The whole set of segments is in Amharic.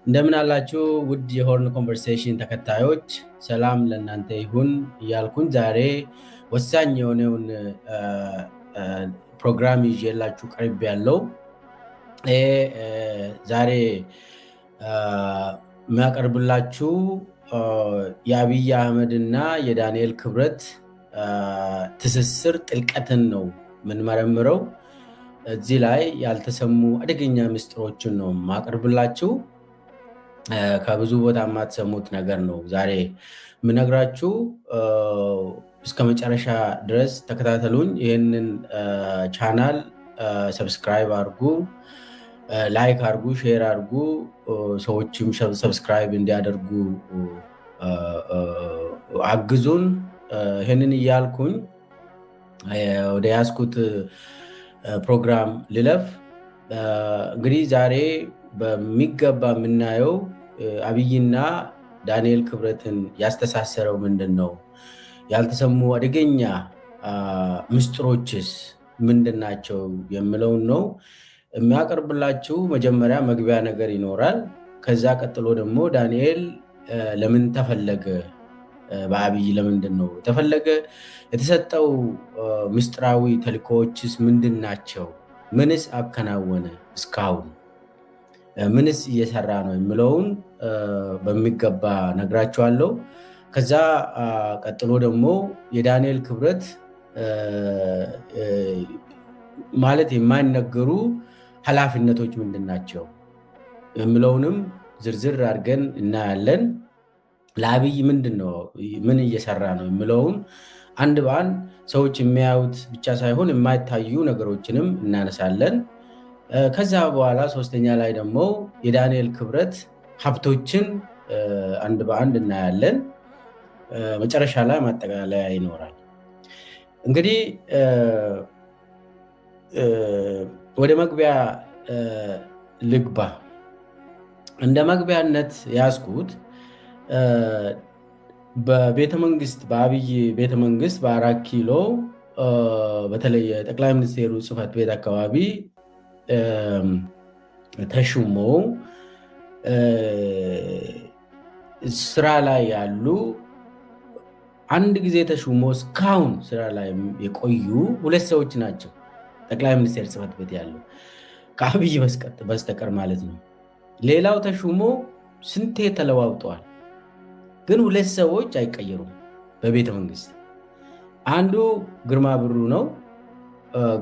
እንደምን አላችሁ ውድ የሆርን ኮንቨርሴሽን ተከታዮች፣ ሰላም ለእናንተ ይሁን እያልኩኝ ዛሬ ወሳኝ የሆነውን ፕሮግራም ይዤላችሁ ቀርብ ያለው ዛሬ የሚያቀርብላችሁ የአብይ አህመድ እና የዳንኤል ክብረት ትስስር ጥልቀትን ነው የምንመረምረው። እዚህ ላይ ያልተሰሙ አደገኛ ምስጢሮችን ነው የማቀርብላችሁ። ከብዙ ቦታ የማትሰሙት ነገር ነው ዛሬ የምነግራችሁ። እስከ መጨረሻ ድረስ ተከታተሉኝ። ይህንን ቻናል ሰብስክራይብ አድርጉ፣ ላይክ አድርጉ፣ ሼር አድርጉ። ሰዎችም ሰብስክራይብ እንዲያደርጉ አግዙን። ይህንን እያልኩኝ ወደ ያዝኩት ፕሮግራም ልለፍ። እንግዲህ ዛሬ በሚገባ የምናየው አብይና ዳንኤል ክብረትን ያስተሳሰረው ምንድን ነው? ያልተሰሙ አደገኛ ምስጢሮችስ ምንድን ናቸው የሚለውን ነው የሚያቀርብላችሁ። መጀመሪያ መግቢያ ነገር ይኖራል። ከዛ ቀጥሎ ደግሞ ዳንኤል ለምን ተፈለገ፣ በአብይ ለምንድን ነው ተፈለገ፣ የተሰጠው ምስጢራዊ ተልእኮዎችስ ምንድን ናቸው፣ ምንስ አከናወነ፣ እስካሁን ምንስ እየሰራ ነው የሚለውን በሚገባ ነግራችኋለሁ። ከዛ ቀጥሎ ደግሞ የዳንኤል ክብረት ማለት የማይነገሩ ኃላፊነቶች ምንድን ናቸው የሚለውንም ዝርዝር አድርገን እናያለን። ለአብይ ምን እየሰራ ነው የሚለውን አንድ በአንድ ሰዎች የሚያዩት ብቻ ሳይሆን የማይታዩ ነገሮችንም እናነሳለን። ከዛ በኋላ ሶስተኛ ላይ ደግሞ የዳንኤል ክብረት ሀብቶችን አንድ በአንድ እናያለን። መጨረሻ ላይ ማጠቃለያ ይኖራል። እንግዲህ ወደ መግቢያ ልግባ። እንደ መግቢያነት ያዝኩት በቤተመንግስት በአብይ ቤተመንግስት በ4 ኪሎ በተለይ ጠቅላይ ሚኒስቴሩ ጽሕፈት ቤት አካባቢ ተሹሞ ስራ ላይ ያሉ አንድ ጊዜ ተሹሞ እስካሁን ስራ ላይ የቆዩ 2 ሰዎች ናቸው። ጠቅላይ ሚኒስቴር ጽሕፈት ቤት ያለው ከአብይ በስተቀር ማለት ነው። ሌላው ተሹሞ ስንቴ ተለዋውጠዋል። ግን 2 ሰዎች አይቀየሩም በቤተ መንግስት። አንዱ ግርማ ብሩ ነው።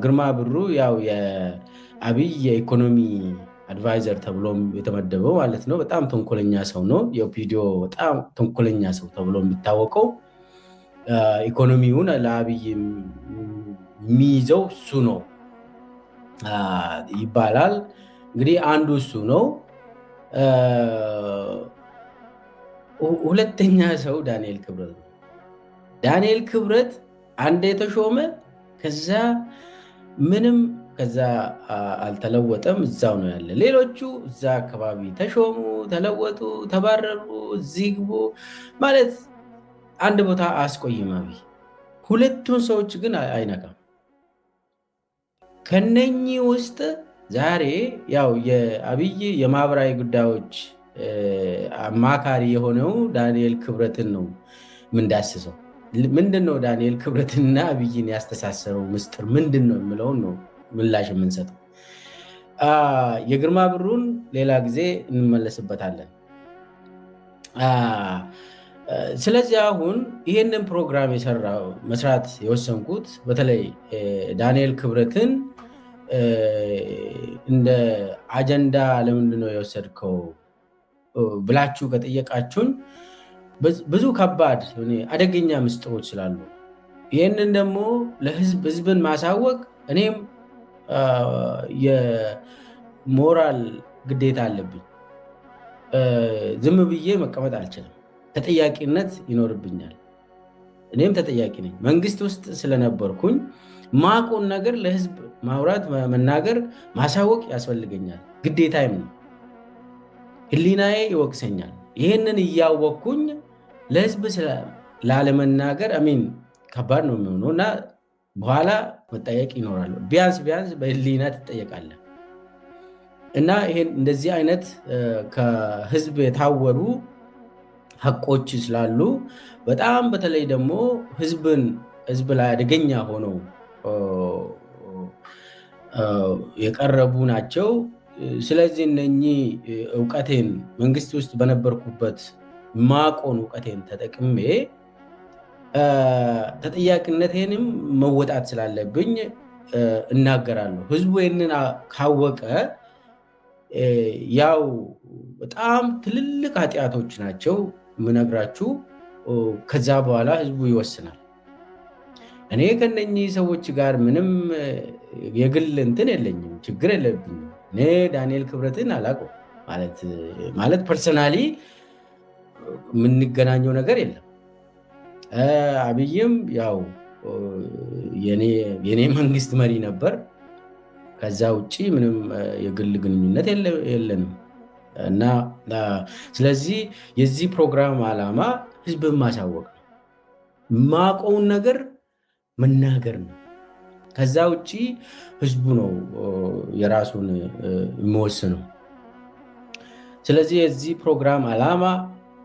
ግርማ ብሩ ያው የአብይ የኢኮኖሚ አድቫይዘር ተብሎ የተመደበው ማለት ነው። በጣም ተንኮለኛ ሰው ነው። የኦፒዲዮ በጣም ተንኮለኛ ሰው ተብሎ የሚታወቀው ኢኮኖሚውን ለአብይ የሚይዘው እሱ ነው ይባላል። እንግዲህ አንዱ እሱ ነው። ሁለተኛ ሰው ዳንኤል ክብረት ነው። ዳንኤል ክብረት አንድ የተሾመ ከዛ ምንም ከዛ አልተለወጠም፣ እዛው ነው ያለ። ሌሎቹ እዛ አካባቢ ተሾሙ፣ ተለወጡ፣ ተባረሩ፣ እዚህ ግቡ ማለት አንድ ቦታ አያስቆይም አብይ። ሁለቱን ሰዎች ግን አይነካም። ከነኚህ ውስጥ ዛሬ ያው የአብይ የማህበራዊ ጉዳዮች አማካሪ የሆነው ዳንኤል ክብረትን ነው የምንዳስሰው። ምንድነው ዳንኤል ክብረትና አብይን ያስተሳሰረው ምስጢር ምንድን ነው የሚለውን ነው ምላሽ የምንሰጠው። የግርማ ብሩን ሌላ ጊዜ እንመለስበታለን። ስለዚህ አሁን ይህንን ፕሮግራም መስራት የወሰንኩት በተለይ ዳንኤል ክብረትን እንደ አጀንዳ ለምንድነው የወሰድከው ብላችሁ ከጠየቃችሁን ብዙ ከባድ አደገኛ ምስጢሮች ስላሉ ይህንን ደግሞ ህዝብን ማሳወቅ እኔም የሞራል ግዴታ አለብኝ። ዝም ብዬ መቀመጥ አልችልም። ተጠያቂነት ይኖርብኛል። እኔም ተጠያቂ ነኝ። መንግስት ውስጥ ስለነበርኩኝ ማቆን ነገር ለህዝብ ማውራት፣ መናገር፣ ማሳወቅ ያስፈልገኛል። ግዴታዬም ነው። ህሊናዬ ይወቅሰኛል። ይህንን እያወቅኩኝ ለህዝብ ላለመናገር ከባድ ነው የሚሆነው እና በኋላ መጠየቅ ይኖራል። ቢያንስ በህሊና ትጠየቃለህ። እና ይሄን እንደዚህ አይነት ከህዝብ የታወሩ ሀቆች ስላሉ በጣም በተለይ ደግሞ ህዝብ ላይ አደገኛ ሆነው የቀረቡ ናቸው። ስለዚህ እነኚህ እውቀቴን መንግስት ውስጥ በነበርኩበት ማቆን እውቀቴን ተጠቅሜ ተጠያቂነቴንም መወጣት ስላለብኝ እናገራለሁ። ህዝቡ ይህንን ካወቀ ያው በጣም ትልልቅ ኃጢአቶች ናቸው ምነግራችሁ። ከዛ በኋላ ህዝቡ ይወስናል። እኔ ከነኚህ ሰዎች ጋር ምንም የግል እንትን የለኝም፣ ችግር የለብኝም። እኔ ዳንኤል ክብረትን አላውቀው ማለት ፐርሰናሊ የምንገናኘው ነገር የለም። አብይም ያው የኔ መንግስት መሪ ነበር። ከዛ ውጭ ምንም የግል ግንኙነት የለንም እና ስለዚህ የዚህ ፕሮግራም ዓላማ ህዝብን ማሳወቅ ነው፣ ማቀውን ነገር መናገር ነው። ከዛ ውጭ ህዝቡ ነው የራሱን የሚወስነው። ስለዚህ የዚህ ፕሮግራም ዓላማ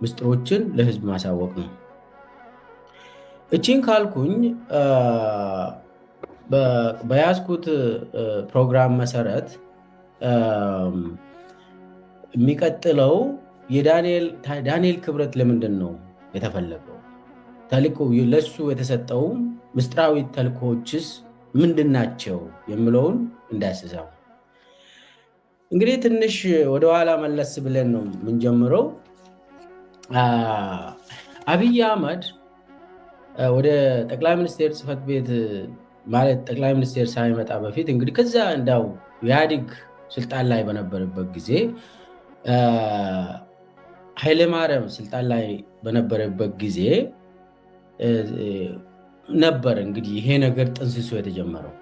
ምስጢሮችን ለህዝብ ማሳወቅ ነው። እቺን ካልኩኝ በያዝኩት ፕሮግራም መሰረት የሚቀጥለው ዳንኤል ክብረት ለምንድን ነው የተፈለገው? ተልእኮ ለሱ የተሰጠው ምስጢራዊ ተልእኮዎችስ ምንድን ናቸው የሚለውን እንዳስሰው። እንግዲህ ትንሽ ወደኋላ መለስ ብለን ነው የምንጀምረው። አብይ አህመድ ወደ ጠቅላይ ሚኒስቴር ጽሕፈት ቤት ማለት ጠቅላይ ሚኒስቴር ሳይመጣ በፊት እንግዲህ ከዛ እንዳው ኢህአዴግ ስልጣን ላይ በነበረበት ጊዜ ኃይለማርያም ስልጣን ላይ በነበረበት ጊዜ ነበር እንግዲህ ይሄ ነገር ጥንስሶ የተጀመረው።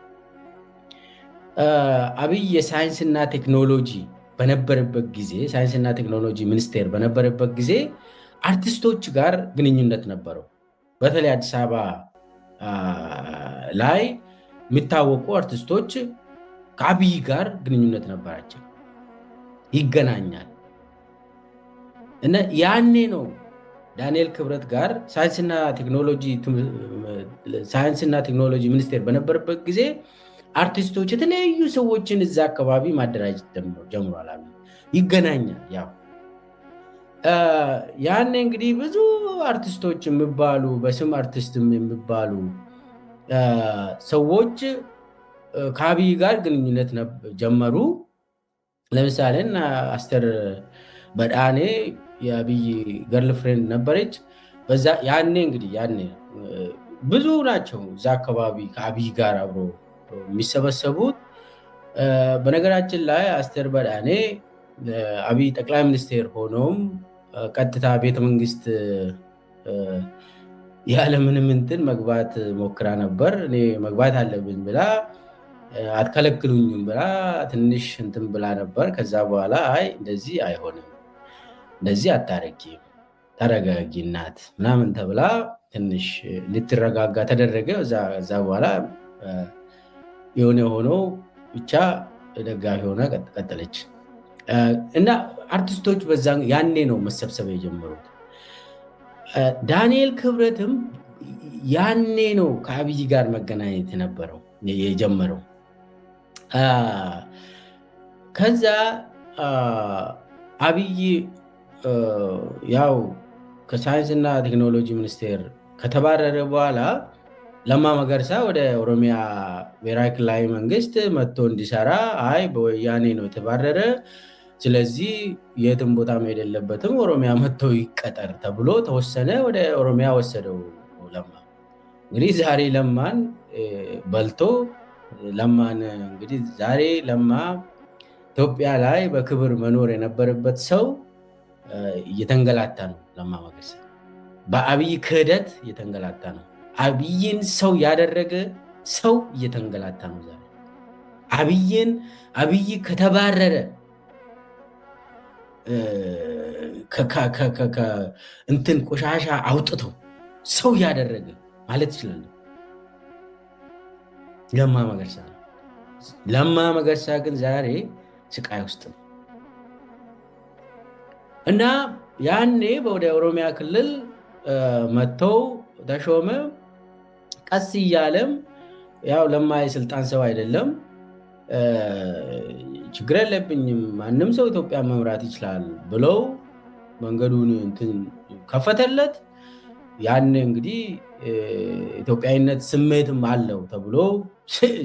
አብይ የሳይንስና ቴክኖሎጂ በነበረበት ጊዜ ሳይንስና ቴክኖሎጂ ሚኒስቴር በነበረበት ጊዜ አርቲስቶች ጋር ግንኙነት ነበረው። በተለይ አዲስ አበባ ላይ የሚታወቁ አርቲስቶች ከአብይ ጋር ግንኙነት ነበራቸው፣ ይገናኛል። እና ያኔ ነው ዳንኤል ክብረት ጋር ሳይንስና ቴክኖሎጂ ሚኒስቴር በነበረበት ጊዜ አርቲስቶች የተለያዩ ሰዎችን እዛ አካባቢ ማደራጀት ጀምሯል። ይገናኛል። ያው ያኔ እንግዲህ ብዙ አርቲስቶች የሚባሉ በስም አርቲስት የሚባሉ ሰዎች ከአብይ ጋር ግንኙነት ጀመሩ። ለምሳሌ አስተር በዳኔ የአብይ ገርል ፍሬንድ ነበረች። ያኔ እንግዲህ ብዙ ናቸው እዛ አካባቢ ከአብይ ጋር አብሮ የሚሰበሰቡት። በነገራችን ላይ አስተር በዳኔ አብይ ጠቅላይ ሚኒስቴር ሆኖም ቀጥታ ቤተመንግስት ያለምንም እንትን መግባት ሞክራ ነበር። እኔ መግባት አለብኝ ብላ አትከለክሉኝም ብላ ትንሽ እንትን ብላ ነበር። ከዛ በኋላ አይ እንደዚህ አይሆንም፣ እንደዚህ አታረጊ፣ ተረጋጊ እናት ምናምን ተብላ ትንሽ ልትረጋጋ ተደረገ። እዛ በኋላ የሆነ ሆኖ ብቻ ደጋፊ ሆና ቀጠለች እና አርቲስቶች ያኔ ነው መሰብሰብ የጀመሩት። ዳንኤል ክብረትም ያኔ ነው ከአብይ ጋር መገናኘት የጀመረው። ከዛ አብይ ያው ከሳይንስና ቴክኖሎጂ ሚኒስቴር ከተባረረ በኋላ ለማ መገርሳ ወደ ኦሮሚያ ብሔራዊ ክልላዊ መንግስት መጥቶ እንዲሰራ አይ በወያኔ ነው የተባረረ፣ ስለዚህ የትም ቦታ መሄድ የለበትም ኦሮሚያ መጥቶ ይቀጠር ተብሎ ተወሰነ። ወደ ኦሮሚያ ወሰደው ለማ። እንግዲህ ዛሬ ለማን በልቶ ለማን እንግዲህ ዛሬ ለማ ኢትዮጵያ ላይ በክብር መኖር የነበረበት ሰው እየተንገላታ ነው። ለማ መገርሳ በአብይ ክህደት እየተንገላታ ነው። አብይን ሰው ያደረገ ሰው እየተንገላታ ነው ዛሬ። አብይ ከተባረረ እንትን ቆሻሻ አውጥተው ሰው ያደረገ ማለት ይችላል ለማ መገርሳ። ለማ መገርሳ ግን ዛሬ ስቃይ ውስጥ ነው። እና ያኔ ወደ ኦሮሚያ ክልል መጥተው ተሾመ። ቀስ እያለም ያው ለማ የስልጣን ሰው አይደለም፣ ችግር የለብኝም ማንም ሰው ኢትዮጵያ መምራት ይችላል ብለው መንገዱን እንትን ከፈተለት። ያኔ እንግዲህ ኢትዮጵያዊነት ስሜትም አለው ተብሎ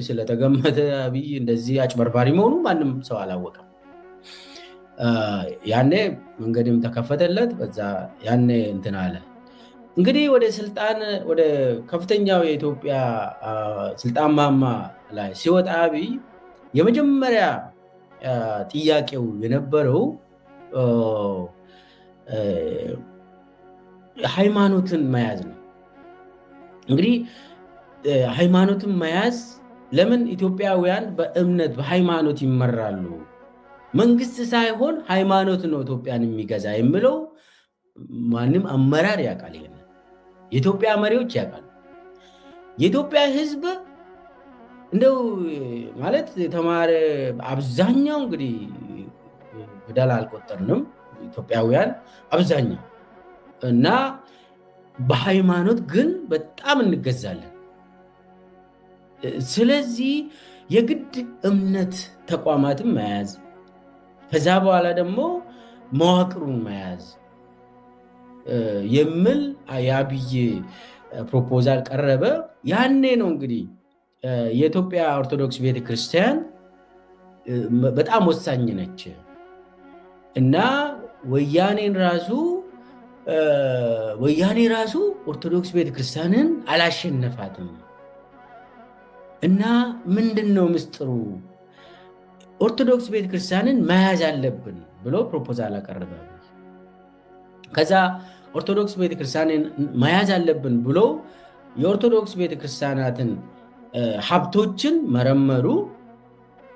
ስለተገመተ አብይ እንደዚህ አጭበርባሪ መሆኑ ማንም ሰው አላወቀም። ያኔ መንገድም ተከፈተለት። በዛ ያኔ እንትን አለ። እንግዲህ ወደ ከፍተኛው የኢትዮጵያ ስልጣን ማማ ላይ ሲወጣ አብይ የመጀመሪያ ጥያቄው የነበረው ሃይማኖትን መያዝ ነው። እንግዲህ ሃይማኖትን መያዝ ለምን ኢትዮጵያውያን በእምነት በሃይማኖት ይመራሉ? መንግስት ሳይሆን ሃይማኖት ነው ኢትዮጵያን የሚገዛ የሚለው ማንም አመራር ያውቃል። ይሄን የኢትዮጵያ መሪዎች ያውቃሉ። የኢትዮጵያ ሕዝብ እንደው ማለት የተማረ አብዛኛው እንግዲህ ፊደል አልቆጠርንም ኢትዮጵያውያን አብዛኛው እና በሃይማኖት ግን በጣም እንገዛለን። ስለዚህ የግድ እምነት ተቋማትን መያዝ ከዛ በኋላ ደግሞ መዋቅሩን መያዝ የሚል የአብይ ፕሮፖዛል ቀረበ። ያኔ ነው እንግዲህ የኢትዮጵያ ኦርቶዶክስ ቤተክርስቲያን በጣም ወሳኝ ነች እና ወያኔ ራሱ ኦርቶዶክስ ቤተክርስቲያንን አላሸነፋትም እና ምንድን ነው ምስጢሩ? ኦርቶዶክስ ቤተክርስቲያንን መያዝ አለብን ብሎ ፕሮፖዛል አቀረበ። ከዛ ኦርቶዶክስ ቤተክርስቲያንን መያዝ አለብን ብሎ የኦርቶዶክስ ቤተክርስቲያናትን ሀብቶችን መረመሩ።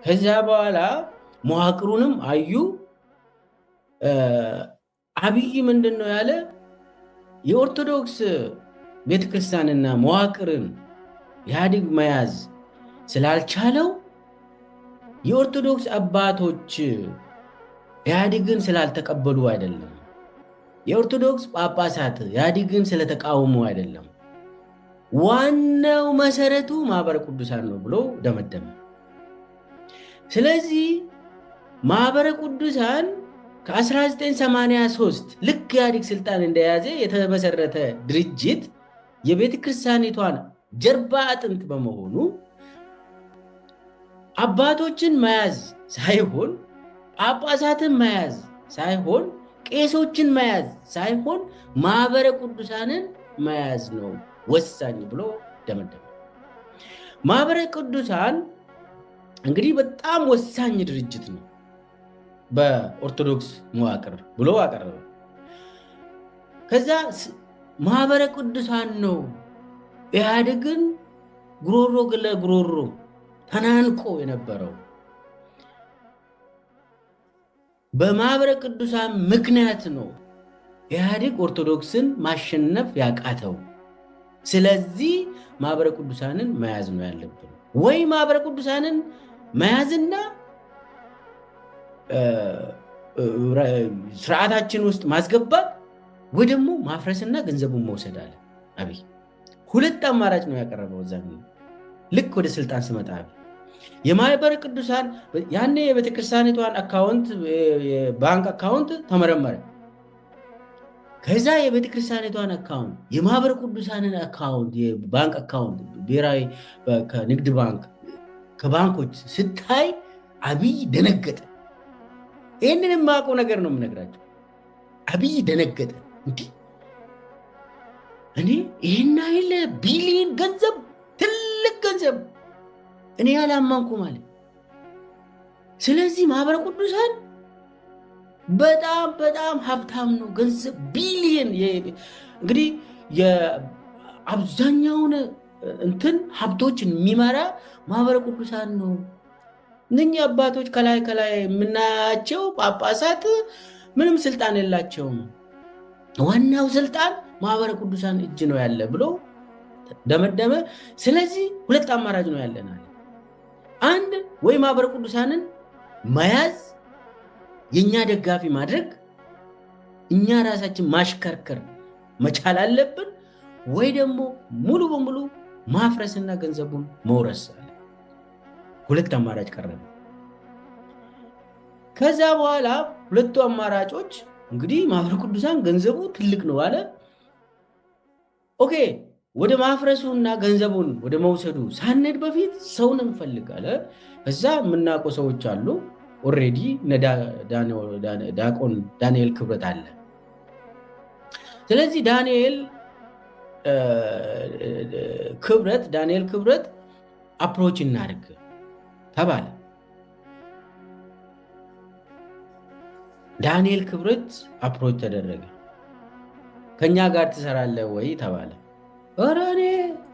ከዚያ በኋላ መዋቅሩንም አዩ። አብይ ምንድን ነው ያለ? የኦርቶዶክስ ቤተክርስቲያንና መዋቅርን ኢህአዴግ መያዝ ስላልቻለው የኦርቶዶክስ አባቶች ኢህአዴግን ስላልተቀበሉ አይደለም፣ የኦርቶዶክስ ጳጳሳት ኢህአዴግን ስለተቃወሙ አይደለም፣ ዋናው መሰረቱ ማህበረ ቅዱሳን ነው ብሎ ደመደመ። ስለዚህ ማህበረ ቅዱሳን ከ1983 ልክ ኢህአዴግ ስልጣን እንደያዘ የተመሰረተ ድርጅት የቤተ ክርስቲያኒቷን ጀርባ አጥንት በመሆኑ አባቶችን መያዝ ሳይሆን ጳጳሳትን መያዝ ሳይሆን ቄሶችን መያዝ ሳይሆን ማህበረ ቅዱሳንን መያዝ ነው ወሳኝ ብሎ ደመደመ። ማህበረ ቅዱሳን እንግዲህ በጣም ወሳኝ ድርጅት ነው በኦርቶዶክስ መዋቅር ብሎ አቀረበ። ከዛ ማህበረ ቅዱሳን ነው ኢህአዴግን ጉሮሮ ለጉሮሮ ተናንቆ የነበረው። በማህበረ ቅዱሳን ምክንያት ነው ኢህአዴግ ኦርቶዶክስን ማሸነፍ ያቃተው። ስለዚህ ማህበረ ቅዱሳንን መያዝ ነው ያለብን። ወይ ማህበረ ቅዱሳንን መያዝና ስርዓታችን ውስጥ ማስገባት ወይ ደግሞ ማፍረስና ገንዘቡን መውሰድ አለ አብይ። ሁለት አማራጭ ነው ያቀረበው። እዛ ልክ ወደ ስልጣን ስመጣ የማህበረ ቅዱሳን ያኔ የቤተክርስቲያኒቷን አካውንት የባንክ አካውንት ተመረመረ። ከዛ የቤተክርስቲያኒቷን አካውንት የማህበረ ቅዱሳንን አካውንት የባንክ አካውንት ብሔራዊ ከንግድ ባንክ ከባንኮች ስታይ አብይ ደነገጠ። ይህንን የማውቀው ነገር ነው የምነግራቸው። አብይ ደነገጠ። እንዲህ እኔ ይህን አይል ቢሊዮን ገንዘብ ትልቅ ገንዘብ እኔ ያላማንኩ ማለት። ስለዚህ ማህበረ ቅዱሳን በጣም በጣም ሀብታም ነው። ገንዘብ ቢሊዮን እንግዲህ የአብዛኛውን እንትን ሀብቶችን የሚመራ ማህበረ ቅዱሳን ነው። እነኚህ አባቶች ከላይ የምናያቸው ጳጳሳት ምንም ስልጣን የላቸውም። ዋናው ስልጣን ማህበረ ቅዱሳን እጅ ነው ያለ ብሎ ደመደመ። ስለዚህ ሁለት አማራጭ ነው ያለናል። አንድ ወይ ማህበረ ቅዱሳንን መያዝ፣ የእኛ ደጋፊ ማድረግ፣ እኛ ራሳችን ማሽከርከር መቻል አለብን፣ ወይ ደግሞ ሙሉ በሙሉ ማፍረስና ገንዘቡን መውረስ አለ። ሁለት አማራጭ ቀረበ። ከዛ በኋላ ሁለቱ አማራጮች እንግዲህ ማህበረ ቅዱሳን ገንዘቡ ትልቅ ነው አለ። ኦኬ ወደ ማፍረሱና ገንዘቡን ወደ መውሰዱ ሳንሄድ በፊት ሰውን እንፈልጋለን። እዛ የምናውቀው ሰዎች አሉ። ኦልሬዲ ዲያቆን ዳንኤል ክብረት አለ። ስለዚህ ዳንኤል ክብረት አፕሮች እናድርግ ተባለ። ዳንኤል ክብረት አፕሮች ተደረገ። ከኛ ጋር ትሰራለህ ወይ ተባለ። ኧረ እኔ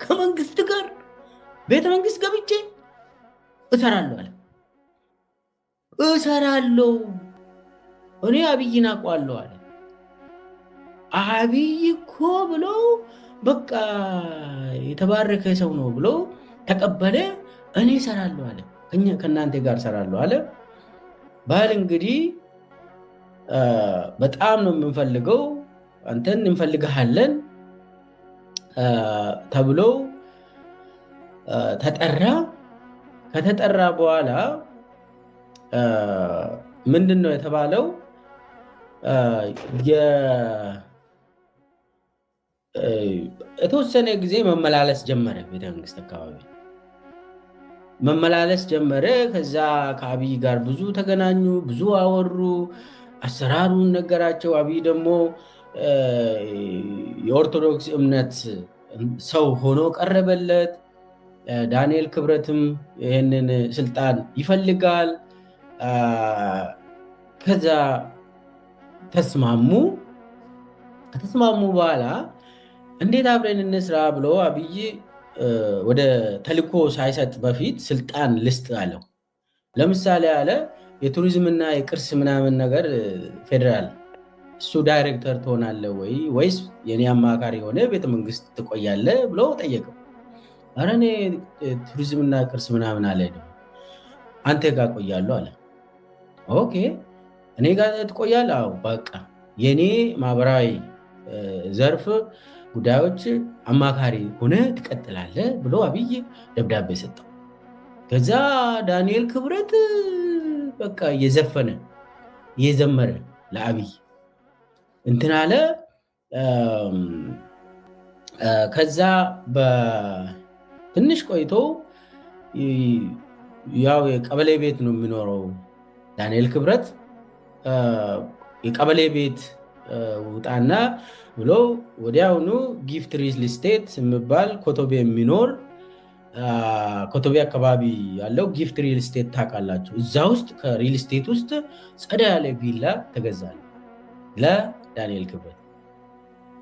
ከመንግስት ጋር ቤተ መንግስት ገብቼ እሰራለሁ አለ። እሰራለሁ እኔ አብይን አውቀዋለሁ አለ። አብይ እኮ ብሎ በቃ የተባረከ ሰው ነው ብሎ ተቀበለ። እኔ እሰራለሁ አለ። ከእናንተ ጋር እሰራለሁ አለ። ባህል እንግዲህ በጣም ነው የምንፈልገው፣ አንተን እንፈልግሃለን ተብሎ ተጠራ። ከተጠራ በኋላ ምንድን ነው የተባለው? የተወሰነ ጊዜ መመላለስ ጀመረ። ቤተመንግስት አካባቢ መመላለስ ጀመረ። ከዛ ከአብይ ጋር ብዙ ተገናኙ፣ ብዙ አወሩ፣ አሰራሩን ነገራቸው። አብይ ደግሞ የኦርቶዶክስ እምነት ሰው ሆኖ ቀረበለት። ዳንኤል ክብረትም ይህንን ስልጣን ይፈልጋል። ከዛ ተስማሙ። ከተስማሙ በኋላ እንዴት አብረን እንስራ ብሎ አብይ ወደ ተልኮ ሳይሰጥ በፊት ስልጣን ልስጥ አለው። ለምሳሌ አለ የቱሪዝምና የቅርስ ምናምን ነገር ፌዴራል እሱ ዳይሬክተር ትሆናለህ ወይ ወይስ የኔ አማካሪ የሆነ ቤተመንግስት ትቆያለህ ብሎ ጠየቀው። ኧረ እኔ ቱሪዝምና ቅርስ ምናምን አለ አንተ ጋር ቆያለሁ አለ። ኦኬ እኔ ጋር ትቆያለህ? አዎ በቃ የኔ ማህበራዊ ዘርፍ ጉዳዮች አማካሪ ሆነ ትቀጥላለህ ብሎ አብይ ደብዳቤ ሰጠው። ከዛ ዳንኤል ክብረት በቃ እየዘፈነ እየዘመረ ለአብይ እንትን አለ። ከዛ በትንሽ ቆይቶ ያው የቀበሌ ቤት ነው የሚኖረው ዳንኤል ክብረት። የቀበሌ ቤት ውጣና ብሎ ወዲያውኑ ጊፍት ሪል ስቴት የሚባል ኮቶቤ የሚኖር ኮቶቤ አካባቢ ያለው ጊፍት ሪል ስቴት ታውቃላችሁ። እዛ ውስጥ ከሪል ስቴት ውስጥ ጸዳ ያለ ቪላ ተገዛለ ለዳንኤል ክብረት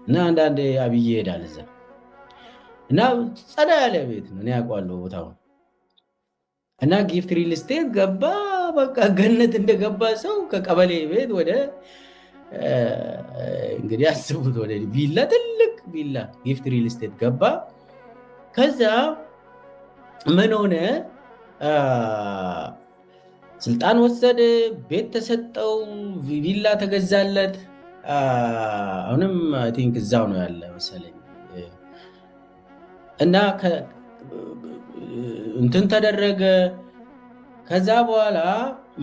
እና አንዳንድ አብይ ይሄዳል እዛ እና ጸዳ ያለ ቤት ነው፣ እኔ ያውቀዋለሁ ቦታውን። እና ጊፍት ሪል ስቴት ገባ። በቃ ገነት እንደገባ ሰው ከቀበሌ ቤት ወደ እንግዲህ አስቡት ወደ ቪላ፣ ትልቅ ቪላ ጊፍት ሪል ስቴት ገባ። ከዛ ምን ሆነ? ስልጣን ወሰደ፣ ቤት ተሰጠው፣ ቪላ ተገዛለት። አሁንም አይ ቲንክ እዛው ነው ያለ መሰለኝ። እና እንትን ተደረገ። ከዛ በኋላ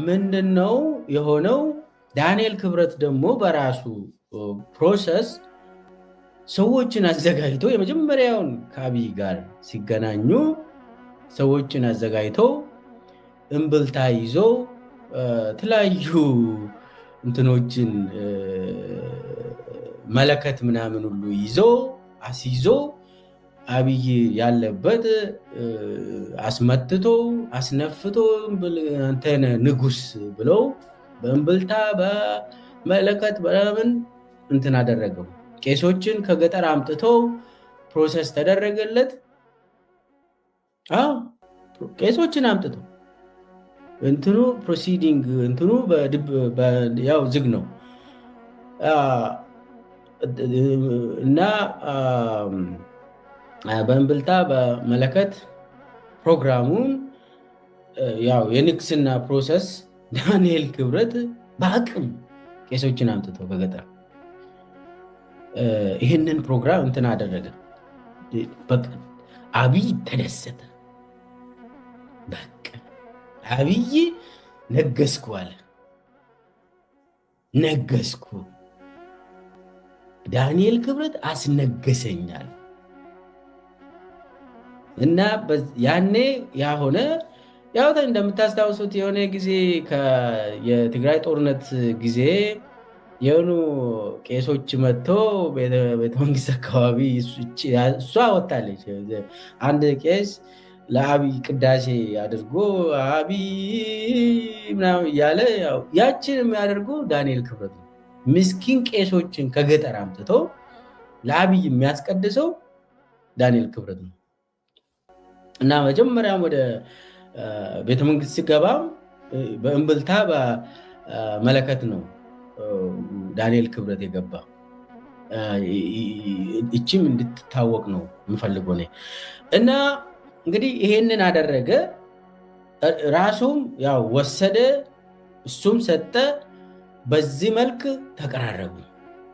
ምንድነው የሆነው? ዳንኤል ክብረት ደግሞ በራሱ ፕሮሰስ ሰዎችን አዘጋጅቶ የመጀመሪያውን ከአብይ ጋር ሲገናኙ ሰዎችን አዘጋጅቶ እምብልታ ይዞ የተለያዩ እንትኖችን መለከት ምናምን ሁሉ ይዞ አስይዞ አብይ ያለበት አስመትቶ አስነፍቶ አንተን ንጉስ ብለው በእምብልታ በመለከት በምን እንትን አደረገው። ቄሶችን ከገጠር አምጥቶ ፕሮሰስ ተደረገለት። ቄሶችን አምጥቶ እንትኑ ፕሮሲዲንግ እንትኑ ያው ዝግ ነው እና በእምብልታ በመለከት ፕሮግራሙን ያው የንግስና ፕሮሰስ ዳንኤል ክብረት በአቅም ቄሶችን አምጥቶ በገጠር ይህንን ፕሮግራም እንትን አደረገ። አብይ ተደሰተ። በቃ አብይ ነገስኩ አለ። ነገስኩ፣ ዳንኤል ክብረት አስነገሰኛል። እና ያኔ ያሆነ ያው እንደምታስታውሱት የሆነ ጊዜ የትግራይ ጦርነት ጊዜ የሆኑ ቄሶች መጥቶ ቤተመንግስት አካባቢ እሷ ወጣለች። አንድ ቄስ ለአብይ ቅዳሴ አድርጎ አብይ ምናምን እያለ ያችን የሚያደርጉ ዳንኤል ክብረት ነው። ምስኪን ቄሶችን ከገጠር አምጥቶ ለአብይ የሚያስቀድሰው ዳንኤል ክብረት ነው። እና መጀመሪያም ወደ ቤተመንግስት ሲገባም በእምብልታ በመለከት ነው ዳንኤል ክብረት የገባ። እችም እንድትታወቅ ነው የምፈልገው እኔ። እና እንግዲህ ይሄንን አደረገ። ራሱም ያው ወሰደ፣ እሱም ሰጠ። በዚህ መልክ ተቀራረቡ።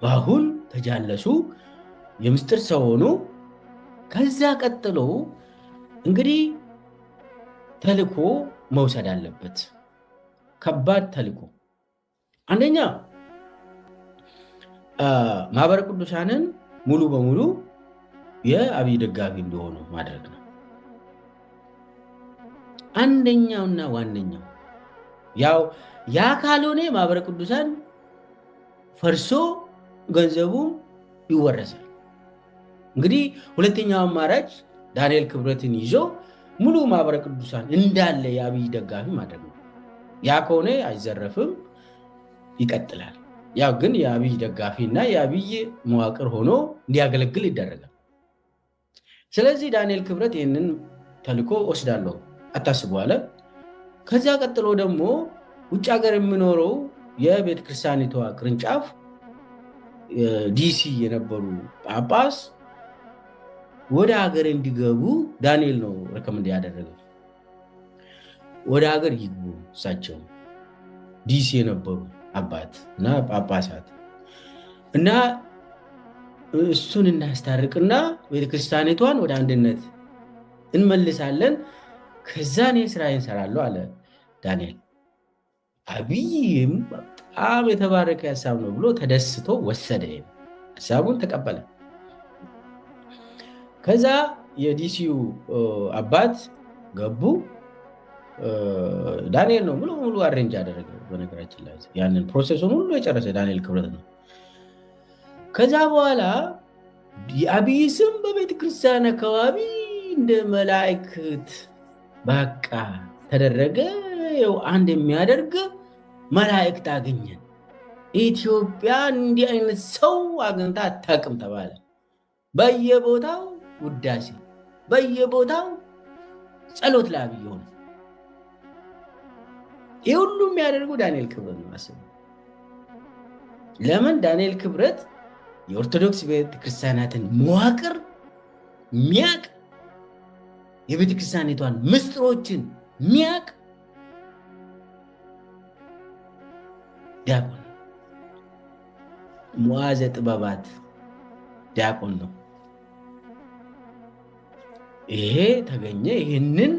አሁን ተጃለሱ፣ የምስጢር ሰው ሆኑ። ከዛ ቀጥሎ እንግዲህ ተልኮ መውሰድ አለበት። ከባድ ተልኮ አንደኛ ማህበረ ቅዱሳንን ሙሉ በሙሉ የአብይ ደጋፊ እንደሆኑ ማድረግ ነው። አንደኛውና ዋነኛው ያው ያ ካልሆነ ማህበረ ቅዱሳን ፈርሶ ገንዘቡ ይወረሳል። እንግዲህ ሁለተኛው አማራጭ ዳንኤል ክብረትን ይዞ ሙሉ ማህበረ ቅዱሳን እንዳለ የአብይ ደጋፊ ማድረግ ነው። ያ ከሆነ አይዘረፍም፣ ይቀጥላል። ያው ግን የአብይ ደጋፊ እና የአብይ መዋቅር ሆኖ እንዲያገለግል ይደረጋል። ስለዚህ ዳንኤል ክብረት ይህንን ተልኮ ወስዳለሁ አታስቡ አለ። ከዚያ ቀጥሎ ደግሞ ውጭ ሀገር የሚኖረው የቤተክርስቲያኒቷ ቅርንጫፍ ዲሲ የነበሩ ጳጳስ ወደ ሀገር እንዲገቡ ዳንኤል ነው ረከመንድ ያደረገው። ወደ ሀገር ይግቡ እሳቸው ዲሲ የነበሩ አባት እና ጳጳሳት እና እሱን እናስታርቅና ቤተክርስቲያኒቷን ወደ አንድነት እንመልሳለን፣ ከዛ እኔ ስራዬን እሰራለሁ አለ ዳንኤል። አብይም በጣም የተባረከ ሀሳብ ነው ብሎ ተደስቶ ወሰደ፣ ሀሳቡን ተቀበለ። ከዛ የዲሲዩ አባት ገቡ። ዳንኤል ነው ሙሉ አሬንጅ ያደረገ። በነገራችን ላይ ያንን ፕሮሴሱን ሁሉ የጨረሰ ዳንኤል ክብረት ነው። ከዛ በኋላ የአብይ ስም በቤተክርስቲያን አካባቢ እንደ መላእክት በቃ ተደረገ። ይኸው አንድ የሚያደርግ መላእክት አገኘን። ኢትዮጵያ እንዲህ አይነት ሰው አግኝታ አታውቅም ተባለ። በየቦታው ውዳሴ፣ በየቦታው ጸሎት ለአብይ ሆነ። ይህ ሁሉ የሚያደርጉ ዳንኤል ክብረት ነው። አስቡ። ለምን? ዳንኤል ክብረት የኦርቶዶክስ ቤተክርስቲያናትን መዋቅር ሚያቅ፣ የቤተክርስቲያኒቷን ምስጢሮችን ሚያቅ ዲያቆን፣ መዋዘ ጥበባት ዲያቆን ነው። ይሄ ተገኘ። ይህንን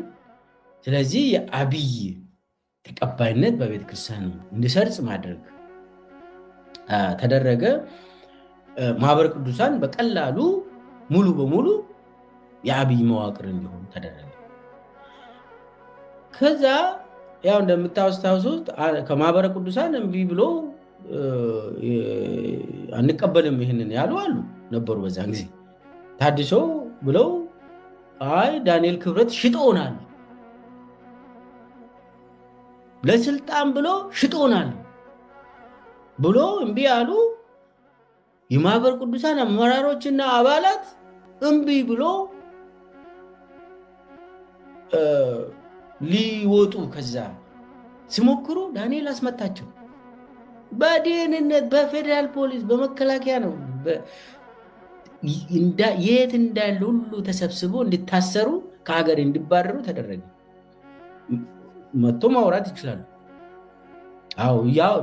ስለዚህ የአብይ ተቀባይነት በቤተክርስቲያን እንዲሰርጽ ማድረግ ተደረገ። ማህበረ ቅዱሳን በቀላሉ ሙሉ በሙሉ የአብይ መዋቅር እንዲሆኑ ተደረገ። ከዛ ያው እንደምታስታውሱት ከማህበረ ቅዱሳን እምቢ ብሎ አንቀበልም ይህንን ያሉ አሉ ነበሩ። በዛን ጊዜ ታድሶ ብለው አይ ዳንኤል ክብረት ሽጦናል፣ ለስልጣን ብሎ ሽጦናል ብሎ እምቢ አሉ። የማህበረ ቅዱሳን አመራሮችና አባላት እምቢ ብሎ ሊወጡ ከዛ ሲሞክሩ ዳንኤል አስመታቸው። በደህንነት በፌዴራል ፖሊስ በመከላከያ ነው የት እንዳሉ ሁሉ ተሰብስቦ እንዲታሰሩ ከሀገር እንዲባረሩ ተደረገ። መጥቶ ማውራት ይችላሉ። አዎ ያው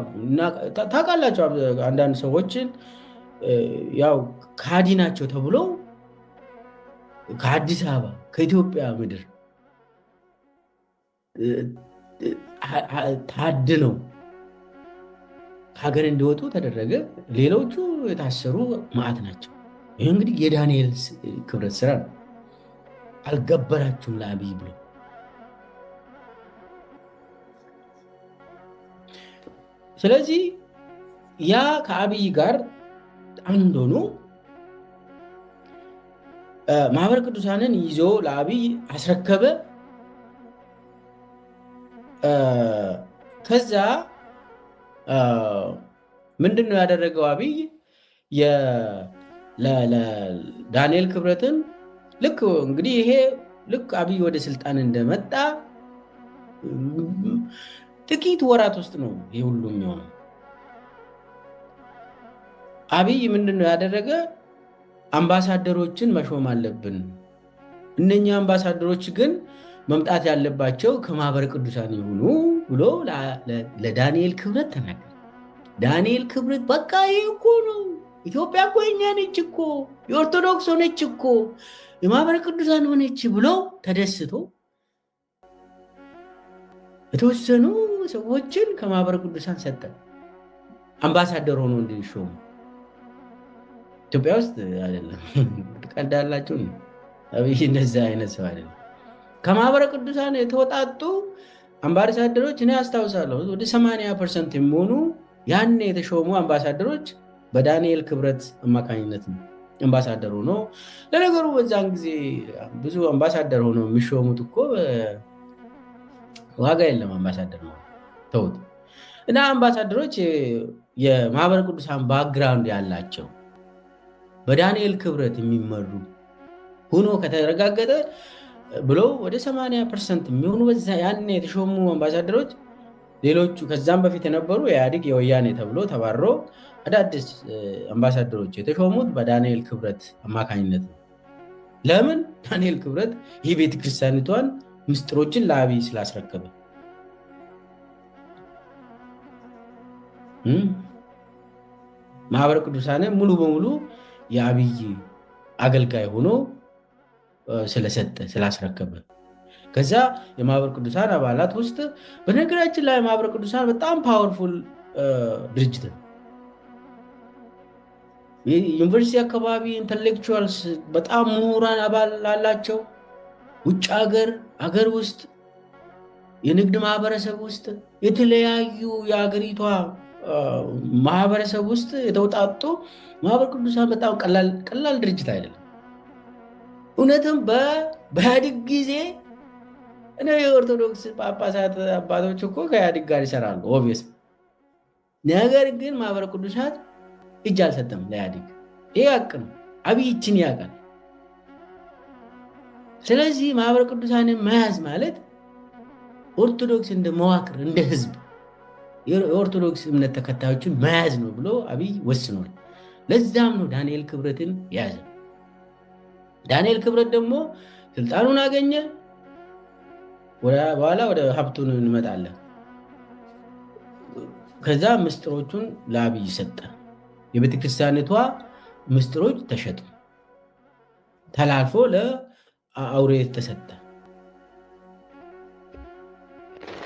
ታውቃላችሁ አንዳንድ ሰዎችን ያው ከሃዲ ናቸው ተብሎ ከአዲስ አበባ ከኢትዮጵያ ምድር ታድነው ሀገር እንዲወጡ ተደረገ። ሌሎቹ የታሰሩ መዓት ናቸው። ይህ እንግዲህ የዳንኤል ክብረት ስራ ነው። አልገበራችሁም ለአብይ ብሎ ስለዚህ ያ ከአብይ ጋር አንድ ሆኖ ማህበረ ቅዱሳንን ይዞ ለአብይ አስረከበ። ከዛ ምንድን ነው ያደረገው አብይ ለዳንኤል ክብረትን ልክ እንግዲህ ይሄ ልክ አብይ ወደ ስልጣን እንደመጣ ጥቂት ወራት ውስጥ ነው ይህ ሁሉ የሚሆነው። አብይ ምንድን ነው ያደረገ? አምባሳደሮችን መሾም አለብን። እነኛ አምባሳደሮች ግን መምጣት ያለባቸው ከማህበረ ቅዱሳን ይሁኑ ብሎ ለዳንኤል ክብረት ተናገረ። ዳንኤል ክብረት በቃ ይህ እኮ ነው፣ ኢትዮጵያ እኮ የኛ ነች እኮ፣ የኦርቶዶክስ ሆነች እኮ፣ የማህበረ ቅዱሳን ሆነች ብሎ ተደስቶ የተወሰኑ ሰዎችን ከማህበረ ቅዱሳን ሰጠ፣ አምባሳደር ሆኖ እንዲሾሙ። ኢትዮጵያ ውስጥ አይደለም፣ ትቀልዳላችሁ። አብይ እንደዛ አይነት ሰው አይደለም። ከማህበረ ቅዱሳን የተወጣጡ አምባሳደሮች እኔ አስታውሳለሁ ወደ 80% የሚሆኑ ያኔ የተሾሙ አምባሳደሮች በዳንኤል ክብረት አማካኝነት ነው አምባሳደር ሆኖ። ለነገሩ በዛን ጊዜ ብዙ አምባሳደር ሆኖ የሚሾሙት እኮ ዋጋ የለም። አምባሳደር ነው ተውት። እና አምባሳደሮች የማህበረ ቅዱሳን ባክግራውንድ ያላቸው በዳንኤል ክብረት የሚመሩ ሆኖ ከተረጋገጠ ብለው ወደ 80% የሚሆኑ በዛ ያኔ የተሾሙ አምባሳደሮች፣ ሌሎቹ ከዛም በፊት የነበሩ የኢህአዴግ የወያኔ ተብሎ ተባሮ አዳዲስ አምባሳደሮች የተሾሙት በዳንኤል ክብረት አማካኝነት ነው። ለምን? ዳንኤል ክብረት ይህ ቤተክርስቲያኒቷን ምስጢሮችን ለአብይ ስላስረከበ። ማህበረ ቅዱሳን ሙሉ በሙሉ የአብይ አገልጋይ ሆኖ ስለሰጠ ስላስረከበ። ከዛ የማህበረ ቅዱሳን አባላት ውስጥ በነገራችን ላይ ማህበረ ቅዱሳን በጣም ፓወርፉል ድርጅት ነው። ዩኒቨርሲቲ አካባቢ ኢንተሌክቹዋልስ በጣም ምሁራን አባል አላቸው። ውጭ ሀገር ውስጥ የንግድ ማህበረሰብ ውስጥ የተለያዩ የሀገሪቷ ማህበረሰብ ውስጥ የተውጣጡ ማህበረ ቅዱሳን በጣም ቀላል ድርጅት አይደለም። እውነትም በኢህአዴግ ጊዜ የኦርቶዶክስ ጳጳሳት አባቶች እኮ ከኢህአዴግ ጋር ይሰራሉ ኦብቪየስ። ነገር ግን ማህበረ ቅዱሳን እጅ አልሰጠም ለኢህአዴግ። ይህ ሀቅ ነው። አብይ ይችን ያውቃል። ስለዚህ ማህበረ ቅዱሳንን መያዝ ማለት ኦርቶዶክስ እንደ መዋቅር እንደ ህዝብ የኦርቶዶክስ እምነት ተከታዮችን መያዝ ነው ብሎ አብይ ወስኗል። ለዛም ነው ዳንኤል ክብረትን ያዘ። ዳንኤል ክብረት ደግሞ ስልጣኑን አገኘ። በኋላ ወደ ሀብቱን እንመጣለን። ከዛ ምስጢሮቹን ለአብይ ሰጠ። የቤተክርስቲያኒቷ ምስጢሮች ተሸጡ፣ ተላልፎ ለአውሬ ተሰጠ።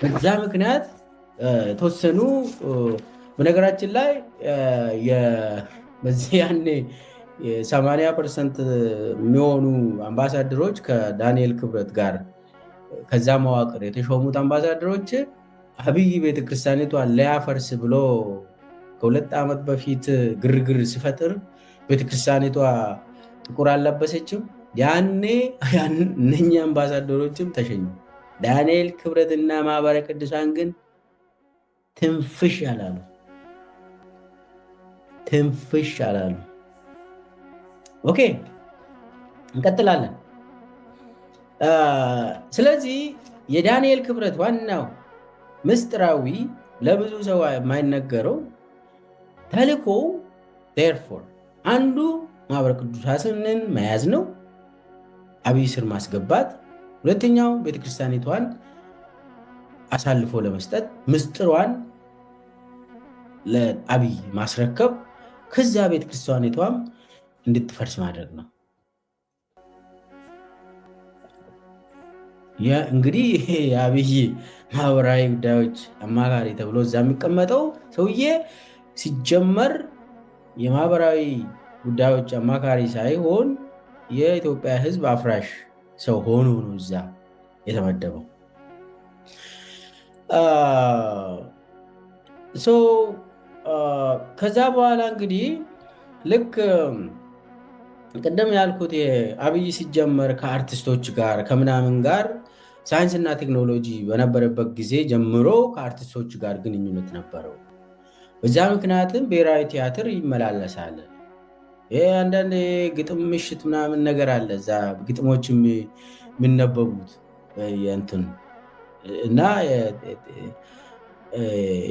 በዛ ምክንያት የተወሰኑ በነገራችን ላይ በዚህ ያኔ 80% የሚሆኑ አምባሳደሮች ከዳንኤል ክብረት ጋር ከዛ መዋቅር የተሾሙት አምባሳደሮች አብይ ቤተክርስቲያኒቷን ሊያፈርስ ብሎ ከ2 ዓመት በፊት ግርግር ሲፈጥር ቤተክርስቲያኒቷ ጥቁር አልለበሰችም። ያኔ እነኛ አምባሳደሮችም ተሸኙ። ዳንኤል ክብረትና ማህበረ ቅዱሳን ግን ትንፍሽ አላሉ። ኦኬ እንቀጥላለን። ስለዚህ የዳንኤል ክብረት ዋናው ምስጢራዊ ለብዙ ሰው የማይነገረው ተልእኮ ዴርፎር አንዱ ማህበረ ቅዱሳንን መያዝ ነው፣ አብይ ስር ማስገባት። ሁለተኛው ቤተክርስቲያኒቷን አሳልፎ ለመስጠት ምስጢሯን ለአብይ ማስረከብ ከዛ ቤተክርስቲያኒቷም እንድትፈርስ ማድረግ ነው። እንግዲህ የአብይ ማህበራዊ ጉዳዮች አማካሪ ተብሎ እዛ የሚቀመጠው ሰውዬ ሲጀመር የማህበራዊ ጉዳዮች አማካሪ ሳይሆን የኢትዮጵያ ሕዝብ አፍራሽ ሰው ሆኖ ነው እዛ የተመደበው። ከዛ በኋላ እንግዲህ ልክ ቅድም ያልኩት አብይ ሲጀመር ከአርቲስቶች ጋር ከምናምን ጋር ሳይንስና ቴክኖሎጂ በነበረበት ጊዜ ጀምሮ ከአርቲስቶች ጋር ግንኙነት ነበረው። በዛ ምክንያትም ብሔራዊ ቲያትር ይመላለሳል። አንዳንድ ግጥም ምሽት ምናምን ነገር አለ እዛ ግጥሞች የሚነበቡት እንትን እና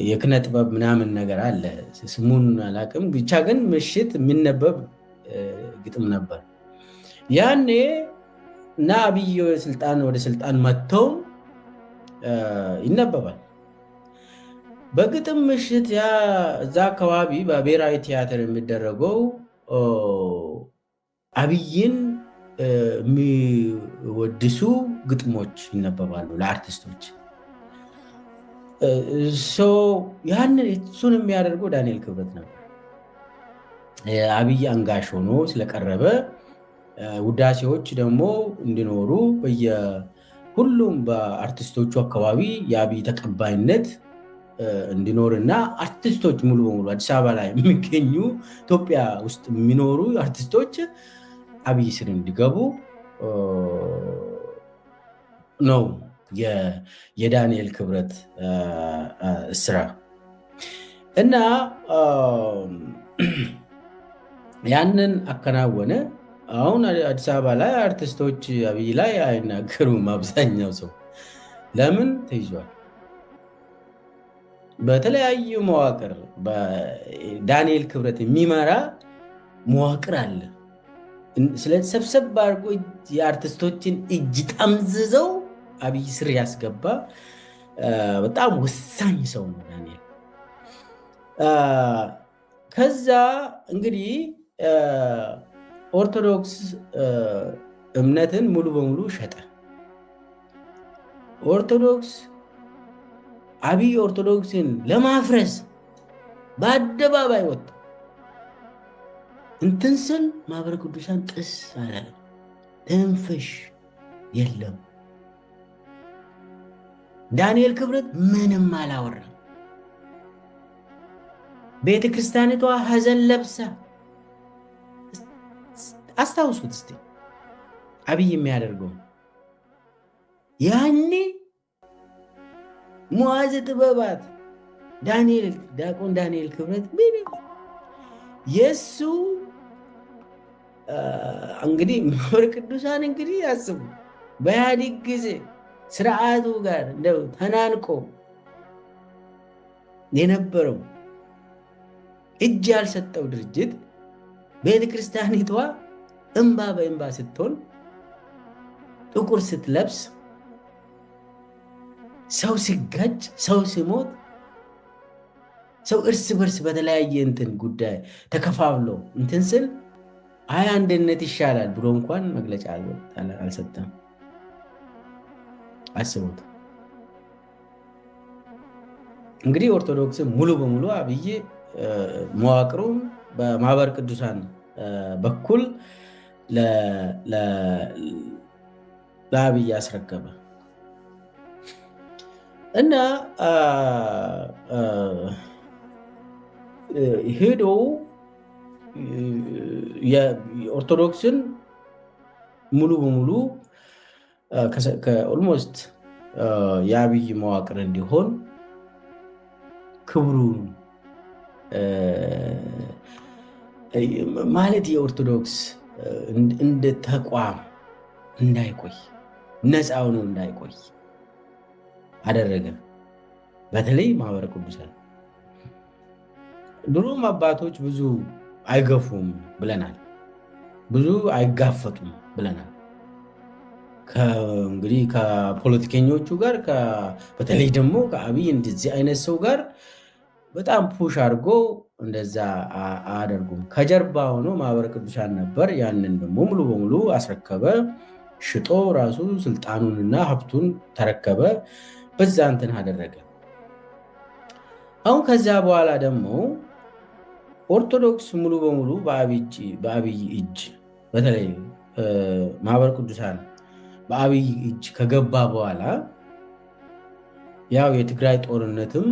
የኪነ ጥበብ ምናምን ነገር አለ። ስሙን አላውቅም፣ ብቻ ግን ምሽት የሚነበብ ግጥም ነበር ያኔ እና አብይ ወደ ስልጣን መጥተው ይነበባል። በግጥም ምሽት እዛ አካባቢ በብሔራዊ ቲያትር የሚደረገው አብይን የሚወድሱ ግጥሞች ይነበባሉ ለአርቲስቶች። ያንን እሱን የሚያደርገው ዳንኤል ክብረት ነበር። አብይ አንጋሽ ሆኖ ስለቀረበ ውዳሴዎች ደግሞ እንዲኖሩ ሁሉም በአርቲስቶቹ አካባቢ የአብይ ተቀባይነት እንዲኖርና አርቲስቶች ሙሉ በሙሉ አዲስ አበባ ላይ የሚገኙ ኢትዮጵያ ውስጥ የሚኖሩ አርቲስቶች አብይ ስር እንዲገቡ ነው የዳንኤል ክብረት ስራ እና ያንን አከናወነ። አሁን አዲስ አበባ ላይ አርቲስቶች አብይ ላይ አይናገሩም። አብዛኛው ሰው ለምን ተይዟል? በተለያዩ መዋቅር ዳንኤል ክብረት የሚመራ መዋቅር አለ። ስለዚህ ሰብሰብ አድርጎ የአርቲስቶችን እጅ ጠምዝዘው አብይ ስር ያስገባ በጣም ወሳኝ ሰው ነው ዳንኤል። ከዛ እንግዲህ ኦርቶዶክስ እምነትን ሙሉ በሙሉ ሸጠ። አብይ ኦርቶዶክስን ለማፍረስ በአደባባይ ወጣ። እንትን ስል ማህበረ ቅዱሳን ጥስ አላለ፣ ትንፍሽ የለም። ዳንኤል ክብረት ምንም አላወራም። ቤተ ክርስቲያኒቷ ሐዘን ለብሳ አስታውሱት እስቲ አብይ የሚያደርገው ያኔ መዋዘ ጥበባት ዲያቆን ዳንኤል ክብረት ምንም የሱ እንግዲህ ማህበረ ቅዱሳን እንግዲህ አስቡ በኢህአዴግ ጊዜ ስርዓቱ ጋር እንደው ተናንቆ የነበረው እጅ ያልሰጠው ድርጅት ቤተክርስቲያኒቷ እንባ በእንባ ስትሆን ጥቁር ስትለብስ ሰው ሲጋጭ ሰው ሲሞት ሰው እርስ በርስ በተለያየ እንትን ጉዳይ ተከፋፍሎ እንትን ስል አንድነት ይሻላል ብሎ እንኳን መግለጫ አልሰጠም። አስቡት እንግዲህ ኦርቶዶክስ ሙሉ በሙሉ አብይ መዋቅሩ በማህበረ ቅዱሳን በኩል ለአብይ አስረከበ እና ሄዶ የኦርቶዶክስን ሙሉ በሙሉ ኦልሞስት የአብይ መዋቅር እንዲሆን ክብሩ ማለት የኦርቶዶክስ እንደ ተቋም እንዳይቆይ ነፃ ሆኖ እንዳይቆይ አደረገ። በተለይ ማህበረ ቅዱሳን ድሮም አባቶች ብዙ አይገፉም ብለናል፣ ብዙ አይጋፈጡም ብለናል። እንግዲህ ከፖለቲከኞቹ ጋር በተለይ ደግሞ ከአብይ እንደዚህ አይነት ሰው ጋር በጣም ፑሽ አድርጎ እንደዛ አያደርጉም። ከጀርባ ሆኖ ማህበረ ቅዱሳን ነበር። ያንን ደግሞ ሙሉ በሙሉ አስረከበ። ሽጦ ራሱ ስልጣኑንና ሀብቱን ተረከበ። በዛ እንትን አደረገ። አሁን ከዚያ በኋላ ደግሞ ኦርቶዶክስ ሙሉ በሙሉ በአብይ እጅ በተለይ ማህበረ ቅዱሳን በአብይ እጅ ከገባ በኋላ ያው የትግራይ ጦርነትም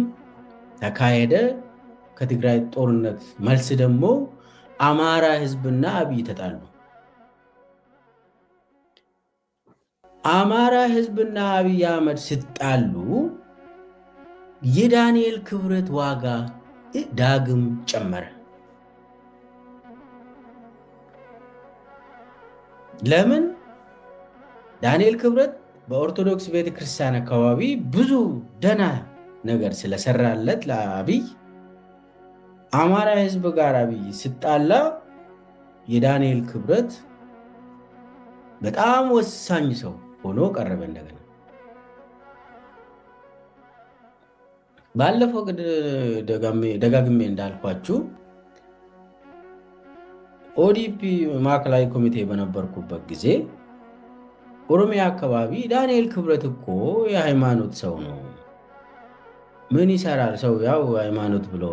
ተካሄደ። ከትግራይ ጦርነት መልስ ደግሞ አማራ ህዝብና አብይ ተጣሉ። አማራ ህዝብና አብይ አህመድ ሲጣሉ የዳንኤል ክብረት ዋጋ ዳግም ጨመረ። ለምን? ዳንኤል ክብረት በኦርቶዶክስ ቤተክርስቲያን አካባቢ ብዙ ደና ነገር ስለሰራለት ለአብይ አማራ ህዝብ ጋር አብይ ስጣላ የዳንኤል ክብረት በጣም ወሳኝ ሰው ሆኖ ቀረበ። እንደገና ባለፈው ደጋግሜ እንዳልኳችሁ ኦዲፒ ማዕከላዊ ኮሚቴ በነበርኩበት ጊዜ ኦሮሚያ አካባቢ ዳንኤል ክብረት እኮ የሃይማኖት ሰው ነው፣ ምን ይሰራል ሰው ያው ሃይማኖት ብሎ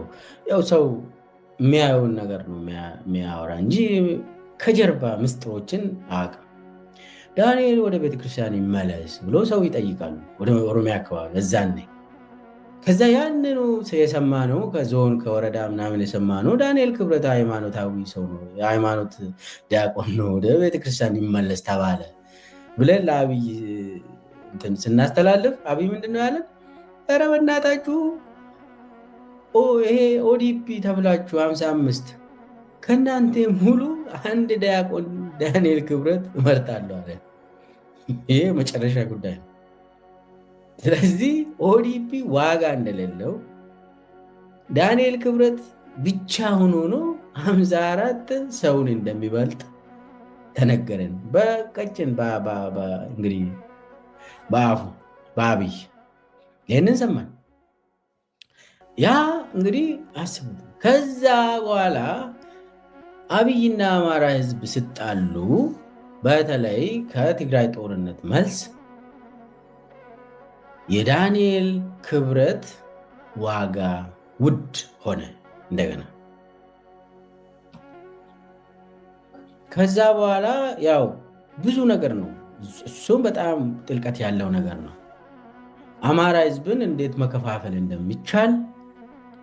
ያው ሰው የሚያየውን ነገር ነው የሚያወራ እንጂ ከጀርባ ምስጢሮችን አያውቅም። ዳንኤል ወደ ቤተክርስቲያን ይመለስ ብሎ ሰው ይጠይቃሉ ወደ ኦሮሚያ አካባቢ እዛኔ። ከዛ ያንኑ የሰማ ነው ከዞን ከወረዳ ምናምን የሰማ ነው ዳንኤል ክብረት ሃይማኖታዊ ሰው ነው፣ የሃይማኖት ዲያቆን ነው፣ ወደ ቤተክርስቲያን ይመለስ ተባለ ብለን ለአብይ እንትን ስናስተላልፍ አብይ ምንድነው ያለን? ኧረ በእናታችሁ ይሄ ኦዲፒ ተብላችሁ 55 ከእናንተ ሙሉ አንድ ዲያቆን ዳንኤል ክብረት እመርጣለሁ አለ። ይሄ መጨረሻ ጉዳይ ነው። ስለዚህ ኦዲፒ ዋጋ እንደሌለው ዳንኤል ክብረት ብቻውን ሆኖ 54 ሰውን እንደሚበልጥ ተነገረን። በቀጭን እንግዲህ በአፉ በአብይ ይህንን ሰማን። ያ እንግዲህ አስቡት። ከዛ በኋላ አብይና አማራ ህዝብ ስጣሉ በተለይ ከትግራይ ጦርነት መልስ የዳንኤል ክብረት ዋጋ ውድ ሆነ እንደገና። ከዛ በኋላ ያው ብዙ ነገር ነው፣ እሱም በጣም ጥልቀት ያለው ነገር ነው። አማራ ህዝብን እንዴት መከፋፈል እንደሚቻል፣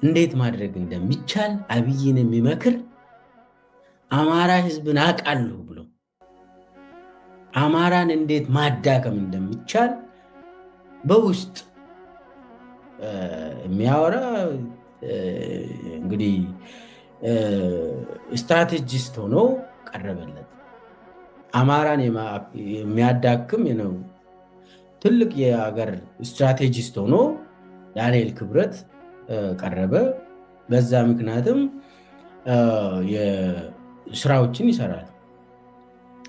እንዴት ማድረግ እንደሚቻል አብይን የሚመክር አማራ ህዝብን አውቃለሁ ብሎ አማራን እንዴት ማዳከም እንደሚቻል በውስጥ የሚያወራ እንግዲህ ስትራቴጂስት ሆኖ ቀረበለት። አማራን የሚያዳክም ነው ትልቅ የሀገር ስትራቴጂስት ሆኖ ዳንኤል ክብረት ቀረበ። በዛ ምክንያትም ስራዎችን ይሰራል።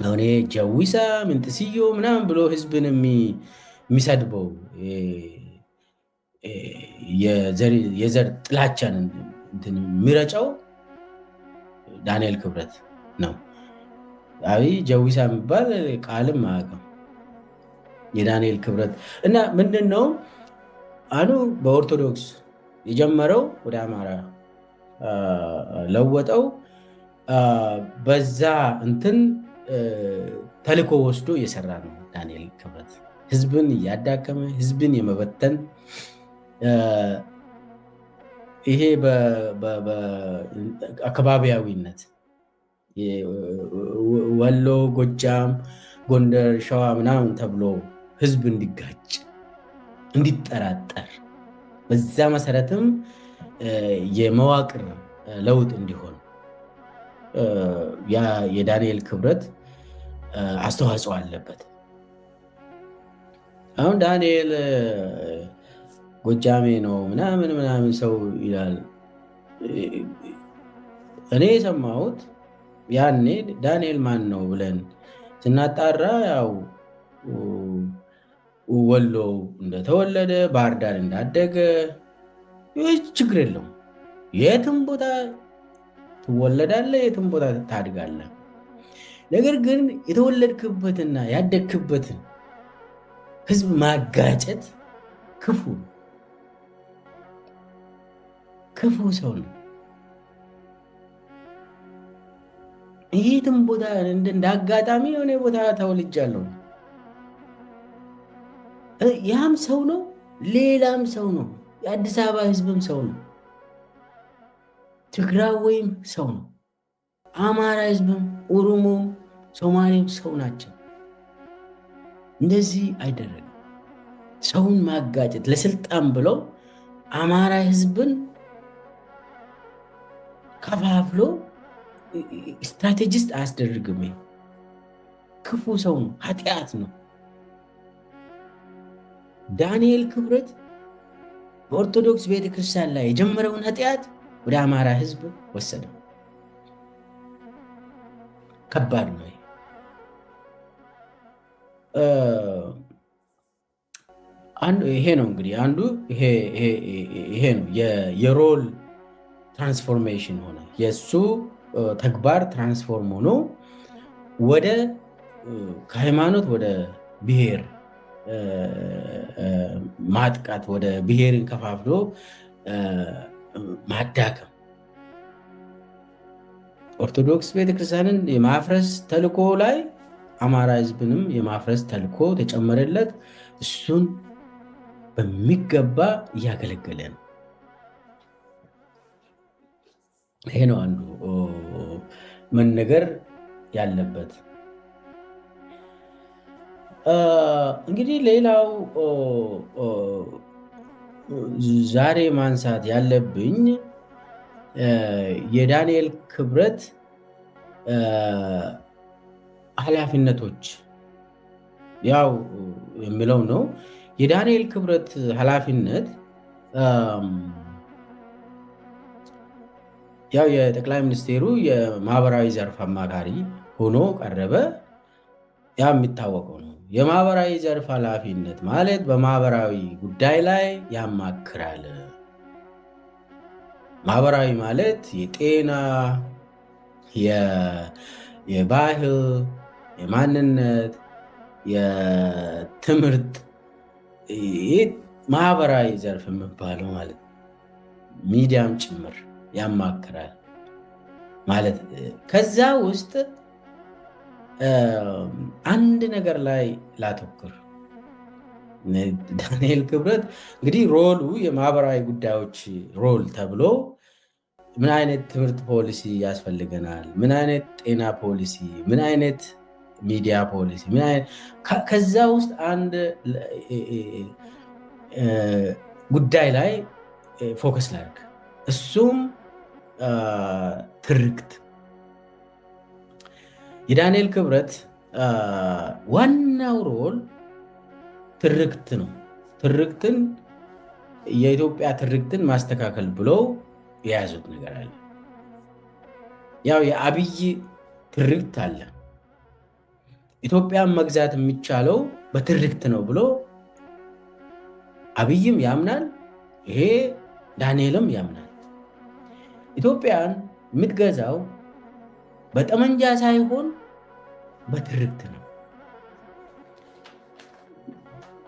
አሁን ጀዊሳ ምንጥስዮ ምናምን ብሎ ህዝብን የሚሰድበው የዘር ጥላቻን የሚረጨው ዳንኤል ክብረት ነው። አብይ ጀዊሳ የሚባል ቃልም አያውቅም። የዳንኤል ክብረት እና ምንድነው አኑ በኦርቶዶክስ የጀመረው ወደ አማራ ለወጠው። በዛ እንትን ተልኮ ወስዶ እየሰራ ነው ዳንኤል ክብረት። ህዝብን እያዳከመ ህዝብን የመበተን ይሄ በአካባቢያዊነት ወሎ፣ ጎጃም፣ ጎንደር፣ ሸዋ ምናምን ተብሎ ህዝብ እንዲጋጭ እንዲጠራጠር፣ በዛ መሰረትም የመዋቅር ለውጥ እንዲሆን የዳንኤል ክብረት አስተዋጽኦ አለበት። አሁን ዳንኤል ጎጃሜ ነው ምናምን ሰው ይላል። እኔ የሰማሁት ያኔ ዳንኤል ማን ነው ብለን ስናጣራ ያው ወሎ እንደተወለደ ባህር ዳር እንዳደገ ችግር የለውም። የትም ቦታ ትወለዳለህ፣ የትም ቦታ ታድጋለህ። ነገር ግን የተወለድክበትና ያደግክበትን ህዝብ ማጋጨት ክፉ ሰው ነው። የትም ቦታ እንደ አጋጣሚ የሆነ ቦታ ተወልጃለሁ፣ ያም ሰው ነው፣ ሌላም ሰው ነው። የአዲስ አበባ ህዝብም ሰው ነው፣ ትግራዊም ሰው ነው፣ አማራ ህዝብም፣ ኦሮሞም፣ ሶማሌም ሰው ናቸው። እንደዚህ አይደረግም። ሰውን ማጋጨት ለስልጣን ብለው አማራ ህዝብን ከፋፍሎ ስትራቴጂስት አያስደርግም። ክፉ ሰው ነው፣ ኃጢአት ነው። ዳንኤል ክብረት በኦርቶዶክስ ቤተክርስቲያን ላይ የጀመረውን ኃጢአት ወደ አማራ ህዝብ ወሰደው። ከባድ ነው። ይሄ ነው እንግዲህ አንዱ ይሄ ነው የሮል ትራንስፎርሜሽን ሆነ። የእሱ ተግባር ትራንስፎርም ሆኖ ወደ ከሃይማኖት ወደ ብሔር ማጥቃት፣ ወደ ብሔርን ከፋፍሎ ማዳከም፣ ኦርቶዶክስ ቤተክርስቲያንን የማፍረስ ተልኮ ላይ አማራ ህዝብንም የማፍረስ ተልኮ ተጨመረለት። እሱን በሚገባ እያገለገለ ነው። ይሄ ነው አንዱ መነገር ያለበት። እንግዲህ ሌላው ዛሬ ማንሳት ያለብኝ የዳንኤል ክብረት ኃላፊነቶች ያው የሚለው ነው። የዳንኤል ክብረት ኃላፊነት ያው የጠቅላይ ሚኒስቴሩ የማህበራዊ ዘርፍ አማካሪ ሆኖ ቀረበ። ያ የሚታወቀው ነው። የማህበራዊ ዘርፍ ኃላፊነት ማለት በማህበራዊ ጉዳይ ላይ ያማክራል። ማህበራዊ ማለት የጤና፣ የባህል፣ የማንነት፣ የትምህርት ማህበራዊ ዘርፍ የሚባለው ማለት ሚዲያም ጭምር ያማክራል ማለት። ከዛ ውስጥ አንድ ነገር ላይ ላተኩር። ዳንኤል ክብረት እንግዲህ ሮሉ የማህበራዊ ጉዳዮች ሮል ተብሎ ምን አይነት ትምህርት ፖሊሲ ያስፈልገናል፣ ምን አይነት ጤና ፖሊሲ፣ ምን አይነት ሚዲያ ፖሊሲ፣ ከዛ ውስጥ አንድ ጉዳይ ላይ ፎከስ ላድርግ። እሱም ትርክት። የዳንኤል ክብረት ዋናው ሮል ትርክት ነው። ትርክትን የኢትዮጵያ ትርክትን ማስተካከል ብለው የያዙት ነገር አለ። ያው የአብይ ትርክት አለ። ኢትዮጵያን መግዛት የሚቻለው በትርክት ነው ብሎ አብይም ያምናል፣ ይሄ ዳንኤልም ያምናል። ኢትዮጵያን የምትገዛው በጠመንጃ ሳይሆን በትርክት ነው።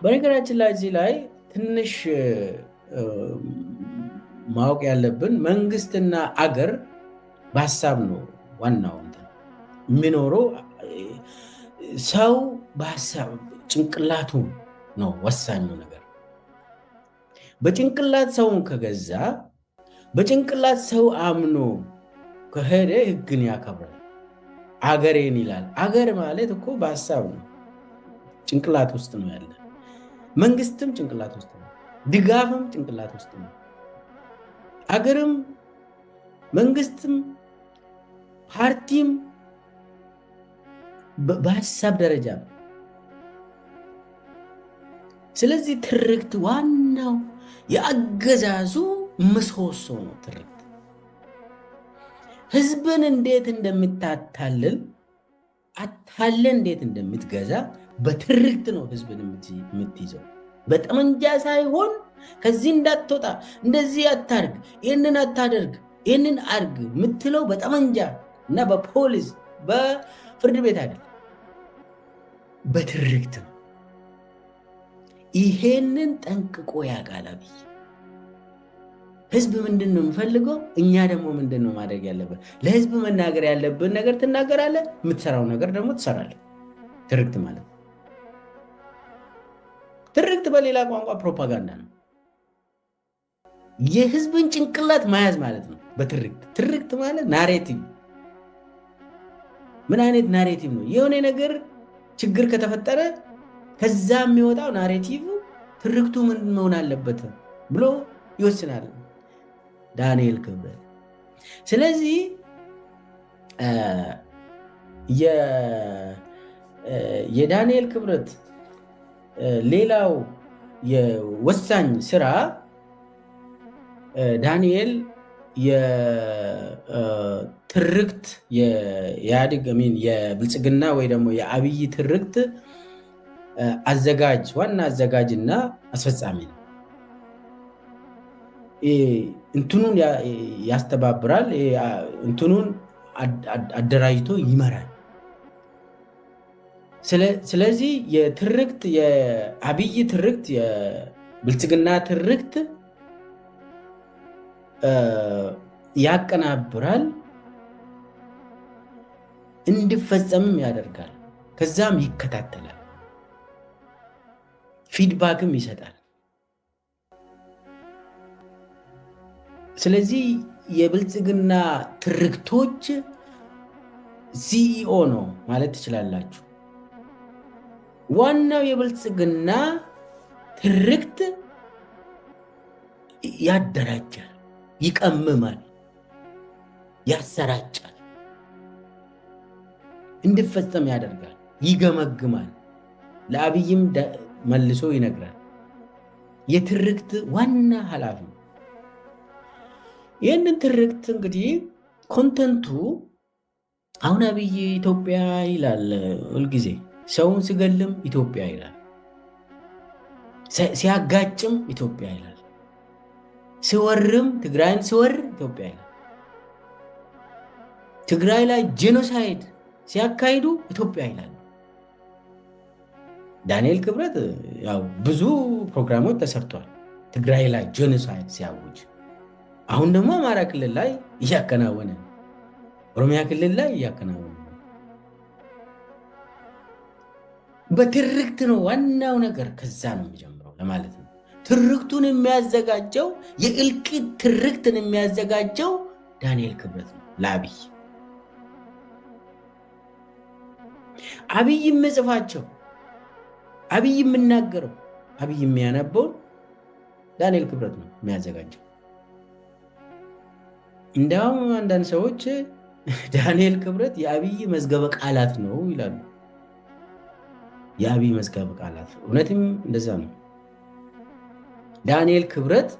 በነገራችን ላይ እዚህ ላይ ትንሽ ማወቅ ያለብን መንግስትና አገር በሀሳብ ነው ዋናው የሚኖረው። ሰው በሀሳብ ጭንቅላቱ ነው ወሳኙ ነገር። በጭንቅላት ሰውን ከገዛ፣ በጭንቅላት ሰው አምኖ ከሄደ ህግን ያከብራል። አገሬን ይላል። አገር ማለት እኮ በሀሳብ ነው፣ ጭንቅላት ውስጥ ነው ያለ። መንግስትም ጭንቅላት ውስጥ ነው፣ ድጋፍም ጭንቅላት ውስጥ ነው። አገርም መንግስትም ፓርቲም በሀሳብ ደረጃ ነው። ስለዚህ ትርክት ዋናው የአገዛዙ ምሰሶ ነው። ትርክት ህዝብን እንዴት እንደምታታልል አታለ እንዴት እንደምትገዛ በትርክት ነው ህዝብን የምትይዘው። በጠመንጃ ሳይሆን ከዚህ እንዳትወጣ፣ እንደዚህ አታርግ፣ ይህንን አታደርግ፣ ይህንን አርግ የምትለው በጠመንጃ እና በፖሊስ በፍርድ ቤት አይደለም፣ በትርክት ነው። ይሄንን ጠንቅቆ ያውቃል አብይ። ህዝብ ምንድን ነው የሚፈልገው? እኛ ደግሞ ምንድን ነው ማድረግ ያለብን? ለህዝብ መናገር ያለብን ነገር ትናገራለህ፣ የምትሰራው ነገር ደግሞ ትሰራለህ። ትርክት ማለት ነው። ትርክት በሌላ ቋንቋ ፕሮፓጋንዳ ነው። የህዝብን ጭንቅላት መያዝ ማለት ነው በትርክት። ትርክት ማለት ናሬቲቭ። ምን አይነት ናሬቲቭ ነው? የሆነ ነገር ችግር ከተፈጠረ ከዛ የሚወጣው ናሬቲቭ ትርክቱ ምን መሆን አለበት ብሎ ይወስናል ዳንኤል ክብረት። ስለዚህ የዳንኤል ክብረት ሌላው የወሳኝ ስራ ዳንኤል የትርክት የኢህአዴግ የብልጽግና ወይ ደግሞ የአብይ ትርክት አዘጋጅ ዋና አዘጋጅ እና አስፈጻሚ ነው። እንትኑን ያስተባብራል፣ እንትኑን አደራጅቶ ይመራል። ስለዚህ የትርክት የአብይ ትርክት የብልጽግና ትርክት ያቀናብራል፣ እንዲፈጸምም ያደርጋል፣ ከዛም ይከታተላል፣ ፊድባክም ይሰጣል። ስለዚህ የብልጽግና ትርክቶች ሲኢኦ ነው ማለት ትችላላችሁ። ዋናው የብልጽግና ትርክት ያደራጃል፣ ይቀምማል፣ ያሰራጫል፣ እንዲፈጸም ያደርጋል፣ ይገመግማል፣ ለአብይም መልሶ ይነግራል። የትርክት ዋና ኃላፊ ነው። ይህንን ትርክት እንግዲህ ኮንተንቱ አሁን አብይ ኢትዮጵያ ይላል ሁልጊዜ፣ ሰውን ሲገልም ኢትዮጵያ ይላል፣ ሲያጋጭም ኢትዮጵያ ይላል፣ ሲወርም ትግራይን ሲወር ኢትዮጵያ ይላል፣ ትግራይ ላይ ጄኖሳይድ ሲያካሂዱ ኢትዮጵያ ይላል። ዳንኤል ክብረት ያው ብዙ ፕሮግራሞች ተሰርቷል ትግራይ ላይ ጄኖሳይድ ሲያውጅ። አሁን ደግሞ አማራ ክልል ላይ እያከናወነ፣ ኦሮሚያ ክልል ላይ እያከናወነ በትርክት ነው። ዋናው ነገር ከዛ ነው የሚጀምረው ለማለት ነው። ትርክቱን የሚያዘጋጀው የእልቂት ትርክትን የሚያዘጋጀው ዳንኤል ክብረት ነው ለአብይ። አብይ የምጽፋቸው፣ አብይ የምናገረው፣ አብይ የሚያነበውን ዳንኤል ክብረት ነው የሚያዘጋጀው። እንዲያውም አንዳንድ ሰዎች ዳንኤል ክብረት የአብይ መዝገበ ቃላት ነው ይላሉ። የአብይ መዝገበ ቃላት እውነትም እንደዛ ነው። ዳንኤል ክብረት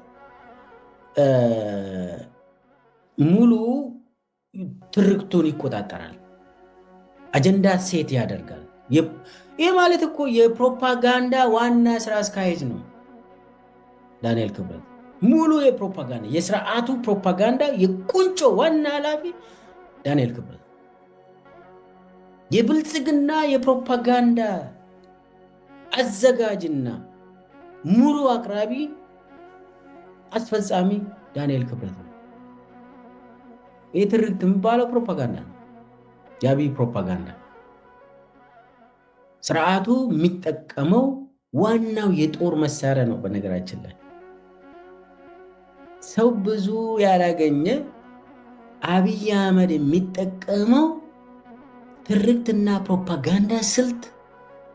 ሙሉ ትርክቱን ይቆጣጠራል፣ አጀንዳ ሴት ያደርጋል። ይህ ማለት እኮ የፕሮፓጋንዳ ዋና ስራ አስኪያጅ ነው ዳንኤል ክብረት። ሙሉ የፕሮፓጋንዳ የስርዓቱ ፕሮፓጋንዳ የቁንጮ ዋና ኃላፊ ዳንኤል ክብረት፣ የብልጽግና የፕሮፓጋንዳ አዘጋጅና ሙሉ አቅራቢ አስፈጻሚ ዳንኤል ክብረት ነው። ይህ ትርክት የሚባለው ፕሮፓጋንዳ ነው፣ የአብይ ፕሮፓጋንዳ። ስርዓቱ የሚጠቀመው ዋናው የጦር መሳሪያ ነው። በነገራችን ላይ ሰው ብዙ ያላገኘ አብይ አህመድ የሚጠቀመው ትርክትና ፕሮፓጋንዳ ስልት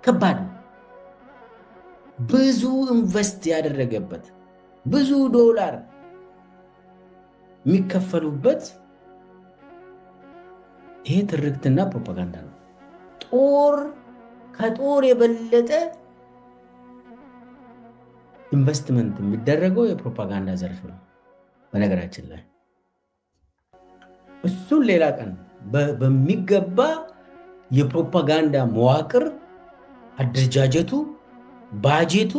ከባድ ነው። ብዙ ኢንቨስት ያደረገበት ብዙ ዶላር የሚከፈሉበት ይሄ ትርክትና ፕሮፓጋንዳ ነው። ከጦር የበለጠ ኢንቨስትመንት የሚደረገው የፕሮፓጋንዳ ዘርፍ ነው። በነገራችን ላይ እሱን ሌላ ቀን በሚገባ የፕሮፓጋንዳ መዋቅር አደረጃጀቱ፣ ባጀቱ፣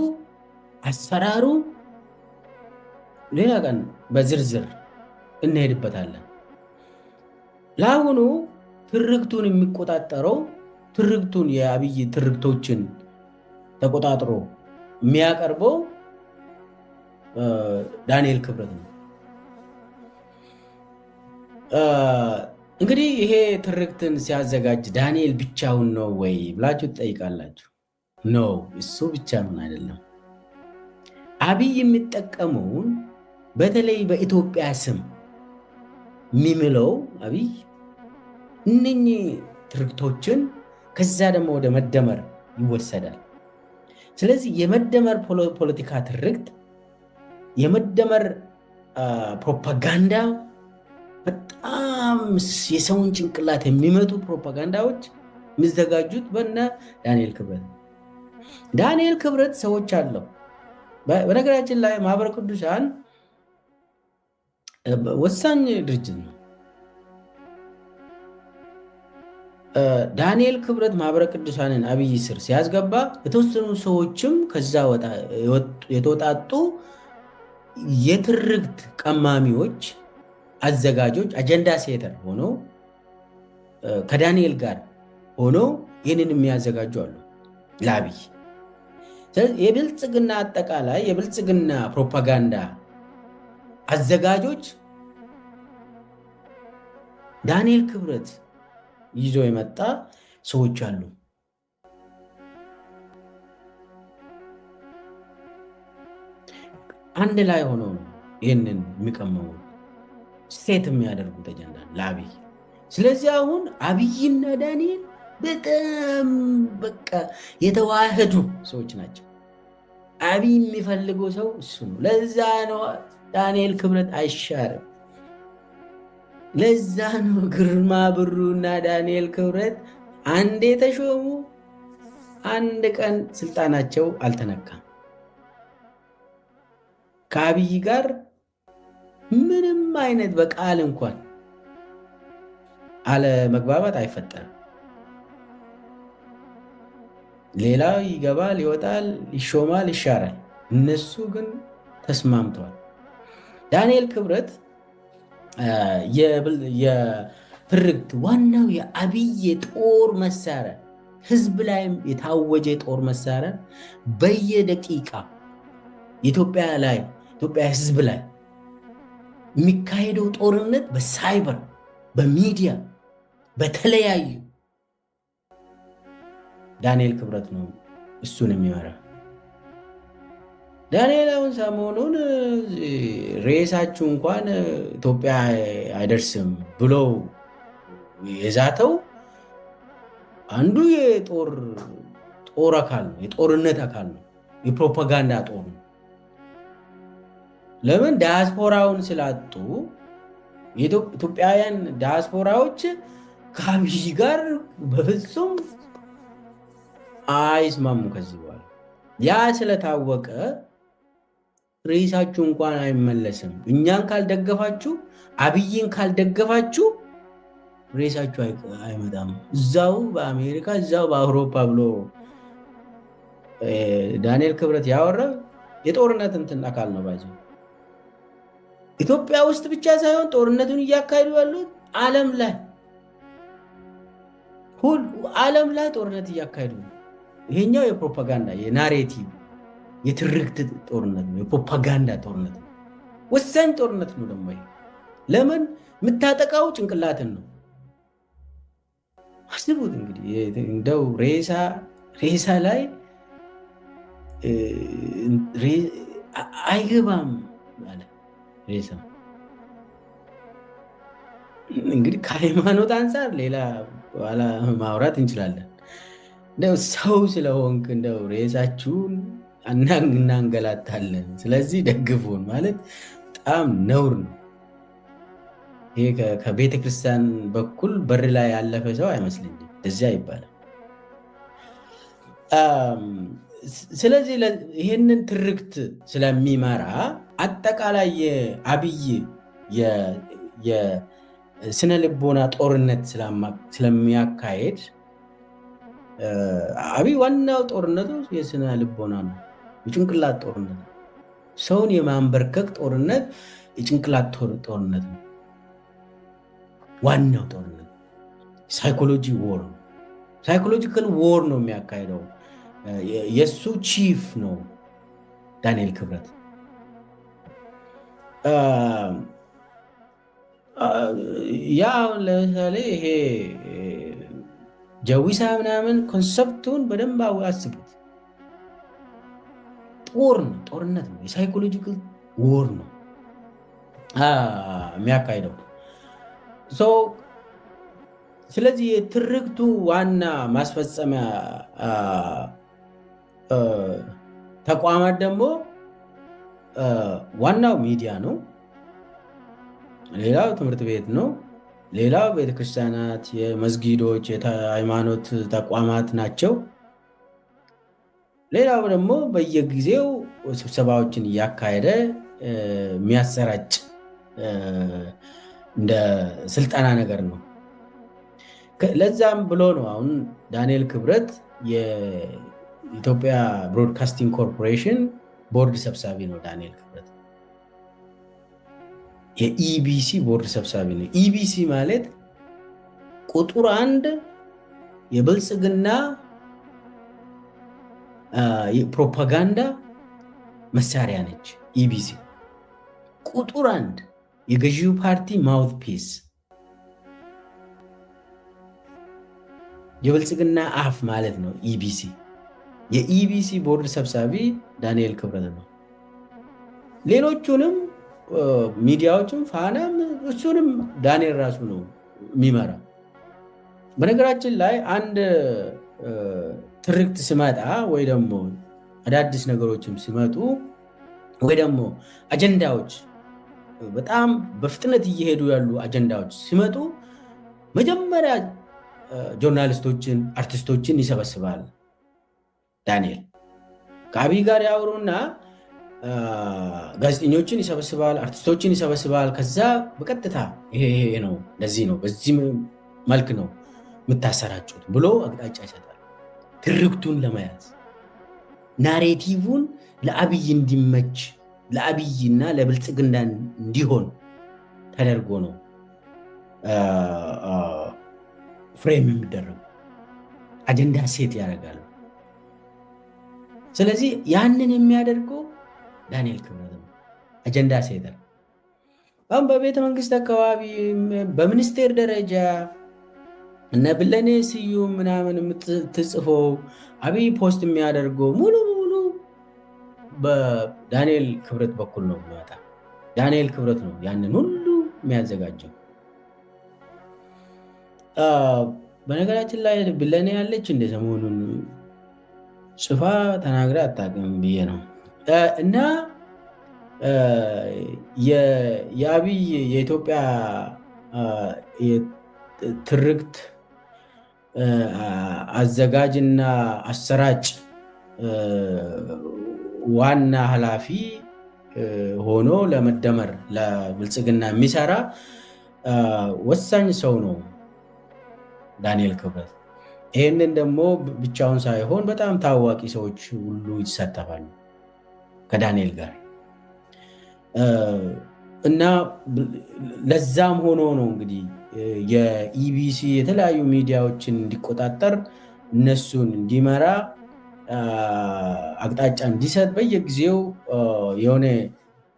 አሰራሩ ሌላ ቀን በዝርዝር እንሄድበታለን። ለአሁኑ ትርክቱን የሚቆጣጠረው ትርክቱን የአብይ ትርክቶችን ተቆጣጥሮ የሚያቀርበው ዳንኤል ክብረት ነው። እንግዲህ ይሄ ትርክትን ሲያዘጋጅ ዳንኤል ብቻውን ነው ወይ ብላችሁ ትጠይቃላችሁ። ነው፣ እሱ ብቻውን አይደለም። አብይ የሚጠቀመውን በተለይ በኢትዮጵያ ስም የሚምለው አብይ እነኚህ ትርክቶችን ከዛ ደግሞ ወደ መደመር ይወሰዳል። ስለዚህ የመደመር ፖለቲካ ትርክት፣ የመደመር ፕሮፓጋንዳ በጣም የሰውን ጭንቅላት የሚመቱ ፕሮፓጋንዳዎች የሚዘጋጁት በነ ዳንኤል ክብረት። ዳንኤል ክብረት ሰዎች አለው። በነገራችን ላይ ማህበረ ቅዱሳን ወሳኝ ድርጅት ነው። ዳንኤል ክብረት ማህበረ ቅዱሳንን አብይ ስር ሲያስገባ የተወሰኑ ሰዎችም ከዛ የተወጣጡ የትርክት ቀማሚዎች፣ አዘጋጆች፣ አጀንዳ ሴተር ሆኖ ከዳንኤል ጋር ሆኖ ይህንን የሚያዘጋጁ አሉ ለአብይ። የብልጽግና አጠቃላይ የብልጽግና ፕሮፓጋንዳ አዘጋጆች ዳንኤል ክብረት ይዞ የመጣ ሰዎች አሉ። አንድ ላይ ሆነው ነው ይህንን የሚቀመሙ ሴት የሚያደርጉት አጀንዳ ለአብይ። ስለዚህ አሁን አብይና ዳንኤል በጣም በቃ የተዋህዱ ሰዎች ናቸው። አብይ የሚፈልገው ሰው እሱ ነው። ለዛ ነው ዳንኤል ክብረት አይሻርም። ለዛ ነው ግርማ ብሩና ዳንኤል ክብረት አንዴ ተሾሙ፣ አንድ ቀን ስልጣናቸው አልተነካም። ከአብይ ጋር ምንም አይነት በቃል እንኳን አለመግባባት አይፈጠርም። ሌላው ይገባል፣ ይወጣል፣ ይሾማል፣ ይሻራል። እነሱ ግን ተስማምተዋል። ዳንኤል ክብረት የትርክት ዋናው የአብይ የጦር መሳሪያ፣ ህዝብ ላይ የታወጀ የጦር መሳሪያ በየደቂቃ ኢትዮጵያ ህዝብ ላይ የሚካሄደው ጦርነት በሳይበር፣ በሚዲያ፣ በተለያዩ ዳንኤል ክብረት ነው እሱን የሚመራ። ዳንኤል አሁን ሰሞኑን ሬሳችሁ እንኳን ኢትዮጵያ አይደርስም ብሎ የዛተው አንዱ የጦር አካል ነው፣ የጦርነት አካል ነው፣ የፕሮፓጋንዳ ጦር ነው። ለምን? ዳያስፖራውን ስላጡ ኢትዮጵያውያን ዳያስፖራዎች ከአብይ ጋር በፍጹም አይስማሙ ከዚህ በኋላ። ያ ስለታወቀ ሬሳችሁ እንኳን አይመለስም፣ እኛን ካልደገፋችሁ፣ አብይን ካልደገፋችሁ ሬሳችሁ አይመጣም፣ እዛው በአሜሪካ እዛው በአውሮፓ ብሎ ዳንኤል ክብረት ያወራው የጦርነት እንትን አካል ነው። ባይዘው ኢትዮጵያ ውስጥ ብቻ ሳይሆን ጦርነቱን እያካሄዱ ያሉት ዓለም ላይ ጦርነት እያካሄዱ ነው። ይሄኛው የፕሮፓጋንዳ የናሬቲቭ የትርክት ጦርነት ነው፣ የፕሮፓጋንዳ ጦርነት ነው። ወሳኝ ጦርነት ነው ደግሞ ይሄ። ለምን? የምታጠቃው ጭንቅላትን ነው። አስቡት እንግዲህ እንደው ሬሳ ላይ አይገባም ማለት ሬሳ። እንግዲህ ከሃይማኖት አንጻር ሌላ በኋላ ማውራት እንችላለን። እንደው ሰው ስለሆንክ እንደው ሬሳችሁን እናንገላታለን፣ ስለዚህ ደግፉን ማለት በጣም ነውር ነው። ይሄ ከቤተ ክርስቲያን በኩል በር ላይ ያለፈ ሰው አይመስለኝም፣ እንደዚያ ይባላል። ስለዚህ ይህንን ትርክት ስለሚመራ አጠቃላይ የአብይ የስነ ልቦና ጦርነት ስለሚያካሄድ አብይ ዋናው ጦርነቱ የስነ ልቦና ነው፣ የጭንቅላት ጦርነት ነው። ሰውን የማንበርከክ ጦርነት የጭንቅላት ጦርነት ነው። ዋናው ጦርነት ሳይኮሎጂ ዎር ነው። ሳይኮሎጂካል ዎር ነው የሚያካሄደው። የእሱ ቺፍ ነው ዳንኤል ክብረት። ያ ለምሳሌ ይሄ ጀዊሳ ምናምን ኮንሰፕቱን በደንብ አስቡት። ጦርነት ነው። የሳይኮሎጂካል ዎር ነው የሚያካሂደው። ስለዚህ የትርክቱ ዋና ማስፈጸሚያ ተቋማት ደግሞ ዋናው ሚዲያ ነው። ሌላው ትምህርት ቤት ነው። ሌላው ቤተክርስቲያናት፣ የመስጊዶች፣ የሃይማኖት ተቋማት ናቸው። ሌላው ደግሞ በየጊዜው ስብሰባዎችን እያካሄደ የሚያሰራጭ እንደ ስልጠና ነገር ነው። ለዛም ብሎ ነው አሁን ዳንኤል ክብረት የኢትዮጵያ ብሮድካስቲንግ ኮርፖሬሽን ቦርድ ሰብሳቢ ነው። ዳንኤል ክብረት የኢቢሲ ቦርድ ሰብሳቢ ነው። ኢቢሲ ማለት ቁጥር 1 የብልጽግና የፕሮፓጋንዳ መሳሪያ ነች። ኢቢሲ ቁጥር 1 የገዢው ፓርቲ ማውት ፒስ፣ የብልጽግና አፍ ማለት ነው ኢቢሲ። የኢቢሲ ቦርድ ሰብሳቢ ዳንኤል ክብረት ነው። ሌሎቹንም ሚዲያዎችም ፋናም እሱንም ዳንኤል ራሱ ነው የሚመራ። በነገራችን ላይ አንድ ትርክት ሲመጣ ወይ ደግሞ አዳዲስ ነገሮችም ሲመጡ ወይ ደግሞ አጀንዳዎች በጣም በፍጥነት እየሄዱ ያሉ አጀንዳዎች ሲመጡ መጀመሪያ ጆርናሊስቶችን፣ አርቲስቶችን ይሰበስባል። ዳንኤል ከአብይ ጋር ያወሩና ጋዜጠኞችን ይሰበስባል፣ አርቲስቶችን ይሰበስባል። ከዛ በቀጥታ ይሄ ነው፣ እንደዚህ ነው፣ በዚህ መልክ ነው የምታሰራጩት ብሎ አቅጣጫ ይሰጣል። ትርክቱን ለመያዝ ናሬቲቭን ለአብይ እንዲመች፣ ለአብይና ለብልጽግና እንዲሆን ተደርጎ ነው ፍሬም የሚደረጉ። አጀንዳ ሴት ያደርጋሉ። ስለዚህ ያንን የሚያደርገው ዳንኤል ክብረት ነው። አጀንዳ ሴተር። አሁን በቤተ መንግስት አካባቢ በሚኒስቴር ደረጃ እነ ብለኔ ስዩም ምናምን የምትጽፈው አብይ ፖስት የሚያደርገው ሙሉ ሙሉ በዳንኤል ክብረት በኩል ነው የሚወጣ። ዳንኤል ክብረት ነው ያንን ሁሉ የሚያዘጋጀው። በነገራችን ላይ ብለኔ ያለች እንደ ሰሞኑን ጽፋ ተናግራ አታውቅም ብዬ ነው። እና የአብይ የኢትዮጵያ ትርክት አዘጋጅና አሰራጭ ዋና ኃላፊ ሆኖ ለመደመር ለብልጽግና የሚሰራ ወሳኝ ሰው ነው ዳንኤል ክብረት። ይህንን ደግሞ ብቻውን ሳይሆን በጣም ታዋቂ ሰዎች ሁሉ ይሳተፋሉ ከዳንኤል ጋር እና ለዛም ሆኖ ነው እንግዲህ የኢቢሲ የተለያዩ ሚዲያዎችን እንዲቆጣጠር፣ እነሱን እንዲመራ፣ አቅጣጫ እንዲሰጥ፣ በየጊዜው የሆነ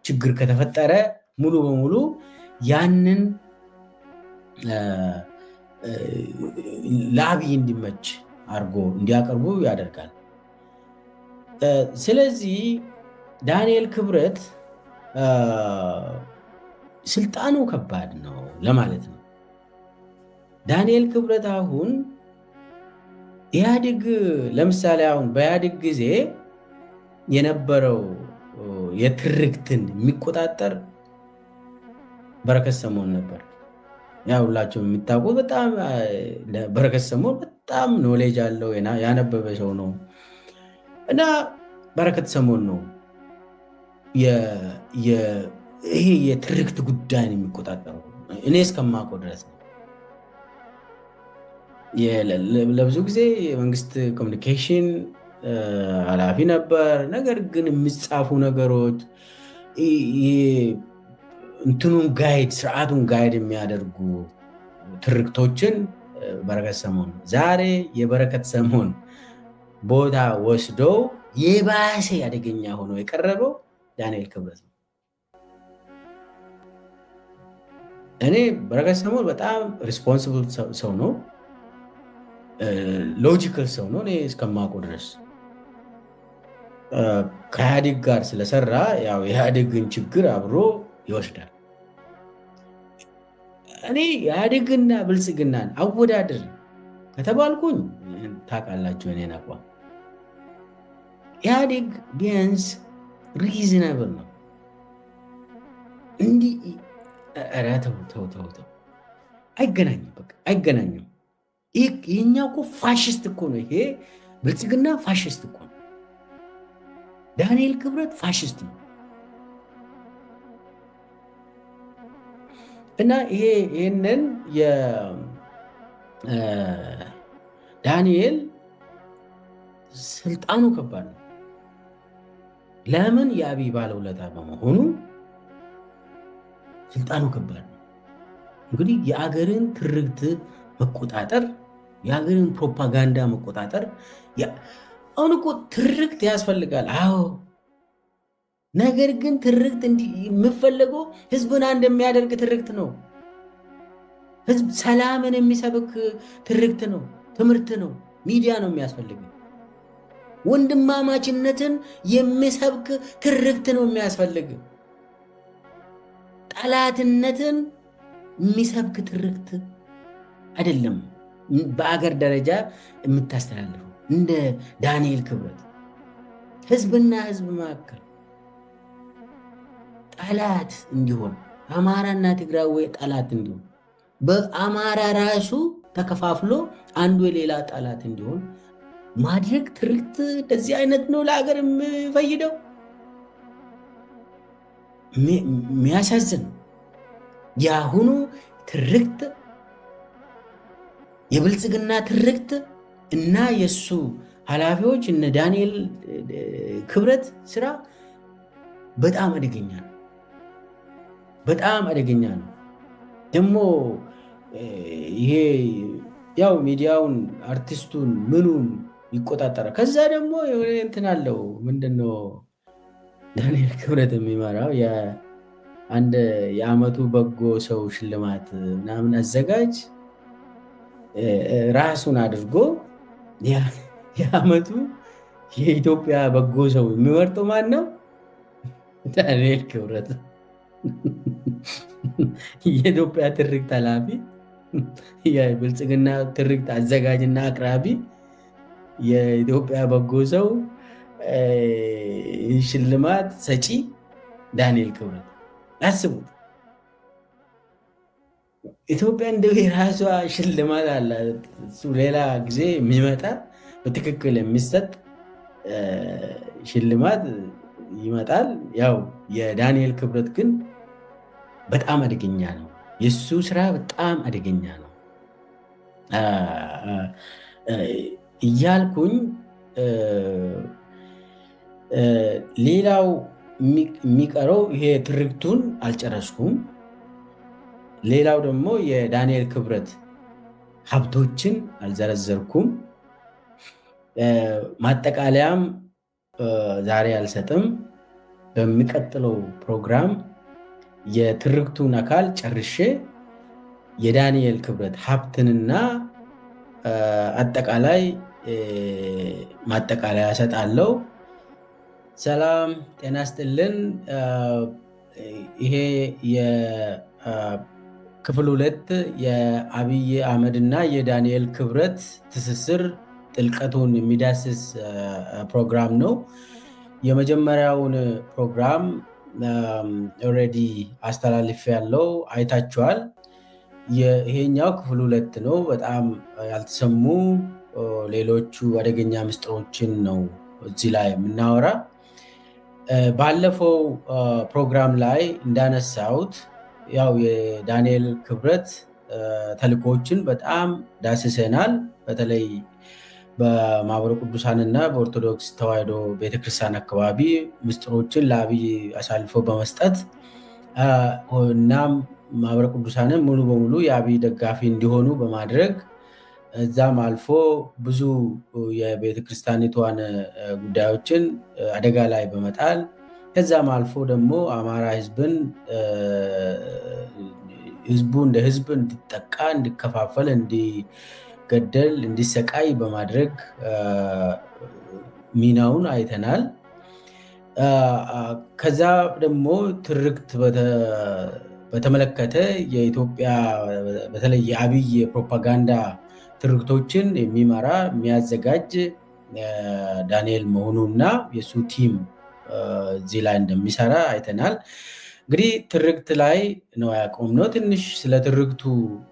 ችግር ከተፈጠረ ሙሉ በሙሉ ያንን ለአብይ እንዲመች አድርጎ እንዲያቀርቡ ያደርጋል። ስለዚህ ዳንኤል ክብረት ስልጣኑ ከባድ ነው ለማለት ነው። ዳንኤል ክብረት አሁን ኢህአዴግ ለምሳሌ አሁን በኢህአዴግ ጊዜ የነበረው የትርክትን የሚቆጣጠር በረከት ስምኦን ነበር። ያ ሁላቸው የሚታወቁት በጣም በረከት ስምኦን በጣም ኖሌጅ አለው፣ ያነበበ ሰው ነው እና በረከት ስምኦን ነው ይሄ የትርክት ጉዳይን የሚቆጣጠረው እኔ እስከማውቀው ድረስ ነው። ለብዙ ጊዜ የመንግስት ኮሚኒኬሽን ኃላፊ ነበር። ነገር ግን የሚጻፉ ነገሮች እንትኑን ጋይድ ስርዓቱን ጋይድ የሚያደርጉ ትርክቶችን በረከት ሰሞን ዛሬ የበረከት ሰሞን ቦታ ወስዶ የባሰ አደገኛ ሆኖ የቀረበው ዳንኤል ክብረት ነው። እኔ በረከት ሰሞን በጣም ሪስፖንስብል ሰው ነው፣ ሎጂካል ሰው ነው። እኔ እስከማውቀው ድረስ ከኢህአዴግ ጋር ስለሰራ ያው የኢህአዴግን ችግር አብሮ ይወስዳል። እኔ ኢህአዴግና ብልጽግናን አወዳድር ከተባልኩኝ ታውቃላችሁ እኔን አቋም። ኢህአዴግ ቢያንስ ሪዝነብል ነው። እንዲህ ኧረ ተው አይገናኝም፣ በቃ አይገናኝም። ይሄኛው እኮ ፋሽስት እኮ ነው። ይሄ ብልጽግና ፋሽስት እኮ ነው። ዳንኤል ክብረት ፋሽስት ነው። እና ይህንን ዳንኤል ስልጣኑ ከባድ ነው። ለምን? የአብይ ባለውለታ በመሆኑ ስልጣኑ ከባድ ነው። እንግዲህ የአገርን ትርክት መቆጣጠር፣ የአገርን ፕሮፓጋንዳ መቆጣጠር። አሁን እኮ ትርክት ያስፈልጋል። አዎ፣ ነገር ግን ትርክት የምፈለገው ህዝብን አንድ የሚያደርግ ትርክት ነው። ህዝብ ሰላምን የሚሰብክ ትርክት ነው፣ ትምህርት ነው፣ ሚዲያ ነው የሚያስፈልግ። ወንድማማችነትን የሚሰብክ ትርክት ነው የሚያስፈልግ። ጠላትነትን የሚሰብክ ትርክት አይደለም በአገር ደረጃ የምታስተላልፈው። እንደ ዳንኤል ክብረት ህዝብና ህዝብ መካከል ጠላት እንዲሆን፣ አማራና ትግራዊ ጠላት እንዲሆን፣ በአማራ ራሱ ተከፋፍሎ አንዱ የሌላ ጠላት እንዲሆን ማድረግ ትርክት እንደዚህ አይነት ነው ለሀገር የሚፈይደው። የሚያሳዝን የአሁኑ ትርክት የብልጽግና ትርክት እና የእሱ ኃላፊዎች እነ ዳንኤል ክብረት ስራ በጣም አደገኛ ነው። በጣም አደገኛ ነው። ደግሞ ይሄ ያው ሚዲያውን አርቲስቱን ምኑን ይቆጣጠራል። ከዛ ደግሞ እንትን አለው ምንድነው ዳንኤል ክብረት የሚመራው አንድ የዓመቱ በጎ ሰው ሽልማት ምናምን አዘጋጅ ራሱን አድርጎ የዓመቱ የኢትዮጵያ በጎ ሰው የሚመርጠው ማን ነው? ዳንኤል ክብረት። የኢትዮጵያ ትርክት ኃላፊ፣ የብልጽግና ትርክት አዘጋጅና አቅራቢ፣ የኢትዮጵያ በጎ ሰው ሽልማት ሰጪ ዳንኤል ክብረት። አስቡት፣ ኢትዮጵያ እንደው የራሷ ሽልማት አላት። እሱ ሌላ ጊዜ የሚመጣ በትክክል የሚሰጥ ሽልማት ይመጣል። ያው የዳንኤል ክብረት ግን በጣም አደገኛ ነው። የእሱ ስራ በጣም አደገኛ ነው እያልኩኝ ሌላው የሚቀረው ይሄ ትርክቱን አልጨረስኩም። ሌላው ደግሞ የዳንኤል ክብረት ሀብቶችን አልዘረዘርኩም። ማጠቃለያም ዛሬ አልሰጥም። በሚቀጥለው ፕሮግራም የትርክቱን አካል ጨርሼ የዳንኤል ክብረት ሀብትንና አጠቃላይ ማጠቃለያ እሰጣለሁ። ሰላም ጤና ስጥልን። ይሄ የክፍል 2 የአብይ አህመድ እና የዳንኤል ክብረት ትስስር ጥልቀቱን የሚዳስስ ፕሮግራም ነው። የመጀመሪያውን ፕሮግራም ኦልሬዲ አስተላልፍ ያለው አይታችኋል። ይሄኛው ክፍል 2 ነው። በጣም ያልተሰሙ ሌሎቹ አደገኛ ምስጢሮችን ነው እዚህ ላይ የምናወራ። ባለፈው ፕሮግራም ላይ እንዳነሳሁት ያው የዳንኤል ክብረት ተልእኮዎችን በጣም ዳስሰናል። በተለይ በማህበረ ቅዱሳንና በኦርቶዶክስ ተዋሕዶ ቤተክርስቲያን አካባቢ ምስጢሮችን ለአብይ አሳልፎ በመስጠት እናም ማህበረ ቅዱሳንን ሙሉ በሙሉ የአብይ ደጋፊ እንዲሆኑ በማድረግ እዛም አልፎ ብዙ የቤተክርስቲያኒቷን ጉዳዮችን አደጋ ላይ በመጣል ከዛም አልፎ ደግሞ አማራ ህዝቡ እንደ ህዝብ እንዲጠቃ፣ እንዲከፋፈል፣ እንዲገደል፣ እንዲሰቃይ በማድረግ ሚናውን አይተናል። ከዛ ደግሞ ትርክት በተመለከተ የኢትዮጵያ በተለይ የአብይ የፕሮፓጋንዳ ትርክቶችን የሚመራ የሚያዘጋጅ ዳንኤል መሆኑና የሱ ቲም እዚህ ላይ እንደሚሰራ አይተናል። እንግዲህ ትርክት ላይ ነው ያቆምነው። ትንሽ ስለ ትርክቱ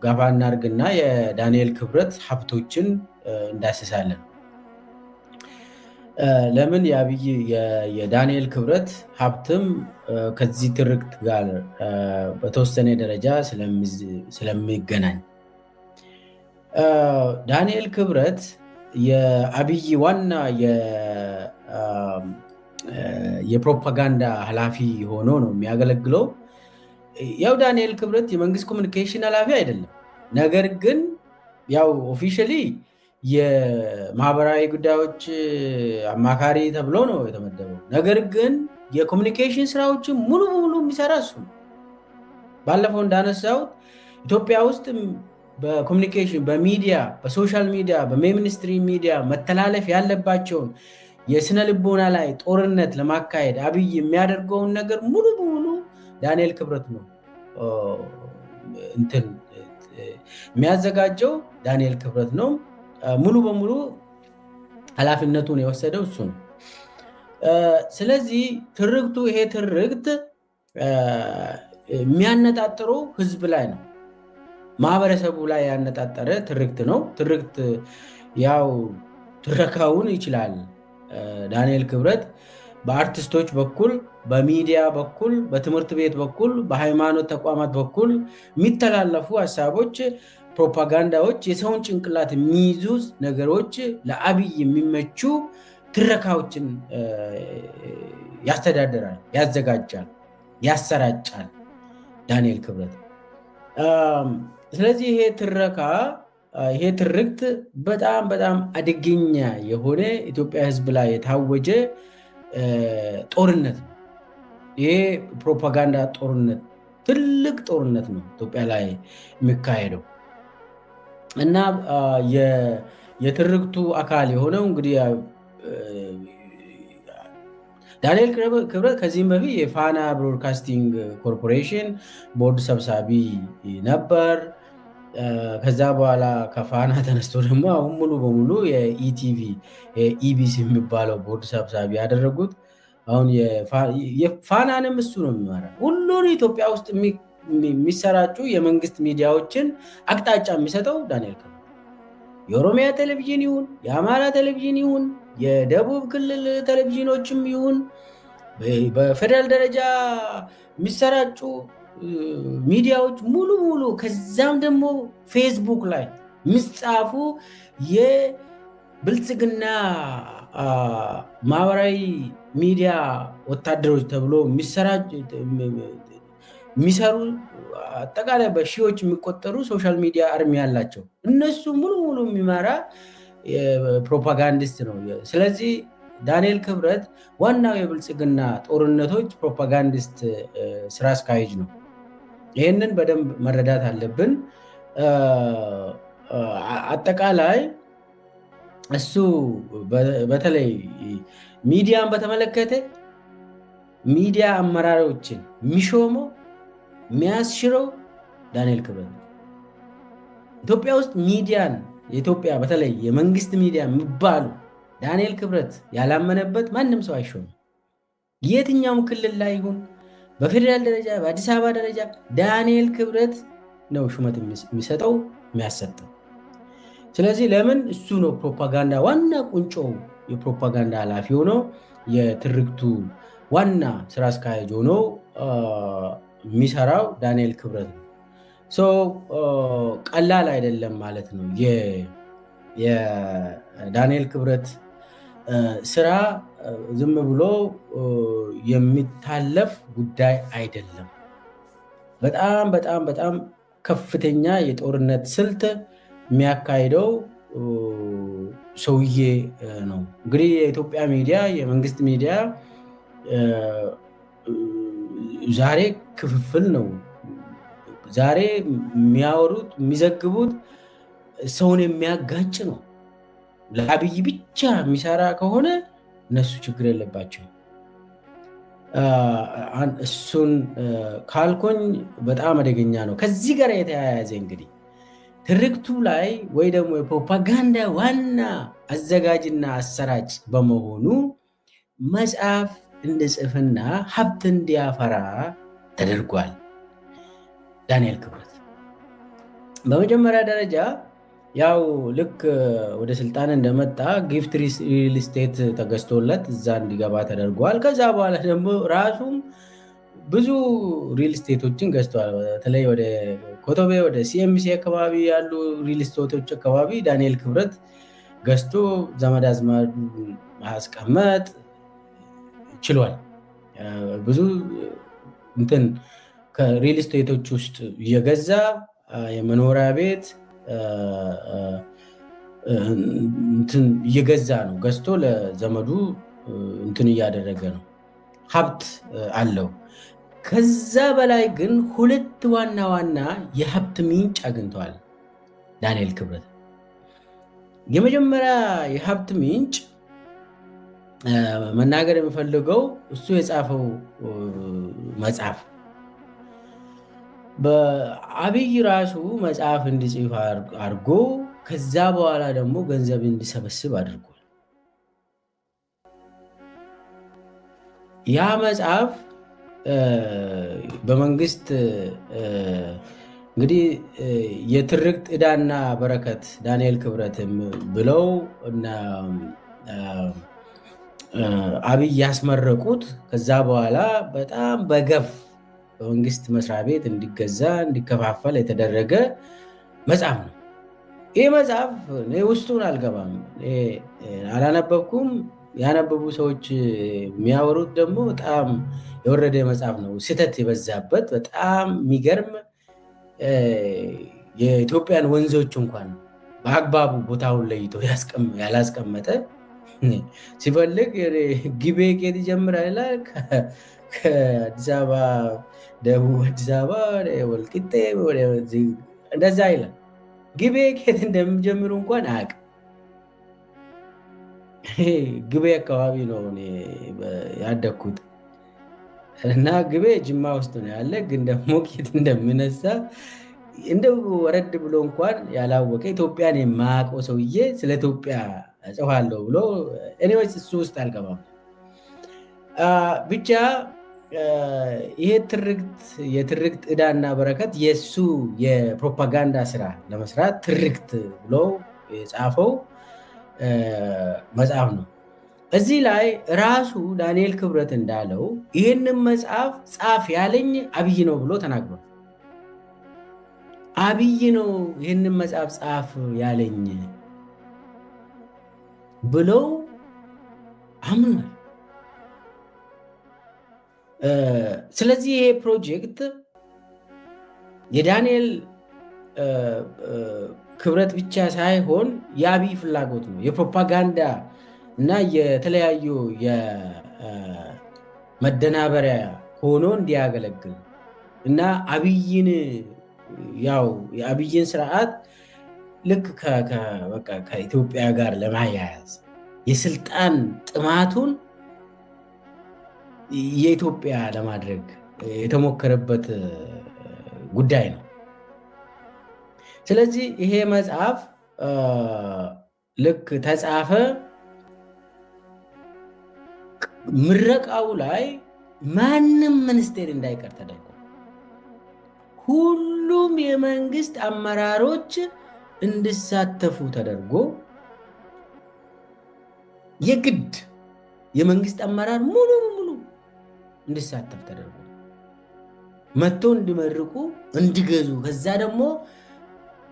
ገፋ እናድርግና የዳንኤል ክብረት ሀብቶችን እንዳስሳለን። ለምን የዳንኤል ክብረት ሀብትም ከዚህ ትርክት ጋር በተወሰነ ደረጃ ስለሚገናኝ ዳንኤል ክብረት የአብይ ዋና የፕሮፓጋንዳ ኃላፊ ሆኖ ነው የሚያገለግለው። ያው ዳንኤል ክብረት የመንግስት ኮሚኒኬሽን ኃላፊ አይደለም። ነገር ግን ያው ኦፊሻሊ የማህበራዊ ጉዳዮች አማካሪ ተብሎ ነው የተመደበው። ነገር ግን የኮሚኒኬሽን ስራዎችን ሙሉ በሙሉ የሚሰራ እሱ ነው። ባለፈው እንዳነሳሁት ኢትዮጵያ ውስጥ በኮሚኒኬሽን በሚዲያ በሶሻል ሚዲያ በሜንስትሪ ሚዲያ መተላለፍ ያለባቸውን የስነ ልቦና ላይ ጦርነት ለማካሄድ አብይ የሚያደርገውን ነገር ሙሉ በሙሉ ዳንኤል ክብረት ነው የሚያዘጋጀው። ዳንኤል ክብረት ነው ሙሉ በሙሉ ኃላፊነቱን የወሰደው እሱ ነው። ስለዚህ ይሄ ትርክት የሚያነጣጥረው ህዝብ ላይ ነው፣ ማህበረሰቡ ላይ ያነጣጠረ ትርክት ነው። ትርክት ያው ትረካውን ይችላል ዳንኤል ክብረት በአርቲስቶች በኩል፣ በሚዲያ በኩል፣ በትምህርት ቤት በኩል፣ በሃይማኖት ተቋማት በኩል የሚተላለፉ ሀሳቦች፣ ፕሮፓጋንዳዎች፣ የሰውን ጭንቅላት የሚይዙ ነገሮች፣ ለአብይ የሚመቹ ትረካዎችን ያስተዳድራል፣ ያዘጋጃል፣ ያሰራጫል ዳንኤል ክብረት። ስለዚህ ይሄ ትርክት በጣም በጣም አደገኛ የሆነ ኢትዮጵያ ህዝብ ላይ የታወጀ ጦርነት ነው። ይሄ ፕሮፓጋንዳ ጦርነት ትልቅ ጦርነት ነው ኢትዮጵያ ላይ የሚካሄደው እና የትርክቱ አካል የሆነው እንግዲህ ዳንኤል ክብረት ከዚህም በፊት የፋና ብሮድካስቲንግ ኮርፖሬሽን ቦርድ ሰብሳቢ ነበር። ከዛ በኋላ ከፋና ተነስቶ ደግሞ አሁን ሙሉ በሙሉ የኢቲቪ ኢቢሲ የሚባለው ቦርድ ሰብሳቢ ያደረጉት። አሁን የፋናንም እሱ ነው የሚመራ። ሁሉን ኢትዮጵያ ውስጥ የሚሰራጩ የመንግስት ሚዲያዎችን አቅጣጫ የሚሰጠው ዳንኤል ክብረት፣ የኦሮሚያ ቴሌቪዥን ይሁን የአማራ ቴሌቪዥን ይሁን የደቡብ ክልል ቴሌቪዥኖችም ይሁን በፌደራል ደረጃ የሚሰራጩ ሚዲያዎች ሙሉ ሙሉ ከዛም ደግሞ ፌስቡክ ላይ የሚጻፉ የብልጽግና ማህበራዊ ሚዲያ ወታደሮች ተብሎ የሚሰሩ አጠቃላይ በሺዎች የሚቆጠሩ ሶሻል ሚዲያ አርሚ ያላቸው እነሱ ሙሉ ሙሉ የሚመራ ፕሮፓጋንዲስት ነው። ስለዚህ ዳንኤል ክብረት ዋናው የብልጽግና ጦርነቶች ፕሮፓጋንዲስት ስራ አስኪያጅ ነው። ይህንን በደንብ መረዳት አለብን። አጠቃላይ እሱ በተለይ ሚዲያን በተመለከተ ሚዲያ አመራሮችን የሚሾመው የሚያስሽረው ዳንኤል ክብረት ነው። ኢትዮጵያ ውስጥ ሚዲያን የኢትዮጵያ በተለይ የመንግስት ሚዲያ የሚባሉ ዳንኤል ክብረት ያላመነበት ማንም ሰው አይሾምም። የትኛውም ክልል ላይ ይሁን በፌዴራል ደረጃ በአዲስ አበባ ደረጃ ዳንኤል ክብረት ነው ሹመት የሚሰጠው የሚያሰጠው። ስለዚህ ለምን እሱ ነው ፕሮፓጋንዳ ዋና ቁንጮ የፕሮፓጋንዳ ኃላፊ ሆኖ የትርክቱ ዋና ስራ አስኪያጅ ሆኖ የሚሰራው ዳንኤል ክብረት ነው። ቀላል አይደለም ማለት ነው የዳንኤል ክብረት ስራ ዝም ብሎ የሚታለፍ ጉዳይ አይደለም። በጣም በጣም በጣም ከፍተኛ የጦርነት ስልት የሚያካሂደው ሰውዬ ነው። እንግዲህ የኢትዮጵያ ሚዲያ፣ የመንግስት ሚዲያ ዛሬ ክፍፍል ነው። ዛሬ የሚያወሩት የሚዘግቡት ሰውን የሚያጋጭ ነው። ለአብይ ብቻ የሚሰራ ከሆነ እነሱ ችግር የለባቸው። እሱን ካልኮኝ በጣም አደገኛ ነው። ከዚህ ጋር የተያያዘ እንግዲህ ትርክቱ ላይ ወይ ደግሞ የፕሮፓጋንዳ ዋና አዘጋጅና አሰራጭ በመሆኑ መጽሐፍ እንዲጽፍና ሀብት እንዲያፈራ ተደርጓል። ዳንኤል ክብረት በመጀመሪያ ደረጃ ያው ልክ ወደ ስልጣን እንደመጣ ጊፍት ሪል ስቴት ተገዝቶለት እዛ እንዲገባ ተደርጓል። ከዛ በኋላ ደግሞ ራሱም ብዙ ሪል ስቴቶችን ገዝተዋል። በተለይ ወደ ኮቶቤ ወደ ሲኤምሲ አካባቢ ያሉ ሪል ስቴቶች አካባቢ ዳንኤል ክብረት ገዝቶ ዘመድ አዝማድ ማስቀመጥ ችሏል። ብዙ እንትን ከሪል ስቴቶች ውስጥ እየገዛ የመኖሪያ ቤት እንትን እየገዛ ነው። ገዝቶ ለዘመዱ እንትን እያደረገ ነው። ሀብት አለው። ከዛ በላይ ግን ሁለት ዋና ዋና የሀብት ምንጭ አግኝተዋል ዳንኤል ክብረት። የመጀመሪያ የሀብት ምንጭ መናገር የሚፈልገው እሱ የጻፈው መጽሐፍ በአብይ ራሱ መጽሐፍ እንዲጽፍ አድርጎ ከዛ በኋላ ደግሞ ገንዘብ እንዲሰበስብ አድርጓል። ያ መጽሐፍ በመንግስት እንግዲህ የትርክት ዕዳና በረከት ዳንኤል ክብረት ብለው እና አብይ ያስመረቁት ከዛ በኋላ በጣም በገፍ በመንግስት መስሪያ ቤት እንዲገዛ እንዲከፋፈል የተደረገ መጽሐፍ ነው። ይህ መጽሐፍ ውስጡን አልገባም፣ አላነበብኩም። ያነበቡ ሰዎች የሚያወሩት ደግሞ በጣም የወረደ መጽሐፍ ነው፣ ስህተት የበዛበት በጣም የሚገርም የኢትዮጵያን ወንዞች እንኳን በአግባቡ ቦታውን ለይቶ ያላስቀመጠ ሲፈልግ ግቤ ቄት ይጀምራል ከአዲስ አበባ ደቡብ አዲስ አበባ ወልቂጤ እንደዛ ይላል። ግቤ ቄት እንደሚጀምሩ እንኳን አያውቅም። ግቤ አካባቢ ነው ያደግኩት እና ግቤ ጅማ ውስጥ ነው ያለ። ግን ደግሞ ቄት እንደሚነሳ እንደው ወረድ ብሎ እንኳን ያላወቀ ኢትዮጵያን የማያውቀው ሰውዬ ስለ ኢትዮጵያ እጽፋለሁ ብሎ ኤኒዌይስ እሱ ውስጥ አልገባም። ብቻ ይሄ የትርክት ዕዳና በረከት የእሱ የፕሮፓጋንዳ ስራ ለመስራት ትርክት ብሎ የጻፈው መጽሐፍ ነው። እዚህ ላይ ራሱ ዳንኤል ክብረት እንዳለው ይህንን መጽሐፍ ጻፍ ያለኝ አብይ ነው ብሎ ተናግሯል። አብይ ነው ይህንን መጽሐፍ ጻፍ ያለኝ ብለው አምኗል። ስለዚህ ይሄ ፕሮጀክት የዳንኤል ክብረት ብቻ ሳይሆን የአብይ ፍላጎት ነው። የፕሮፓጋንዳ እና የተለያዩ የመደናበሪያ ሆኖ እንዲያገለግል እና የአብይን ስርዓት ልክ ከኢትዮጵያ ጋር ለማያያዝ የስልጣን ጥማቱን የኢትዮጵያ ለማድረግ የተሞከረበት ጉዳይ ነው። ስለዚህ ይሄ መጽሐፍ ልክ ተጻፈ፣ ምረቃው ላይ ማንም ሚኒስቴር እንዳይቀር ተደርጎ ሁሉም የመንግስት አመራሮች እንዲሳተፉ ተደርጎ የግድ የመንግስት አመራር ሙሉ እንዲሳተፍ ተደርጎ መጥቶ እንዲመርቁ እንዲገዙ፣ ከዛ ደግሞ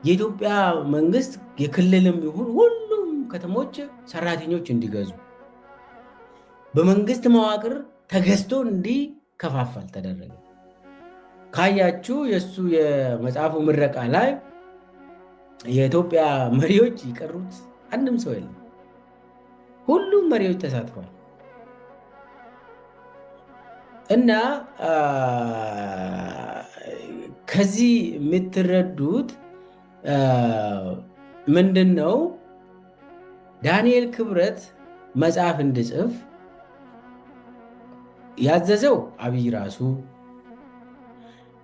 የኢትዮጵያ መንግስት የክልልም ይሁን ሁሉም ከተሞች ሰራተኞች እንዲገዙ በመንግስት መዋቅር ተገዝቶ እንዲከፋፈል ተደረገ። ካያችሁ የእሱ የመጽሐፉ ምረቃ ላይ የኢትዮጵያ መሪዎች የቀሩት አንድም ሰው የለም። ሁሉም መሪዎች ተሳትፏል። እና ከዚህ የምትረዱት ምንድን ነው? ዳንኤል ክብረት መጽሐፍ እንድጽፍ ያዘዘው አብይ ራሱ፣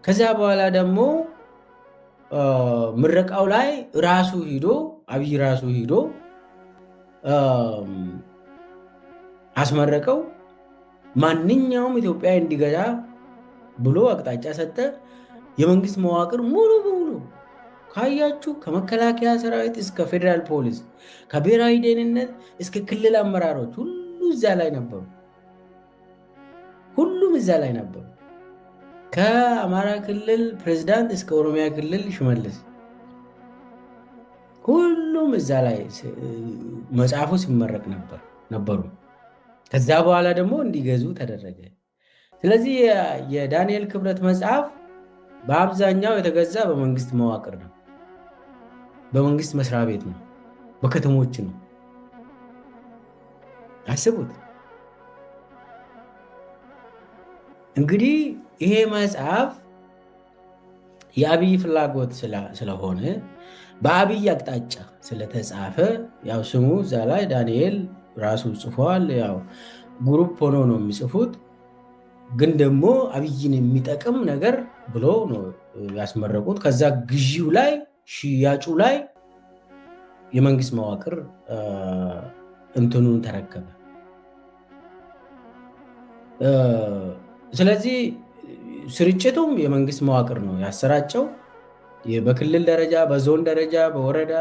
ከዚያ በኋላ ደግሞ ምረቃው ላይ ራሱ ሂዶ አብይ ራሱ ሂዶ አስመረቀው። ማንኛውም ኢትዮጵያ እንዲገዛ ብሎ አቅጣጫ ሰጠ። የመንግስት መዋቅር ሙሉ በሙሉ ካያችሁ ከመከላከያ ሰራዊት እስከ ፌዴራል ፖሊስ፣ ከብሔራዊ ደህንነት እስከ ክልል አመራሮች ሁሉ እዛ ላይ ነበሩ። ሁሉም እዛ ላይ ነበሩ። ከአማራ ክልል ፕሬዝዳንት እስከ ኦሮሚያ ክልል ሽመልስ ሁሉም እዛ ላይ መጽሐፉ ሲመረቅ ነበሩ። ከዛ በኋላ ደግሞ እንዲገዙ ተደረገ። ስለዚህ የዳንኤል ክብረት መጽሐፍ በአብዛኛው የተገዛ በመንግስት መዋቅር ነው፣ በመንግስት መስሪያ ቤት ነው፣ በከተሞች ነው። አስቡት እንግዲህ ይሄ መጽሐፍ የአብይ ፍላጎት ስለሆነ በአብይ አቅጣጫ ስለተጻፈ ያው ስሙ እዛ ላይ ዳንኤል ራሱ ጽፏል። ያው ግሩፕ ሆኖ ነው የሚጽፉት፣ ግን ደግሞ አብይን የሚጠቅም ነገር ብሎ ነው ያስመረቁት። ከዛ ግዢው ላይ ሽያጩ ላይ የመንግስት መዋቅር እንትኑን ተረከበ። ስለዚህ ስርጭቱም የመንግስት መዋቅር ነው ያሰራጨው። በክልል ደረጃ፣ በዞን ደረጃ፣ በወረዳ፣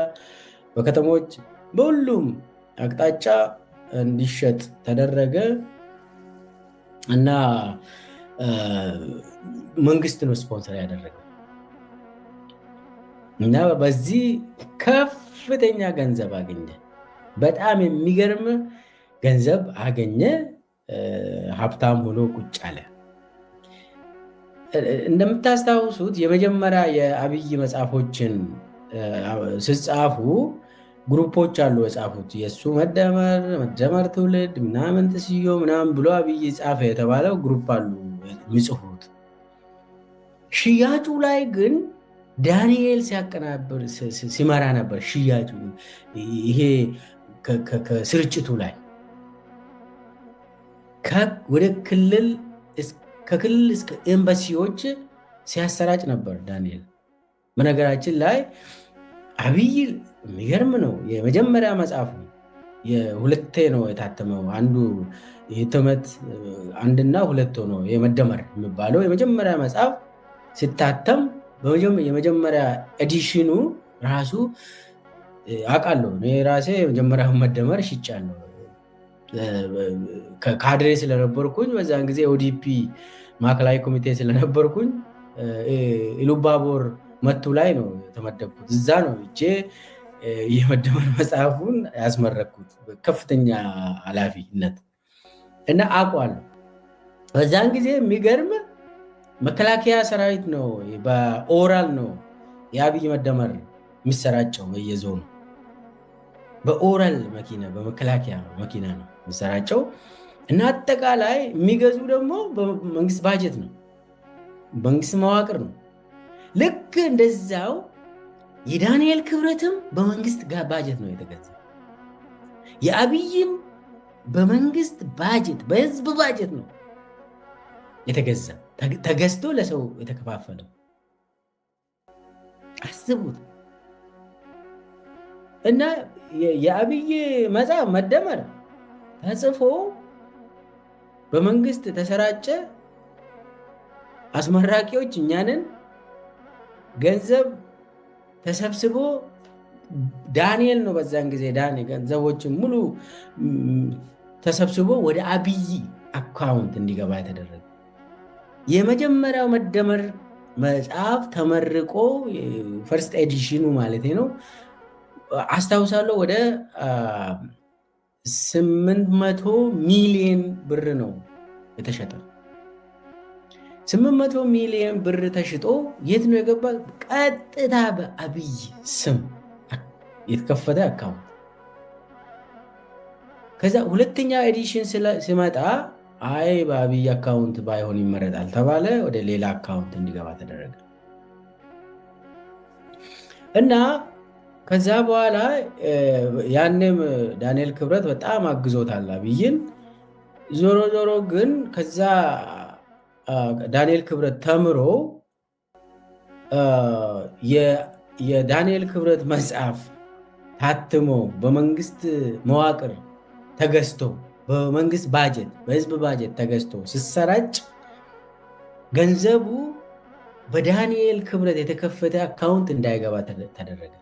በከተሞች በሁሉም አቅጣጫ እንዲሸጥ ተደረገ እና መንግስት ነው ስፖንሰር ያደረገው እና በዚህ ከፍተኛ ገንዘብ አገኘ። በጣም የሚገርም ገንዘብ አገኘ። ሀብታም ሆኖ ቁጭ አለ። እንደምታስታውሱት የመጀመሪያ የአብይ መጽሐፎችን ስጻፉ ግሩፖች አሉ የጻፉት። የእሱ መደመር ትውልድ ምናምን ትስዮ ምናምን ብሎ አብይ ጻፈ የተባለው ግሩፕ አሉ የሚጽፉት። ሽያጩ ላይ ግን ዳንኤል ሲያቀናብር ሲመራ ነበር። ሽያጩ ይሄ ከስርጭቱ ላይ ወደ ከክልል እስከ ኤምባሲዎች ሲያሰራጭ ነበር ዳንኤል። በነገራችን ላይ አብይ የሚገርም ነው። የመጀመሪያ መጽሐፉ የሁለቴ ነው የታተመው። አንዱ የህትመት አንድና ሁለት ሆኖ የመደመር የሚባለው የመጀመሪያ መጽሐፍ ሲታተም የመጀመሪያ ኤዲሽኑ ራሱ አውቃለሁ እኔ ራሴ የመጀመሪያውን መደመር ሽጫለሁ። ካድሬ ስለነበርኩኝ በዛን ጊዜ ኦዲፒ ማዕከላዊ ኮሚቴ ስለነበርኩኝ ኢሉባቦር መቱ ላይ ነው የተመደብኩት። እዛ ነው እጄ የመደመር መጽሐፉን ያስመረኩት ከፍተኛ ኃላፊነት እና አውቃለሁ። በዛን ጊዜ የሚገርም መከላከያ ሰራዊት ነው፣ በኦራል ነው የአብይ መደመር የሚሰራጨው በየዞኑ በኦራል መኪና በመከላከያ መኪና ነው የሚሰራጨው እና አጠቃላይ የሚገዙ ደግሞ በመንግስት ባጀት ነው፣ መንግስት መዋቅር ነው። ልክ እንደዛው የዳንኤል ክብረትም በመንግስት ባጀት ነው የተገዛ። የአብይም በመንግስት ባጀት በህዝብ ባጀት ነው የተገዛ፣ ተገዝቶ ለሰው የተከፋፈለው። አስቡት። እና የአብይ መጽሐፍ መደመር ተጽፎ በመንግስት ተሰራጨ። አስመራቂዎች እኛንን ገንዘብ ተሰብስቦ ዳንኤል ነው በዛን ጊዜ ገንዘቦችን ሙሉ ተሰብስቦ ወደ አብይ አካውንት እንዲገባ የተደረገ የመጀመሪያው መደመር መጽሐፍ ተመርቆ ፈርስት ኤዲሽኑ ማለት ነው አስታውሳለሁ ወደ 800 ሚሊዮን ብር ነው የተሸጠ። 800 ሚሊዮን ብር ተሽጦ የት ነው የገባ? ቀጥታ በአብይ ስም የተከፈተ አካውንት። ከዛ ሁለተኛ ኤዲሽን ሲመጣ አይ በአብይ አካውንት ባይሆን ይመረጣል ተባለ። ወደ ሌላ አካውንት እንዲገባ ተደረገ እና ከዛ በኋላ ያንም ዳንኤል ክብረት በጣም አግዞታል አብይን። ዞሮ ዞሮ ግን ከዛ ዳንኤል ክብረት ተምሮ የዳንኤል ክብረት መጽሐፍ ታትሞ በመንግስት መዋቅር ተገዝቶ በመንግስት ባጀት በህዝብ ባጀት ተገዝቶ ሲሰራጭ ገንዘቡ በዳንኤል ክብረት የተከፈተ አካውንት እንዳይገባ ተደረገ።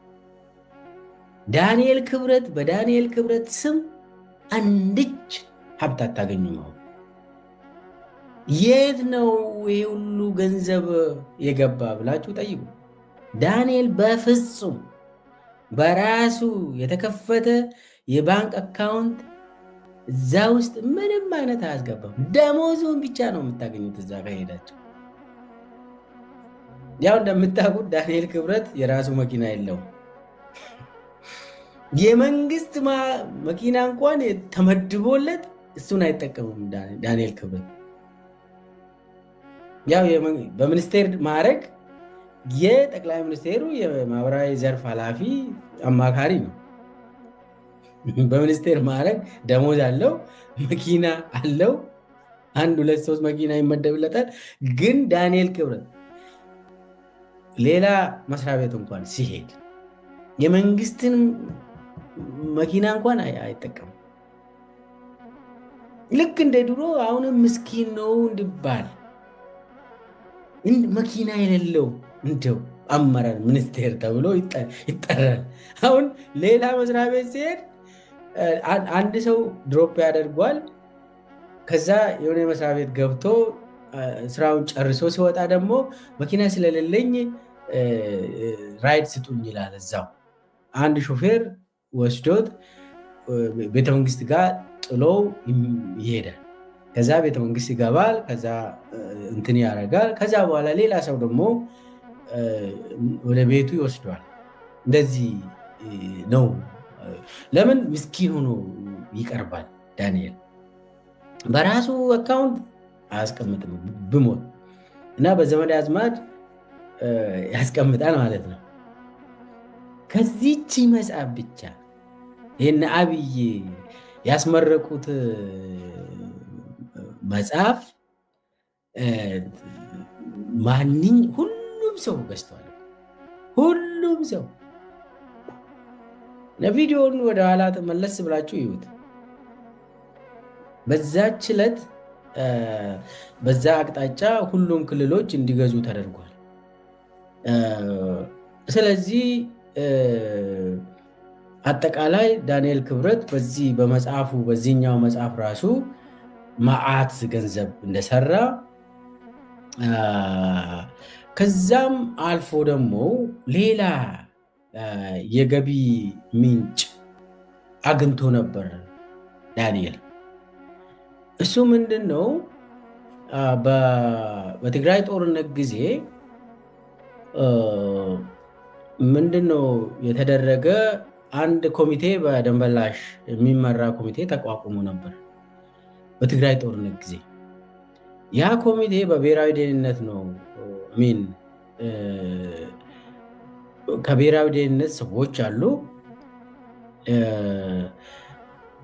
ዳንኤል ክብረት በዳንኤል ክብረት ስም አንድች ሀብት አታገኙም። አሁን የት ነው ይሄ ሁሉ ገንዘብ የገባ ብላችሁ ጠይቁ። ዳንኤል በፍጹም በራሱ የተከፈተ የባንክ አካውንት እዛ ውስጥ ምንም አይነት አያስገባም። ደሞዙን ብቻ ነው የምታገኙት እዛ ከሄዳቸው። ያው እንደምታውቁት ዳንኤል ክብረት የራሱ መኪና የለውም። የመንግስት መኪና እንኳን ተመድቦለት እሱን አይጠቀምም ዳንኤል ክብረት። ያው በሚኒስቴር ማዕረግ የጠቅላይ ሚኒስቴሩ የማህበራዊ ዘርፍ ኃላፊ አማካሪ ነው። በሚኒስቴር ማዕረግ ደሞዝ አለው፣ መኪና አለው፣ 1 2 3 መኪና ይመደብለታል። ግን ዳንኤል ክብረት ሌላ መስሪያ ቤት እንኳን ሲሄድ የመንግስትን መኪና እንኳን አይጠቀም። ልክ እንደ ድሮ አሁንም ምስኪን ነው እንዲባል መኪና የሌለው እንደው አመራር ሚኒስቴር ተብሎ ይጠራል። አሁን ሌላ መስሪያ ቤት ሲሄድ አንድ ሰው ድሮፕ ያደርጓል። ከዛ የሆነ መስሪያ ቤት ገብቶ ስራውን ጨርሶ ሲወጣ ደግሞ መኪና ስለሌለኝ ራይድ ስጡኝ ይላል። እዛው አንድ ሾፌር ወስዶት ቤተመንግስት ጋር ጥሎ ይሄዳል። ከዛ ቤተመንግስት ይገባል። ከዛ እንትን ያደርጋል። ከዛ በኋላ ሌላ ሰው ደግሞ ወደ ቤቱ ይወስደዋል። እንደዚህ ነው። ለምን ምስኪን ሆኖ ይቀርባል? ዳንኤል በራሱ አካውንት አያስቀምጥም ብሞት እና በዘመድ አዝማድ ያስቀምጣል ማለት ነው። ከዚች መጽሐፍ ብቻ ይህን አብይ ያስመረቁት መጽሐፍ ሁሉም ሰው ገዝቷል። ሁሉም ሰው ቪዲዮን ወደ ኋላ መለስ ብላችሁ ይዩት። በዛች ዕለት በዛ አቅጣጫ ሁሉም ክልሎች እንዲገዙ ተደርጓል። ስለዚህ አጠቃላይ ዳንኤል ክብረት በዚህ በመጽሐፉ በዚህኛው መጽሐፍ ራሱ መዓት ገንዘብ እንደሰራ ከዛም አልፎ ደግሞ ሌላ የገቢ ምንጭ አግኝቶ ነበር ዳንኤል። እሱ ምንድን ነው? በትግራይ ጦርነት ጊዜ ምንድን ነው የተደረገ? አንድ ኮሚቴ በደንበላሽ የሚመራ ኮሚቴ ተቋቁሞ ነበር በትግራይ ጦርነት ጊዜ። ያ ኮሚቴ በብሔራዊ ደህንነት ነው ሚን ከብሔራዊ ደህንነት ሰዎች አሉ።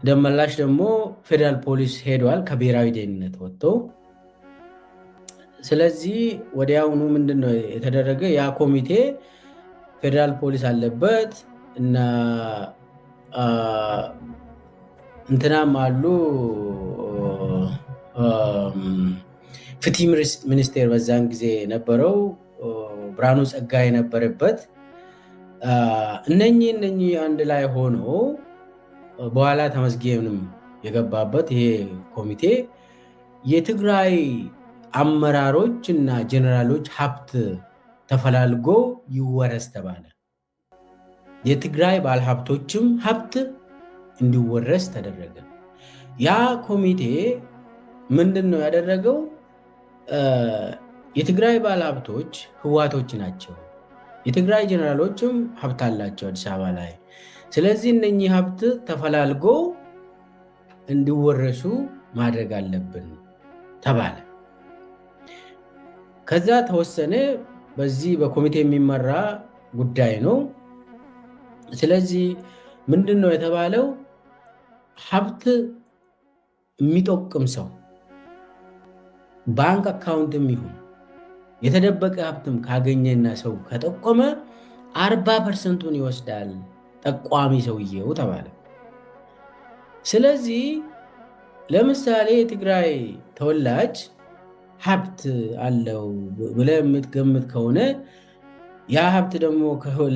ደመላሽ ደግሞ ፌዴራል ፖሊስ ሄደዋል ከብሔራዊ ደህንነት ወጥቶ። ስለዚህ ወዲያውኑ ምንድነው የተደረገ? ያ ኮሚቴ ፌዴራል ፖሊስ አለበት እና እንትናም አሉ ፍትህ ሚኒስቴር በዛን ጊዜ የነበረው ብርሃኑ ጸጋ የነበረበት እነኚህ አንድ ላይ ሆኖ በኋላ ተመስገንም የገባበት ይሄ ኮሚቴ የትግራይ አመራሮች እና ጀነራሎች ሀብት ተፈላልጎ ይወረስ ተባለ። የትግራይ ባለሀብቶችም ሀብት እንዲወረስ ተደረገ። ያ ኮሚቴ ምንድን ነው ያደረገው? የትግራይ ባለሀብቶች ህዋቶች ናቸው። የትግራይ ጀነራሎችም ሀብት አላቸው አዲስ አበባ ላይ። ስለዚህ እነኚህ ሀብት ተፈላልጎ እንዲወረሱ ማድረግ አለብን ተባለ። ከዛ ተወሰነ። በዚህ በኮሚቴ የሚመራ ጉዳይ ነው። ስለዚህ ምንድን ነው የተባለው? ሀብት የሚጠቅም ሰው ባንክ አካውንትም ይሁን የተደበቀ ሀብትም ካገኘና ሰው ከጠቆመ 40%ን ይወስዳል ጠቋሚ ሰውየው ተባለ። ስለዚህ ለምሳሌ የትግራይ ተወላጅ ሀብት አለው ብለህ የምትገምት ከሆነ ያ ሀብት ደግሞ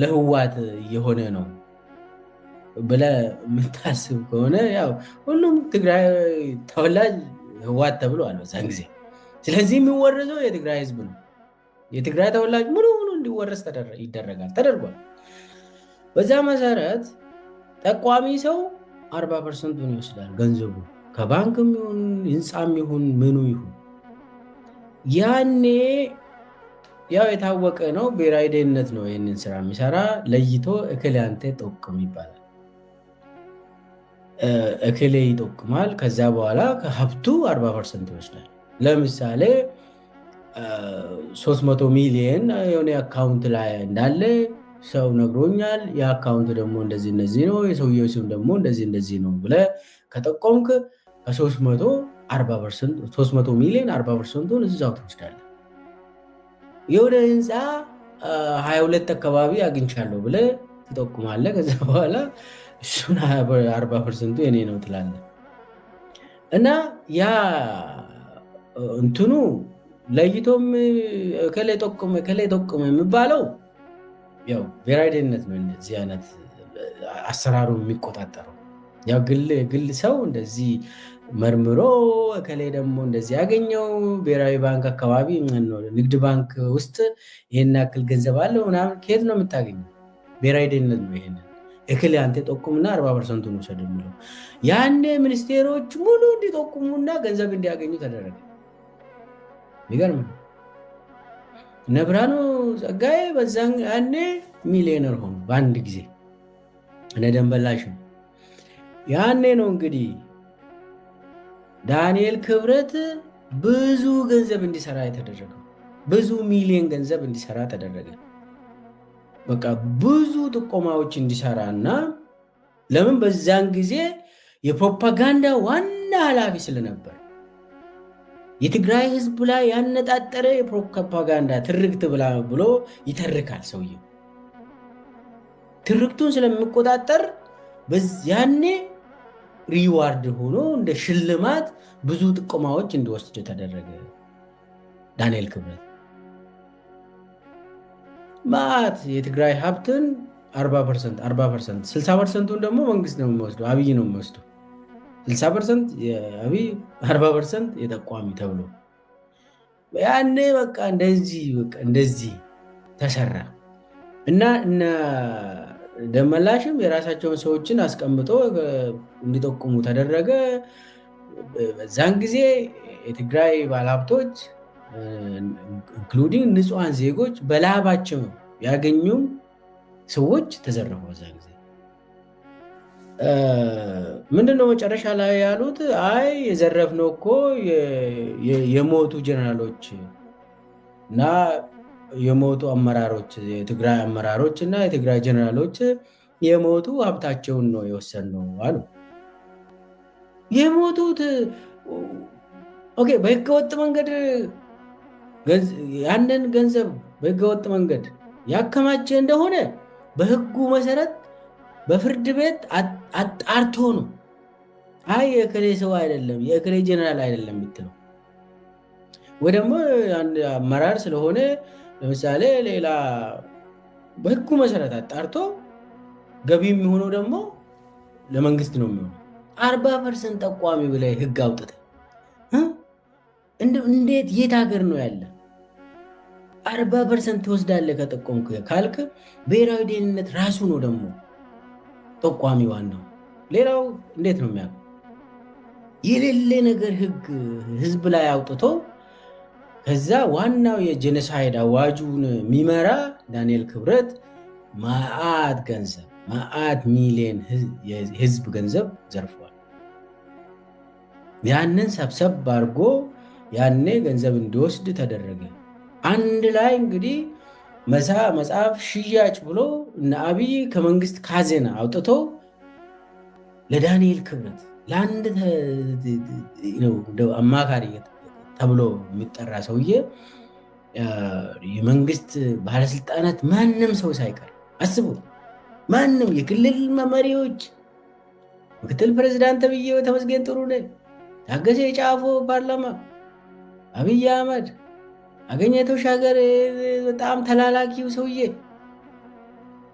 ለህዋት የሆነ ነው ብለህ የምታስብ ከሆነ ያው ሁሉም ትግራይ ተወላጅ ህዋት ተብሎ አለ በዛን ጊዜ። ስለዚህ የሚወረሰው የትግራይ ህዝብ ነው። የትግራይ ተወላጅ ሙሉ እንዲወረስ ይደረጋል፣ ተደርጓል። በዛ መሰረት ጠቋሚ ሰው 40%ን ይወስዳል ገንዘቡ፣ ከባንክም ይሁን ህንፃም ይሁን ምኑ ይሁን። ያኔ ያው የታወቀ ነው፣ ብሔራዊ ደህንነት ነው ይህንን ስራ የሚሰራ። ለይቶ እክሌ አንተ ጠቁም ይባላል። እክሌ ይጠቁማል። ከዛ በኋላ ከሀብቱ 40% ይወስዳል። ለምሳሌ 300 ሚሊዮን የሆነ አካውንት ላይ እንዳለ ሰው ነግሮኛል። የአካውንት ደግሞ እንደዚህ እንደዚህ ነው፣ የሰውየው ስም ደግሞ እንደዚህ ነው ብለህ ከጠቆምክ ከ300 ሚሊዮን 40%ን እዛው ትወስዳለህ። የሆነ ህንፃ 22 አካባቢ አግኝቻለሁ ብለህ ትጠቁማለህ። ከዛ በኋላ እሱን 40%ቱ የኔ ነው ትላለህ። እና ያ እንትኑ ለይቶም ከላይ ጠቁም የሚባለው ያው ብሔራዊ ደህንነት ነው። እንደዚህ አይነት አሰራሩ የሚቆጣጠረው ያው ግል ሰው እንደዚህ መርምሮ ከላይ ደግሞ እንደዚህ ያገኘው ብሔራዊ ባንክ አካባቢ ንግድ ባንክ ውስጥ ይሄን ያክል ገንዘብ አለው ምናምን ከየት ነው የምታገኘው? ብሔራዊ ደህንነት ነው ይሄንን እክል አንተ ጠቁምና 40%ን ውሰድ የሚለው። ያኔ ሚኒስቴሮች ሙሉ እንዲጠቁሙና ገንዘብ እንዲያገኙ ተደረገ። ይገርም። እነ ብርሃኑ ጸጋዬ በዛን ያኔ ሚሊዮነር ሆኑ በአንድ ጊዜ። እነ ደንበላሽ ያኔ ነው እንግዲህ ዳንኤል ክብረት ብዙ ገንዘብ እንዲሰራ የተደረገው። ብዙ ሚሊዮን ገንዘብ እንዲሰራ ተደረገ። በቃ ብዙ ጥቆማዎች እንዲሰራ እና ለምን በዛን ጊዜ የፕሮፓጋንዳ ዋና ኃላፊ ስለነበር የትግራይ ህዝብ ላይ ያነጣጠረ የፕሮፓጋንዳ ትርክት ብሎ ይተርካል ሰውየው። ትርክቱን ስለሚቆጣጠር ያኔ ሪዋርድ ሆኖ እንደ ሽልማት ብዙ ጥቆማዎች እንዲወስድ ተደረገ። ዳንኤል ክብረት ማት የትግራይ ሀብትን 40%፣ 60%ን ደግሞ መንግስት ነው የሚወስደው፣ አብይ ነው የሚወስደው። 60% የአብይ 40% የጠቋሚ ተብሎ ያኔ በቃ እንደዚህ ተሰራ እና እነ ደመላሽም የራሳቸውን ሰዎችን አስቀምጦ እንዲጠቁሙ ተደረገ። በዛን ጊዜ የትግራይ ባለሀብቶች ኢንክሉዲንግ ንጹሐን ዜጎች በላባቸው ያገኙም ሰዎች ተዘረፉ። በዛን ጊዜ ምንድነው መጨረሻ ላይ ያሉት? አይ የዘረፍነው እኮ የሞቱ ጀነራሎች እና የሞቱ አመራሮች፣ የትግራይ አመራሮች እና የትግራይ ጀነራሎች የሞቱ ሀብታቸውን ነው የወሰድነው አሉ። የሞቱት ኦኬ በህገወጥ መንገድ ያንን ገንዘብ በህገወጥ መንገድ ያከማቸ እንደሆነ በህጉ መሰረት በፍርድ ቤት አጣርቶ ነው። አይ የእከሌ ሰው አይደለም የእከሌ ጀነራል አይደለም የምትለው ወይ ደግሞ አንድ አመራር ስለሆነ ለምሳሌ ሌላ በህጉ መሰረት አጣርቶ ገቢ የሚሆነው ደግሞ ለመንግስት ነው የሚሆነው። 40% ጠቋሚ ብላይ ህግ አውጥተ እንዴት የት ሀገር ነው ያለ? 40% ትወስዳለህ ከጠቆምክ ካልክ ብሔራዊ ደህንነት ራሱ ነው ደግሞ ጠቋሚ ዋናው። ሌላው እንዴት ነው የሚያውቀው? የሌለ ነገር ህዝብ ላይ አውጥቶ ከዛ ዋናው የጄኖሳይድ አዋጁን የሚመራ ዳንኤል ክብረት መዓት ገንዘብ መዓት ሚሊዮን ህዝብ ገንዘብ ዘርፏል። ያንን ሰብሰብ አድርጎ ያኔ ገንዘብ እንዲወስድ ተደረገ። አንድ ላይ እንግዲህ መጽሐፍ ሽያጭ ብሎ እነ አብይ ከመንግስት ካዜና አውጥቶ ለዳንኤል ክብረት ለአንድ አማካሪ ተብሎ የሚጠራ ሰውዬ የመንግስት ባለስልጣናት ማንም ሰው ሳይቀር አስቡ፣ ማንም የክልል መሪዎች፣ ምክትል ፕሬዚዳንት ተብዬ ተመስገን ጥሩነህ፣ ታገሰ ጫፎ፣ ፓርላማ አብይ አህመድ፣ አገኘሁ ተሻገር በጣም ተላላኪው ሰውዬ፣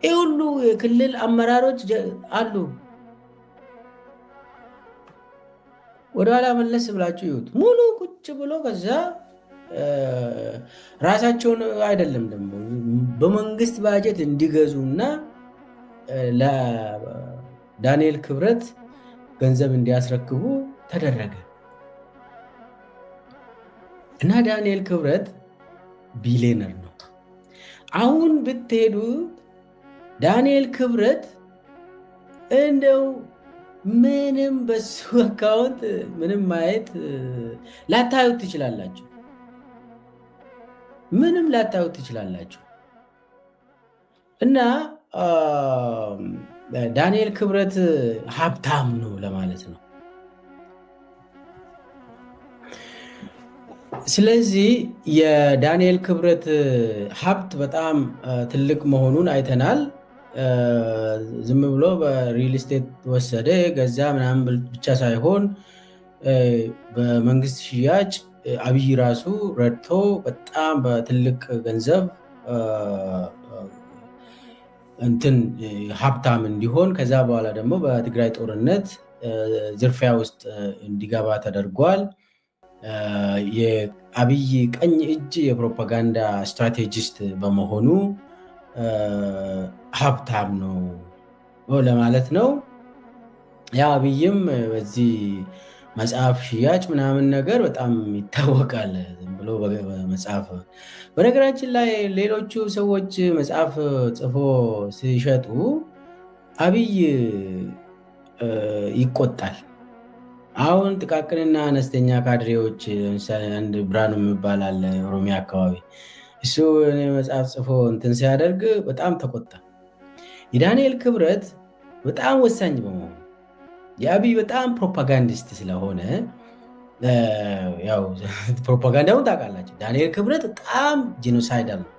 ይህ ሁሉ የክልል አመራሮች አሉ። ወደኋላ መለስ ብላችሁ ይሁት ሙሉ ቁጭ ብሎ ከዛ ራሳቸውን አይደለም ደግሞ በመንግስት ባጀት እንዲገዙና ለዳንኤል ክብረት ገንዘብ እንዲያስረክቡ ተደረገ እና ዳንኤል ክብረት ቢሊየነር ነው። አሁን ብትሄዱ ዳንኤል ክብረት እንደው ምንም በሱ አካውንት ምንም ማየት ላታዩት ትችላላችሁ። ምንም ላታዩት ትችላላችሁ። እና ዳንኤል ክብረት ሀብታም ነው ለማለት ነው። ስለዚህ የዳንኤል ክብረት ሀብት በጣም ትልቅ መሆኑን አይተናል። ዝም ብሎ በሪል ስቴት ወሰደ ገዛ ምናምን ብቻ ሳይሆን በመንግስት ሽያጭ አብይ ራሱ ረድቶ በጣም በትልቅ ገንዘብ እንትን ሀብታም እንዲሆን ከዛ በኋላ ደግሞ በትግራይ ጦርነት ዝርፊያ ውስጥ እንዲገባ ተደርጓል። የአብይ ቀኝ እጅ የፕሮፓጋንዳ ስትራቴጂስት በመሆኑ ሀብታም ነው ለማለት ነው። ያ አብይም በዚህ መጽሐፍ ሽያጭ ምናምን ነገር በጣም ይታወቃል። ዝም ብሎ መጽሐፍ በነገራችን ላይ ሌሎቹ ሰዎች መጽሐፍ ጽፎ ሲሸጡ አብይ ይቆጣል። አሁን ጥቃቅንና አነስተኛ ካድሬዎች ለምሳሌ አንድ ብርሃኑ የሚባል አለ ኦሮሚያ አካባቢ፣ እሱ መጽሐፍ ጽፎ እንትን ሲያደርግ በጣም ተቆጣ። የዳንኤል ክብረት በጣም ወሳኝ በመሆኑ የአብይ በጣም ፕሮፓጋንዲስት ስለሆነ ያው ፕሮፓጋንዳውን ታውቃላችሁ። ዳንኤል ክብረት በጣም ጄኖሳይዳል ነው።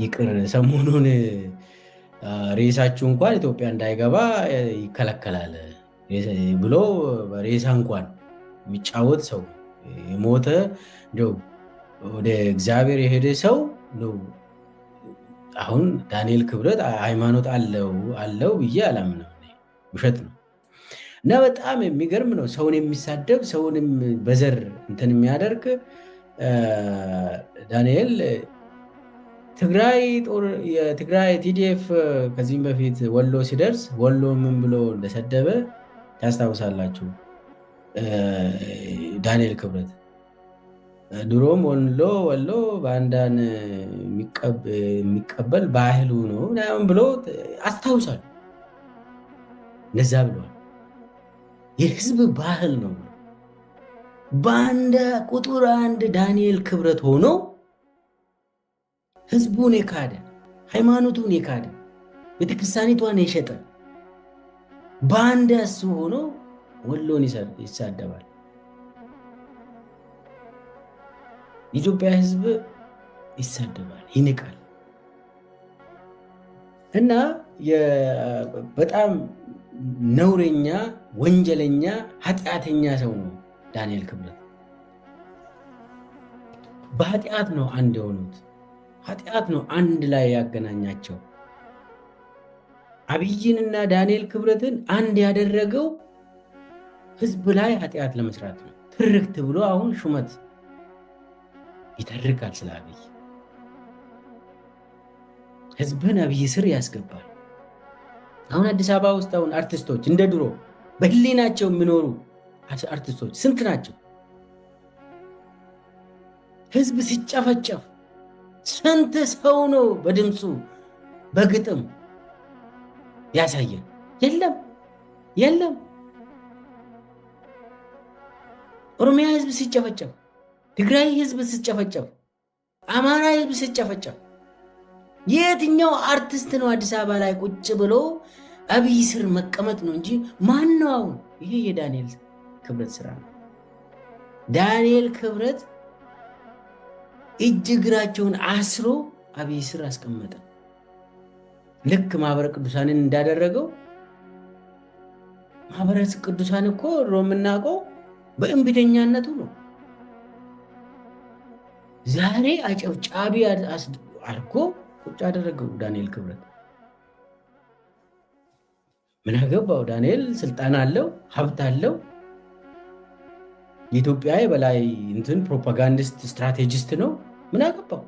ይቅር ሰሞኑን ሬሳችሁ እንኳን ኢትዮጵያ እንዳይገባ ይከለከላል ብሎ ሬሳ እንኳን የሚጫወት ሰው የሞተ እንደው ወደ እግዚአብሔር የሄደ ሰው ነው። አሁን ዳንኤል ክብረት ሃይማኖት አለው ብዬ አላምንም፣ ውሸት ነው። እና በጣም የሚገርም ነው። ሰውን የሚሳደብ ሰውንም በዘር እንትን የሚያደርግ ዳንኤል የትግራይ ቲዲኤፍ ከዚህም በፊት ወሎ ሲደርስ ወሎ ምን ብሎ እንደሰደበ ታስታውሳላችሁ። ዳንኤል ክብረት ድሮም ወሎ በአንዳን የሚቀበል ባህሉ ነው ምናምን ብሎ አስታውሳል። እንደዛ ብለዋል። የህዝብ ባህል ነው። በአንድ ቁጥር አንድ ዳንኤል ክብረት ሆኖ ህዝቡን የካደ ሃይማኖቱን የካደ ቤተክርስቲያኒቷን የሸጠ በአንድ እሱ ሆኖ ወሎን ይሳደባል። የኢትዮጵያ ህዝብ ይሳደባል፣ ይንቃል። እና በጣም ነውረኛ፣ ወንጀለኛ፣ ኃጢአተኛ ሰው ነው ዳንኤል ክብረት። በኃጢአት ነው አንድ የሆኑት። ኃጢአት ነው አንድ ላይ ያገናኛቸው። አብይንና ዳንኤል ክብረትን አንድ ያደረገው ህዝብ ላይ ኃጢአት ለመስራት ነው። ትርክት ብሎ አሁን ሹመት ይተርካል ስለ አብይ። ህዝብን አብይ ስር ያስገባል። አሁን አዲስ አበባ ውስጥ አሁን አርቲስቶች እንደ ድሮ በህሊናቸው የሚኖሩ አርቲስቶች ስንት ናቸው? ህዝብ ሲጨፈጨፍ ስንት ሰው ነው በድምፁ በግጥም ያሳየን? የለም። ኦሮሚያ ህዝብ ሲጨፈጨፍ፣ ትግራይ ህዝብ ሲጨፈጨፍ፣ አማራ ህዝብ ሲጨፈጨፍ የትኛው አርቲስት ነው አዲስ አበባ ላይ ቁጭ ብሎ አብይ ስር መቀመጥ ነው እንጂ ማን ነው? አሁን ይሄ የዳንኤል ክብረት ስራ ነው። ዳንኤል ክብረት እጅ እግራቸውን አስሮ አብይ ስር አስቀመጠ። ልክ ማህበረ ቅዱሳንን እንዳደረገው። ማህበረ ቅዱሳን እኮ የምናውቀው በእንቢተኛነቱ ነው። ዛሬ አጨብጫቢ አድርጎ ቁጭ አደረገው ዳንኤል ክብረት። ምን አገባው? ዳንኤል ስልጣን አለው፣ ሀብት አለው። የኢትዮጵያ የበላይ ፕሮፓጋንዲስት ስትራቴጂስት ነው። ምን አገባው?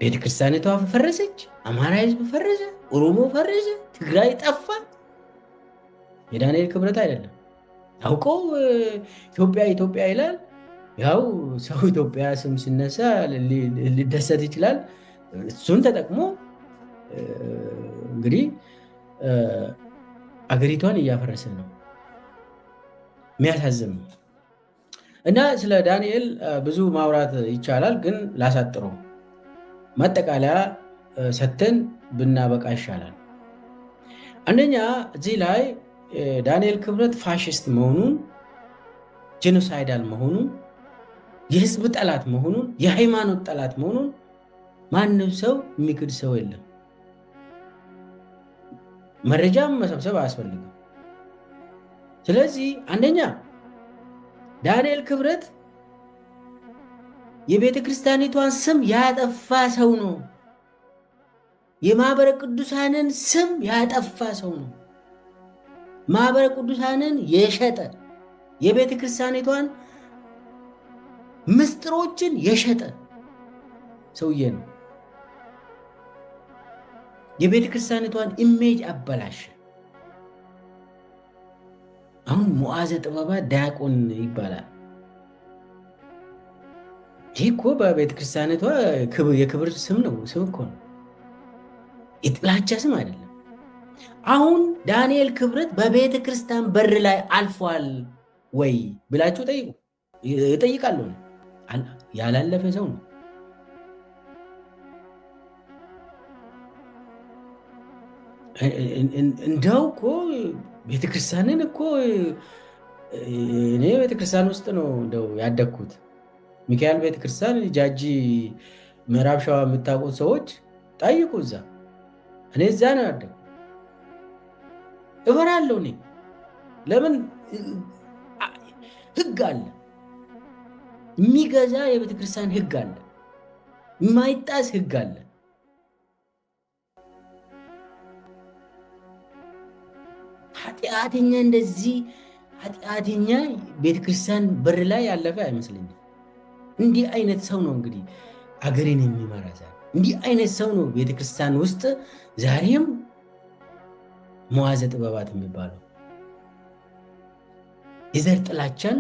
ቤተክርስቲያኒቷ ፈረሰች፣ አማራ ህዝብ ፈረሰ፣ ኦሮሞ ፈረሰ፣ ትግራይ ጠፋ። የዳንኤል ክብረት አይደለም። አውቀው ኢትዮጵያ ይላል። ያው ሰው ኢትዮጵያ ስም ሲነሳ ሊደሰት ይችላል። እሱን ተጠቅሞ እንግዲህ አገሪቷን እያፈረሰ ነው። የሚያሳዝን ነው። እና ስለ ዳንኤል ብዙ ማውራት ይቻላል፣ ግን ላሳጥረው ማጠቃለያ ሰተን ብናበቃ ይሻላል። አንደኛ እዚህ ላይ ዳንኤል ክብረት ፋሽስት መሆኑን፣ ጄኖሳይዳል መሆኑን፣ የህዝብ ጠላት መሆኑን፣ የሃይማኖት ጠላት መሆኑን ማንም ሰው የሚክድ ሰው የለም። መረጃም መሰብሰብ አያስፈልግም። ስለዚህ አንደኛ ዳንኤል ክብረት የቤተ ክርስቲያኒቷን ስም ያጠፋ ሰው ነው። የማህበረ ቅዱሳንን ስም ያጠፋ ሰው ነው። ማህበረ ቅዱሳንን የሸጠ የቤተ ክርስቲያኒቷን ምስጢሮችን የሸጠ ሰውዬ ነው። የቤተ ክርስቲያኒቷን ኢሜጅ አበላሸ። አሁን ሙዓዘ ጥበባት ዲያቆን ይባላል። ይህ እኮ በቤተ ክርስቲያኒቷ የክብር ስም ነው። ስም እኮ ነው፣ የጥላቻ ስም አይደለም። አሁን ዳንኤል ክብረት በቤተ ክርስቲያን በር ላይ አልፏል ወይ ብላችሁ ጠይቁ። እጠይቃለሁ። ያላለፈ ሰው ነው። እንደው እኮ ቤተክርስቲያንን እኮ እኔ ቤተክርስቲያን ውስጥ ነው እንደው ያደግኩት። ሚካኤል ቤተክርስቲያን ጃጂ ምዕራብ ሸዋ የምታውቁት ሰዎች ጠይቁ። እዛ እኔ እዛ ነው ያደግኩት። እፈራለሁ። እኔ ለምን ህግ አለ፣ የሚገዛ የቤተክርስቲያን ህግ አለ፣ የማይጣስ ህግ አለ። ኃጢአተኛ እንደዚህ ኃጢአተኛ ቤተክርስቲያን በር ላይ ያለፈ አይመስለኝም። እንዲህ አይነት ሰው ነው እንግዲህ አገሬን የሚመራ። እንዲህ አይነት ሰው ነው ቤተክርስቲያን ውስጥ ዛሬም መዋዘ ጥበባት የሚባለው የዘር ጥላቻን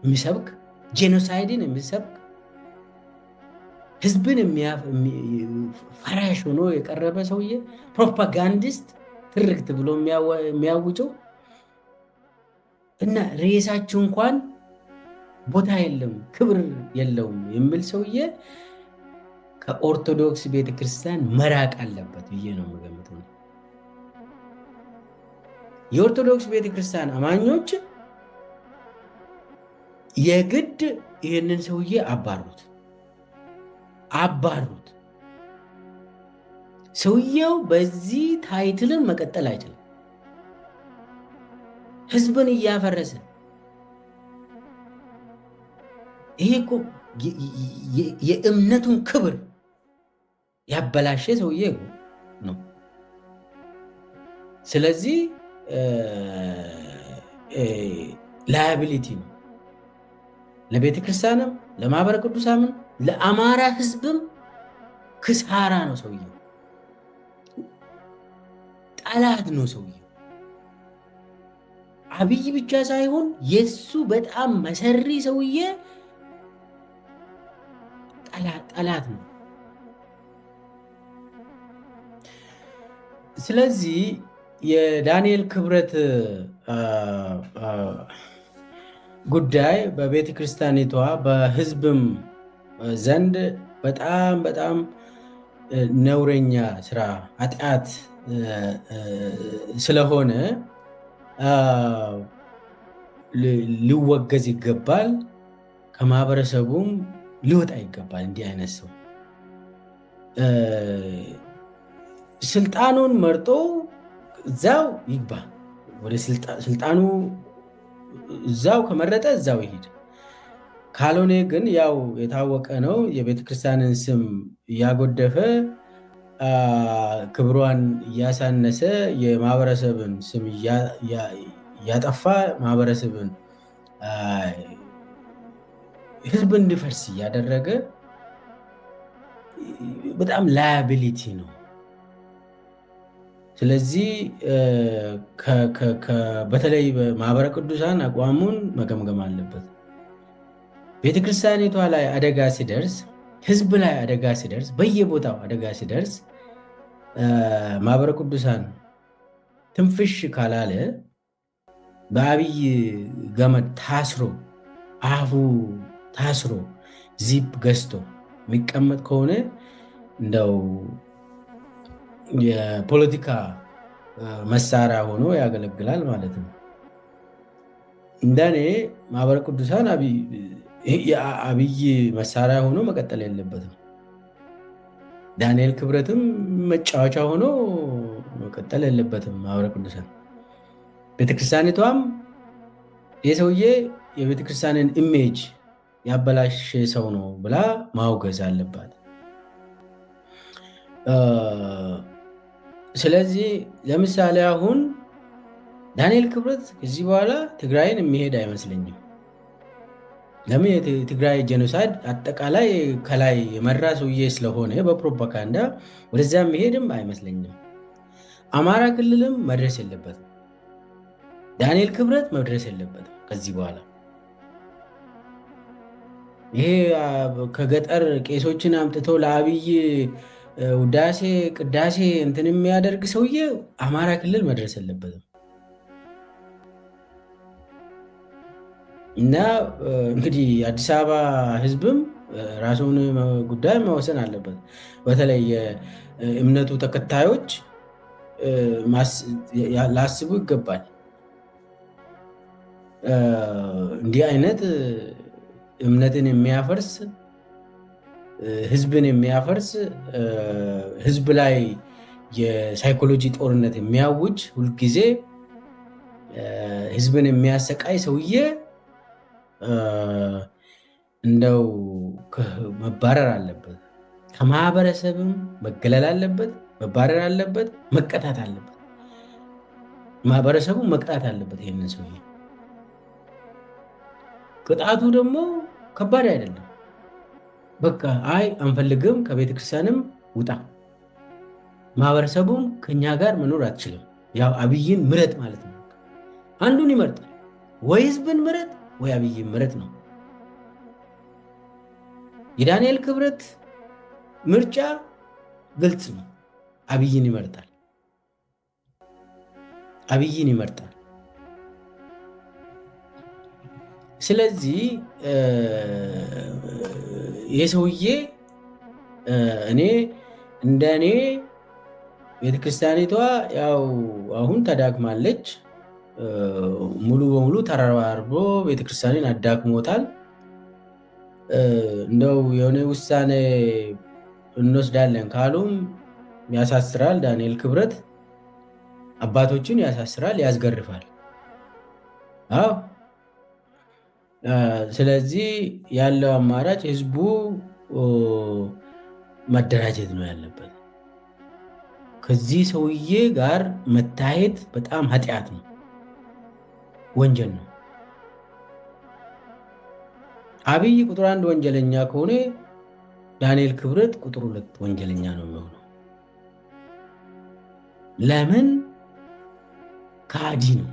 የሚሰብክ ጄኖሳይድን የሚሰብክ ህዝብን ፈራሽ ሆኖ የቀረበ ሰውዬ ፕሮፓጋንዲስት ትርክት ብሎ የሚያውጨው እና ሬሳችሁ እንኳን ቦታ የለም ክብር የለውም የሚል ሰውዬ ከኦርቶዶክስ ቤተክርስቲያን መራቅ አለበት ብዬ ነው የምገምተው። የኦርቶዶክስ ቤተክርስቲያን አማኞች የግድ ይህንን ሰውዬ አባሩት። ሰውየው በዚህ ታይትልን መቀጠል አይችልም። ህዝብን እያፈረሰ ይሄ እኮ የእምነቱን ክብር ያበላሸ ሰውዬ ነው። ስለዚህ ላያቢሊቲ ነው። ለቤተ ክርስቲያንም፣ ለማህበረ ቅዱሳንም፣ ለአማራ ህዝብም ክሳራ ነው። ሰውየው ጠላት ነው። ሰውየው አብይ ብቻ ሳይሆን የሱ በጣም መሰሪ ሰውዬ ጠላት ነው። ስለዚህ የዳንኤል ክብረት ጉዳይ በቤተ ክርስቲያኒቷ በህዝብም ዘንድ በጣም በጣም ነውረኛ ስራ ኃጢአት ስለሆነ ሊወገዝ ይገባል። ከማህበረሰቡም ሊወጣ ይገባል። እንዲህ አይነት ሰው ስልጣኑን መርጦ እዛው ይግባ። ወደ ስልጣኑ እዛው ከመረጠ እዛው ይሄድ። ካልሆነ ግን ያው የታወቀ ነው። የቤተክርስቲያንን ስም እያጎደፈ ክብሯን እያሳነሰ የማህበረሰብን ስም እያጠፋ ማህበረሰብን ህዝብ እንዲፈርስ እያደረገ በጣም ላያቢሊቲ ነው። ስለዚህ በተለይ በማህበረ ቅዱሳን አቋሙን መገምገም አለበት። ቤተክርስቲያኒቷ ላይ አደጋ ሲደርስ፣ ህዝብ ላይ አደጋ ሲደርስ፣ በየቦታው አደጋ ሲደርስ ማህበረ ቅዱሳን ትንፍሽ ካላለ በአብይ ገመድ ታስሮ አፉ ታስሮ ዚፕ ገዝቶ የሚቀመጥ ከሆነ እንደው የፖለቲካ መሳሪያ ሆኖ ያገለግላል ማለት ነው። እንደኔ ማህበረ ቅዱሳን አብይ መሳሪያ ሆኖ መቀጠል የለበትም። ዳንኤል ክብረትም መጫወቻ ሆኖ መቀጠል የለበትም። ማህበረ ቅዱሳን ቤተክርስቲያኒቷም የሰውዬ የቤተክርስቲያንን ኢሜጅ ያበላሸ ሰው ነው ብላ ማውገዝ አለባት። ስለዚህ ለምሳሌ አሁን ዳንኤል ክብረት ከዚህ በኋላ ትግራይን የሚሄድ አይመስለኝም። ለምን? የትግራይ ጄኖሳይድ አጠቃላይ ከላይ የመራ ሰውዬ ስለሆነ በፕሮፓጋንዳ ወደዚያ የሚሄድም አይመስለኝም። አማራ ክልልም መድረስ የለበትም። ዳንኤል ክብረት መድረስ የለበትም ከዚህ በኋላ። ይሄ ከገጠር ቄሶችን አምጥቶ ለአብይ ውዳሴ ቅዳሴ እንትን የሚያደርግ ሰውዬ አማራ ክልል መድረስ የለበትም። እና እንግዲህ አዲስ አበባ ህዝብም ራሱን ጉዳይ መወሰን አለበት። በተለይ የእምነቱ ተከታዮች ላስቡ ይገባል። እንዲህ አይነት እምነትን የሚያፈርስ ህዝብን የሚያፈርስ ህዝብ ላይ የሳይኮሎጂ ጦርነት የሚያውጅ ሁልጊዜ ህዝብን የሚያሰቃይ ሰውዬ እንደው መባረር አለበት። ከማህበረሰብም መገለል አለበት፣ መባረር አለበት፣ መቀጣት አለበት። ማህበረሰቡ መቅጣት አለበት ይህንን ሰውዬ። ቅጣቱ ደግሞ ከባድ አይደለም። በቃ አይ አንፈልግም፣ ከቤተ ክርስቲያንም ውጣ፣ ማህበረሰቡም ከኛ ጋር መኖር አትችልም። ያው አብይን ምረጥ ማለት ነው። አንዱን ይመርጣል፣ ወይ ህዝብን ምረጥ ወይ አብይን ምረጥ ነው። የዳንኤል ክብረት ምርጫ ግልጽ ነው። አብይን ይመርጣል፣ አብይን ይመርጣል። ስለዚህ ይህ ሰውዬ እኔ እንደኔ ቤተክርስቲያኒቷ ያው አሁን ተዳክማለች። ሙሉ በሙሉ ተረባርቦ ቤተክርስቲያንን አዳክሞታል። እንደው የሆነ ውሳኔ እንወስዳለን ካሉም ያሳስራል። ዳንኤል ክብረት አባቶችን ያሳስራል፣ ያስገርፋል። አዎ። ስለዚህ ያለው አማራጭ ህዝቡ መደራጀት ነው ያለበት። ከዚህ ሰውዬ ጋር መታየት በጣም ኃጢአት ነው፣ ወንጀል ነው። አብይ ቁጥር 1 ወንጀለኛ ከሆነ ዳንኤል ክብረት ቁጥር 2 ወንጀለኛ ነው የሚሆነው። ለምን? ካዲ ነው፣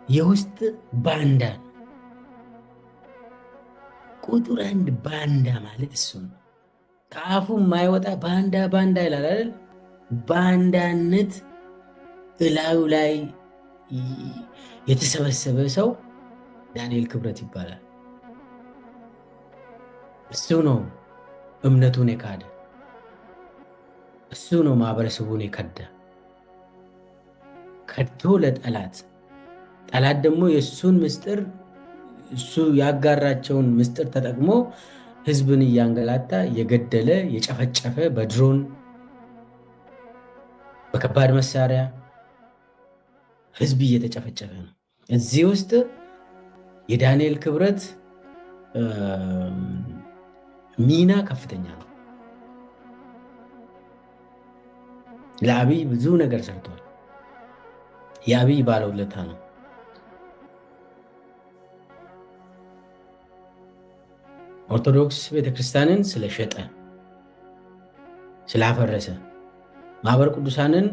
የውስጥ ባንዳ ነው። ቁጥር 1 ባንዳ ማለት እሱ ነው። ከአፉ የማይወጣ ባንዳ ባንዳ ይላል አይደል? ባንዳነት እላዩ ላይ የተሰበሰበ ሰው ዳንኤል ክብረት ይባላል። እሱ ነው እምነቱን የካደ፣ እሱ ነው ማህበረሰቡን የከዳ። ከድቶ ለጠላት፣ ጠላት ደግሞ የእሱን ምስጢር፣ እሱ ያጋራቸውን ምስጢር ተጠቅሞ ህዝብን እያንገላታ የገደለ የጨፈጨፈ፣ በድሮን በከባድ መሳሪያ ህዝብ እየተጨፈጨፈ ነው። እዚህ ውስጥ የዳንኤል ክብረት ሚና ከፍተኛ ነው። ለአብይ ብዙ ነገር ሰርቷል። የአብይ ባለውለታ ነው። ኦርቶዶክስ ቤተክርስቲያንን ስለሸጠ፣ ስላፈረሰ፣ ማህበረ ቅዱሳንን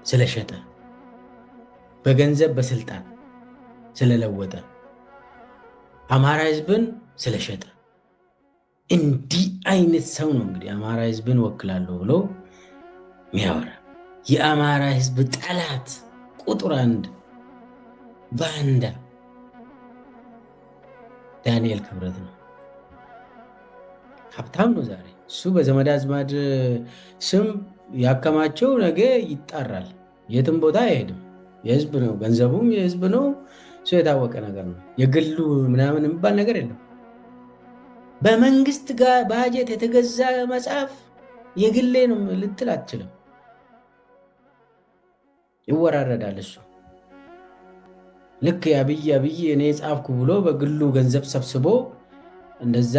ስለሸጠ፣ በገንዘብ በስልጣን ስለለወጠ፣ አማራ ህዝብን ስለሸጠ፣ እንዲህ አይነት ሰው ነው እንግዲህ አማራ ህዝብን ወክላለሁ ብሎ ሚያወራ። የአማራ ህዝብ ጠላት ቁጥር 1 ባንዳ ዳንኤል ክብረት ነው። ሀብታም ነው ዛሬ። እሱ በዘመድ አዝማድ ስም ያከማቸው ነገ ይጣራል። የትም ቦታ አይሄድም። የህዝብ ነው፣ ገንዘቡም የህዝብ ነው። እሱ የታወቀ ነገር ነው። የግሉ ምናምን የሚባል ነገር የለም። በመንግስት ጋር ባጀት የተገዛ መጽሐፍ የግሌ ነው ልትል አትችልም። ይወራረዳል እሱ። ልክ አብይ እኔ ጻፍኩ ብሎ በግሉ ገንዘብ ሰብስቦ እንደዛ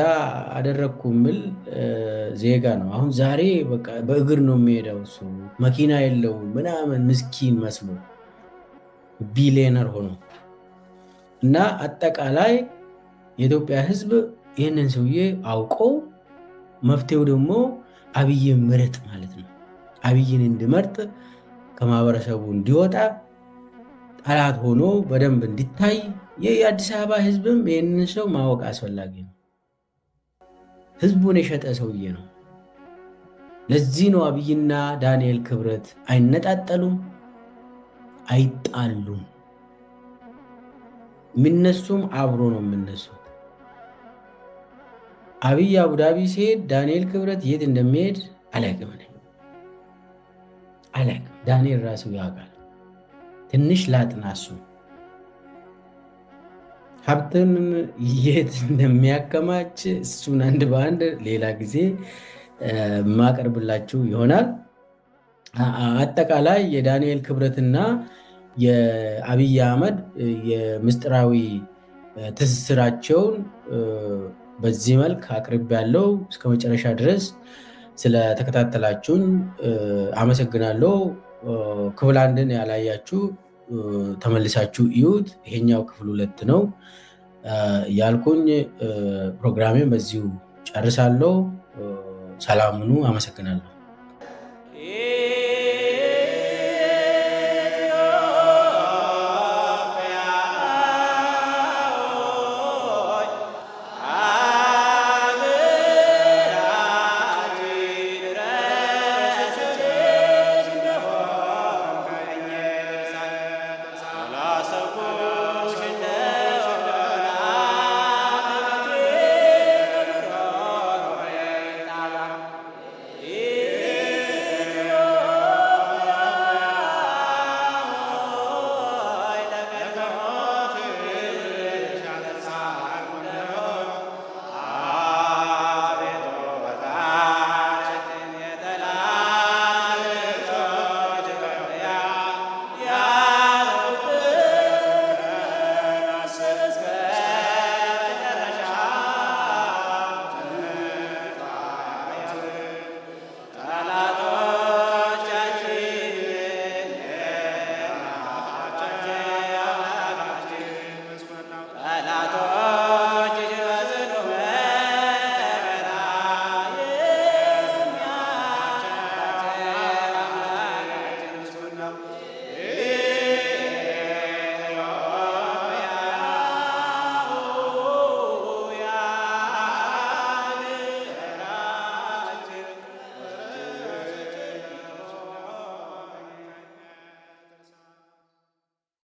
አደረግኩ የሚል ዜጋ ነው። አሁን ዛሬ በቃ በእግር ነው የሚሄደው እሱ፣ መኪና የለውም ምናምን፣ ምስኪን መስሎ ቢሊየነር ሆኖ እና አጠቃላይ የኢትዮጵያ ህዝብ ይህንን ሰውዬ አውቀው መፍትሄው ደግሞ አብይን ምረጥ ማለት ነው። አብይን እንዲመርጥ ከማህበረሰቡ እንዲወጣ ጠላት ሆኖ በደንብ እንዲታይ የአዲስ አበባ ህዝብም ይህንን ሰው ማወቅ አስፈላጊ ነው። ህዝቡን የሸጠ ሰውዬ ነው። ለዚህ ነው አብይና ዳንኤል ክብረት አይነጣጠሉም፣ አይጣሉም። የሚነሱም አብሮ ነው የሚነሱት። አብይ አቡዳቢ ሲሄድ ዳንኤል ክብረት የት እንደሚሄድ አላውቅም። ዳንኤል ራሱ ያውቃል። ትንሽ ላጥናሱ ሀብትን የት እንደሚያከማች እሱን አንድ በአንድ ሌላ ጊዜ ማቀርብላችሁ ይሆናል። አጠቃላይ የዳንኤል ክብረትና የአብይ አህመድ የምስጢራዊ ትስስራቸውን በዚህ መልክ አቅርቤያለሁ። እስከ መጨረሻ ድረስ ስለተከታተላችሁኝ አመሰግናለሁ። ክፍል 1ን ያላያችሁ ተመልሳችሁ እዩት። ይሄኛው ክፍል 2 ነው ያልኩኝ። ፕሮግራሜን በዚሁ ጨርሳለሁ። ሰላም ሁኑ። አመሰግናለሁ።